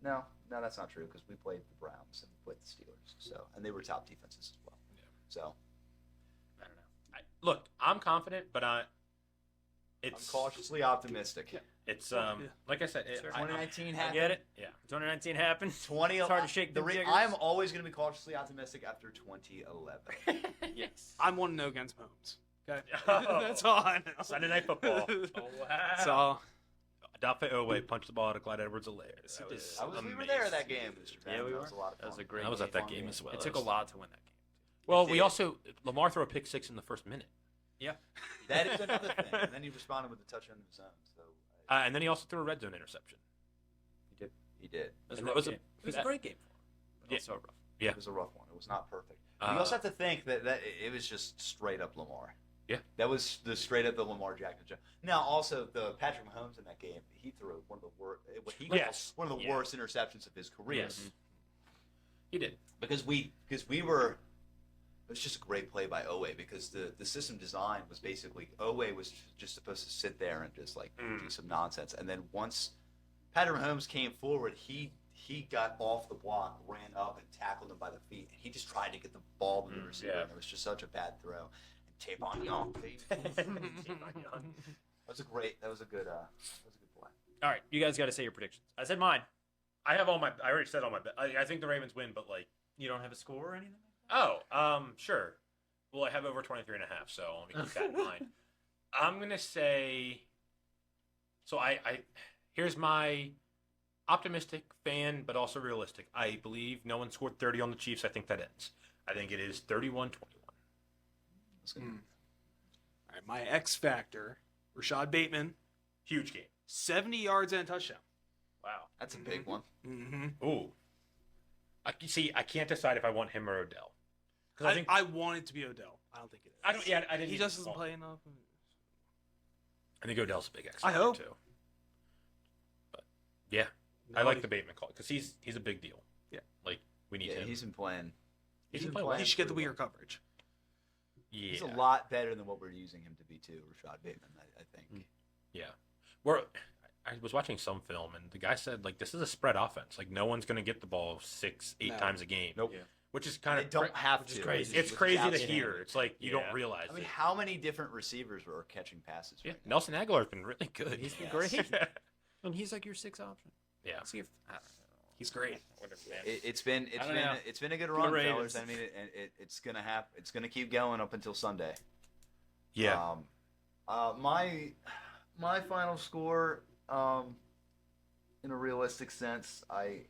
no, that's not true because we played the Browns and we played the Steelers. So, and they were top defenses as well. Yeah. So, I don't know. Look, I'm confident, but I'm it's cautiously optimistic. It's like I said, Sure. 2019 I happened. get it. Yeah. 2019 happened. 20. It's hard to shake the jiggers. I'm always going to be cautiously optimistic after 2011. Yes. I'm 1-0 against Mahomes. Okay, Oh. that's all I know. Sunday Night Football. Oh wow. So Dafe Owe punched the ball out of Clyde Edwards-Helaire. That was we were there that amazing. game, Mr. Yeah, Van. we That were. was a lot of fun. That was a great I was at game. that game as well. It took a lot to win that game. Well, It we did. also Lamar threw a pick 6 in the first minute, Yeah. That is another thing. And then he responded with a touchdown in his own. So and then he also threw a red zone interception. he did. It was, And a, that rough was a- game. It was a that- great game for him. But Yeah. also rough. Yeah. It was a rough one. It was not perfect. Uh, you also have to think that it was just straight up Lamar. Yeah. That was the straight up the Lamar Jackson. Now, also the Patrick Mahomes in that game, he threw one of the worst. Yes. One of the Yeah. worst interceptions of his career. Yes. He did. Because we were. It was just a great play by Owe because the system design was basically Owe was just supposed to sit there and just like do some nonsense, and then once Patrick Mahomes came forward, he got off the block, ran up and tackled him by the feet, and he just tried to get the ball to the receiver, yeah. and it was just such a bad throw. And tape on Young, baby. That was a good play. All right, you guys got to say your predictions. I said mine. I already said all my bet. I think the Ravens win, but like, You don't have a score or anything? sure. Well, I have over 23.5, so let me keep that in mind. I'm gonna say. So I here's my optimistic fan, but also realistic. I believe no one scored 30 on the Chiefs. I think that ends. I think it is 31-21. That's good. all right, my X factor, Rashad Bateman, Huge game. 70 yards and a touchdown. Wow. That's a big one. Mm-hmm. Ooh. I can't decide if I want him or Odell. Because I think I want it to be Odell. I don't think it is. I don't. Yeah, I didn't. He even just doesn't thought- play enough. I think Odell's a big X. I hope. too. But yeah, I like the Bateman call because he's a big deal. Yeah. Like we need Yeah, him. he's been playing. He's been been playing He should get the pretty weaker well. coverage. Yeah. He's a lot better than what we're using him to be too, Rashad Bateman. I think. Yeah. I was watching some film and the guy said like this is a spread offense. Like no one's gonna get the ball 6-8 No. times a game. Nope. Yeah. Which is kind They of don't have which is to. crazy. Which It's is crazy to outstanding. hear. It's like you Yeah. don't realize I mean, it. how many different receivers are catching passes? Yeah. Right now? Nelson Aguilar's been really good. He's been Yes. great. And he's like your 6th option. Yeah. See if He's great. Whatever, man. It's been I don't know. it's been a good run, Ravens. fellas. I mean, it's gonna happen. It's gonna keep going up until Sunday. Yeah. My final score, in a realistic sense, I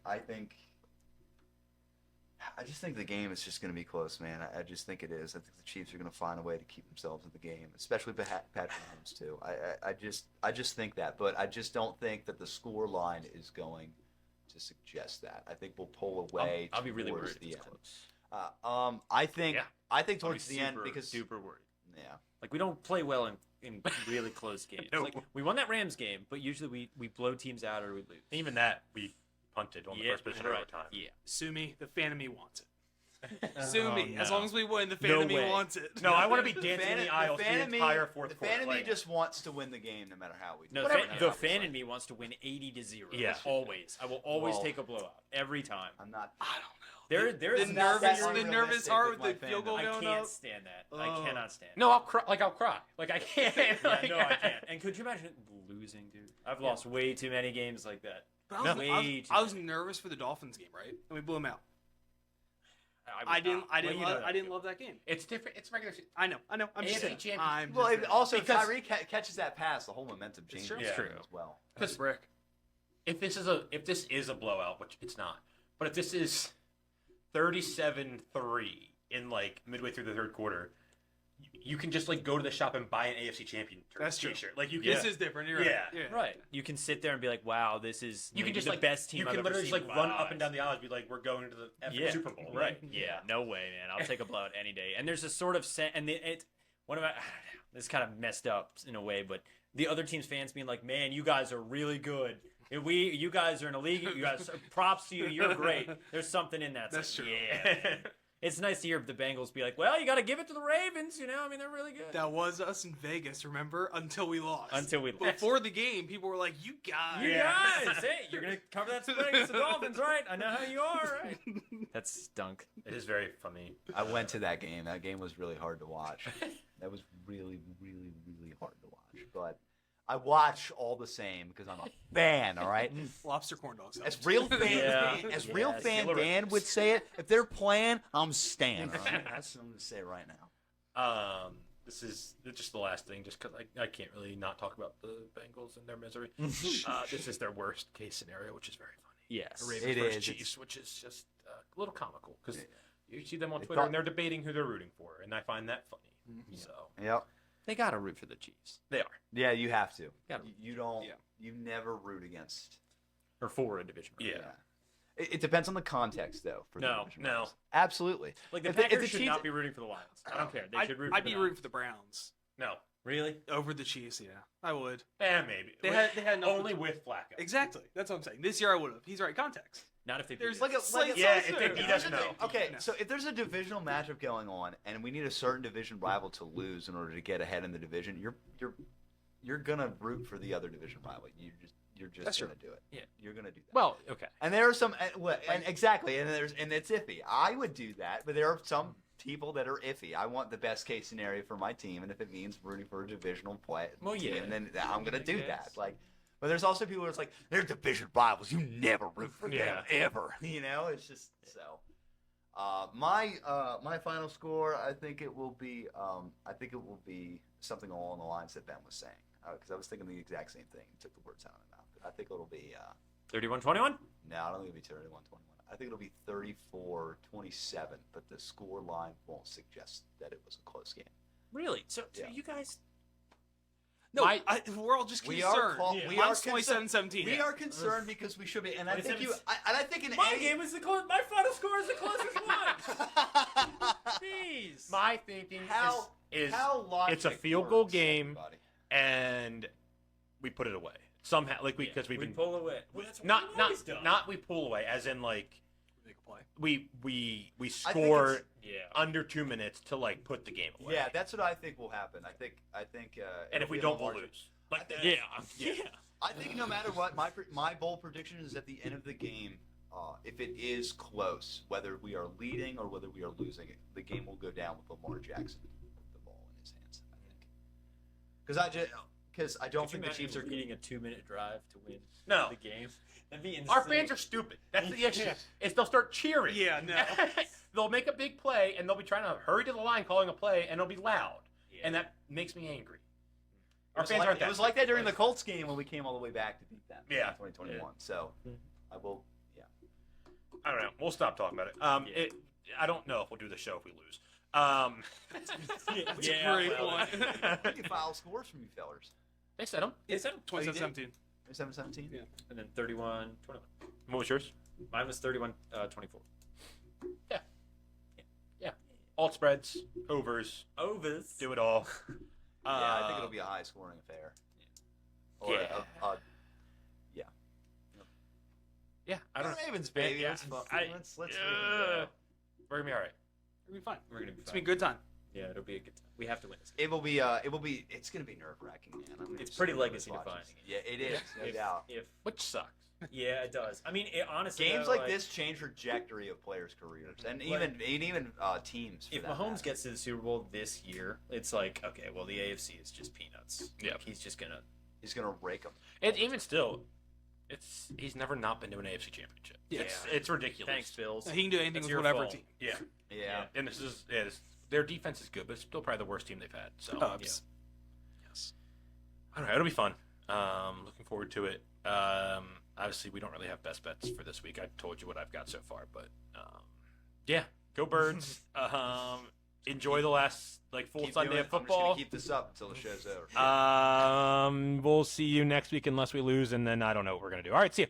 just think the game is just going to be close, man. I just think it is. I think the Chiefs are going to find a way to keep themselves in the game, especially Patrick Mahomes too. I just think that, but I just don't think that the score line is going to suggest that. I think we'll pull away. I'll be really towards worried if the it's end. close. I think Yeah. I think I'll be towards the end super, because super worried. yeah. Like we don't play well in really close games. No. Like we won that Rams game, but usually we blow teams out or we lose. Even that we punted on the first position right. of time. Yeah. Sue me. The fan of me wants it. Sue me. no. As long as we win, the fan No of me way. wants it. No, I want to be dancing in the aisles the fan entire fourth the quarter. fan of me like- just wants to win the game no matter how we do. No, Whatever the happens, fan like, in me wants to win 80-0. Yeah. Always. I will always Well, take a blowout every time. I'm not. I don't know. There The is nervous heart with the with my field goal I going can't up. stand that. I Ugh. cannot stand. No, I'll cry. I'll cry. Like I can't. it. Yeah, Like, no, I can't. And could you imagine losing, dude? I've lost way too many games like that. But I was, Way I was, too I was many. nervous for the Dolphins game, right? And we blew them out. was I didn't. not. I didn't. Well, you know love, that I didn't feel. love that game. It's different. It's regular. I know. I'm just AFC saying. champions. I'm Well, just if, also if Because- Tyree catches that pass, the whole momentum changes. true. It's for true. him as well. because brick. If this is a blowout, which it's not, but if this is 37-3 in like midway through the third quarter, you can just like go to the shop and buy an AFC champion That's true. t-shirt. Like you This can, is different. You're right. Yeah. Right. You can sit there and be like, "Wow, this is you can maybe just the like best team you I've can ever literally just seen like with run my up and eyes." down the aisles, and be like, we're going to the Yeah. Super Bowl, Right. Like, Yeah. No way, man. I'll take a blowout any day. And there's a sort of and it one of my this kind of messed up in a way, but the other team's fans being like, "Man, you guys are really good. You guys are in a league. You guys, props to you. You're great." There's something in that. It's That's like, true. Yeah. It's nice to hear the Bengals be like, "Well, you got to give it to the Ravens. You know, I mean, they're really good." That was us in Vegas. Remember? Until we lost. Until we lost. Before the game, people were like, "You guys." You guys, hey, you're gonna cover that spread against the Dolphins, right? I know how you are, right? That's stunk. It is very funny. I went to that game. That game was really hard to watch. That was really, really, really hard to watch. But I watch all the same because I'm a fan. All right. Lobster corn dogs. As real fan, Yeah. real Yeah, fan Steeler Dan Ravens. would say it. If they're playing, I'm staying. All right? That's what I'm gonna say right now. This is just the last thing, just because I can't really not talk about the Bengals and their misery. This is their worst case scenario, which is very funny. Yes. The Ravens It versus is. Chiefs, which is just a little comical because you see them on They Twitter thought- and they're debating who they're rooting for, and I find that funny. So Yep. They got to root for the Chiefs. they are. Yeah, you have to. Gotta- You don't. Yeah. You never root against. Or for a division. Yeah. It depends on the context, though. For the No, division no. rivals. Absolutely. Like the If the Packers should Chiefs- not be rooting for the Lions. I don't care. They should root. I'd for be them. rooting for the Browns No. Really? over the Chiefs. Yeah, I would. Maybe. They had enough only with Flacco. Exactly. That's what I'm saying. This year I would have. He's right. Context. Not if they. There's beat Like us. a, like a, Yeah, so if they soon. beat us, no. Okay, No. so if there's a divisional matchup going on, and we need a certain division rival to lose in order to get ahead in the division, you're gonna root for the other division rival. You're just That's gonna true. do it. Yeah. You're gonna do that. Well, Okay. And there are some, and exactly, and it's iffy. I would do that, but there are some people that are iffy. I want the best case scenario for my team, and if it means rooting for a divisional play, Well, yeah. team, then I'm gonna do guess. that. Like, but there's also people who's like, they're division rivals. You never root for Yeah. them ever. You know, it's just so. My final score, I think it will be something along the lines that Ben was saying, because I was thinking the exact same thing. Took the words out of my mouth. I think it'll be 31-21. no, I don't think it'll be 31-21. I think it'll be 34-27, but the score line won't suggest that it was a close game. Really? So Yeah. you guys. No, My- we're all just We concerned. are call- Yeah. we Mine's are concerned. 27-17. We are concerned because we should be, and I But think it's- I think in My any game is the close. My final score is the closest one. Jeez. my thinking How- is how logic it's a field goal works, game, everybody. and we put it away somehow, like because we've we been pull away. Well, that's what not we've always done. not we pull away, as in like Make a play. we I think score it's- Yeah. under 2 minutes to like put the game away. Yeah, that's what I think will happen. I think. and if we don't, we'll lose. Like I think- Yeah. I think no matter what, my bold prediction is at the end of the game, if it is close, whether we are leading or whether we are losing, the game will go down with Lamar Jackson with the ball in his hands. I think. Because I don't think the Chiefs are. eating a 2-minute drive to win No. the game. That'd be insane. Our fans are stupid. That's the issue. Is they'll start cheering. Yeah, no. They'll make a big play and they'll be trying to hurry to the line, calling a play, and it'll be loud, Yeah. and that makes me angry. It Our was fans like, aren't that. it was like that during the Colts game when we came all the way back to beat them. Yeah. In 2021. So I will. Yeah. I don't know. We'll stop talking about it. I don't know if we'll do the show if we lose. That's a great well, one. We can file scores from you fellers. They said them. Is that 27-17. 7-17. Yeah. And then 31-21. What was yours? Mine was 31-24. Alt spreads, overs, Overs. do it all. Yeah, I think it'll be a high scoring affair. Or Yeah. Yeah, I don't know. Ravens, baby. Yeah. Let's I- let's We're gonna be all right. It'll be fine. We're gonna be It's fine. been a good time. Yeah, it'll be a good time. We have to win this game. It will be. It's gonna be nerve wracking, man. It's pretty legacy defining. Yeah, it is, no doubt. Which sucks. Yeah, it does. I mean, honestly, Games though, like this change trajectory of players' careers, and even teams. For if that Mahomes matter. gets to the Super Bowl this year, it's like, okay, well, the AFC is just peanuts. Yeah. Like, he's just gonna. he's gonna rake them. And even still, he's never not been to an AFC championship. Yeah. It's ridiculous. Thanks, Bills. He can do anything That's with your whatever fault. team. Yeah. Yeah. And their defense is good, but it's still probably the worst team they've had. So Yes. I don't know. It'll be fun. Looking forward to it. Obviously, we don't really have best bets for this week. I told you what I've got so far, but yeah, go Birds. Enjoy the last full Keep Sunday doing of it. I'm just football. gonna keep this up until the show's over. We'll see you next week unless we lose, and then I don't know what we're gonna do. All right, see you.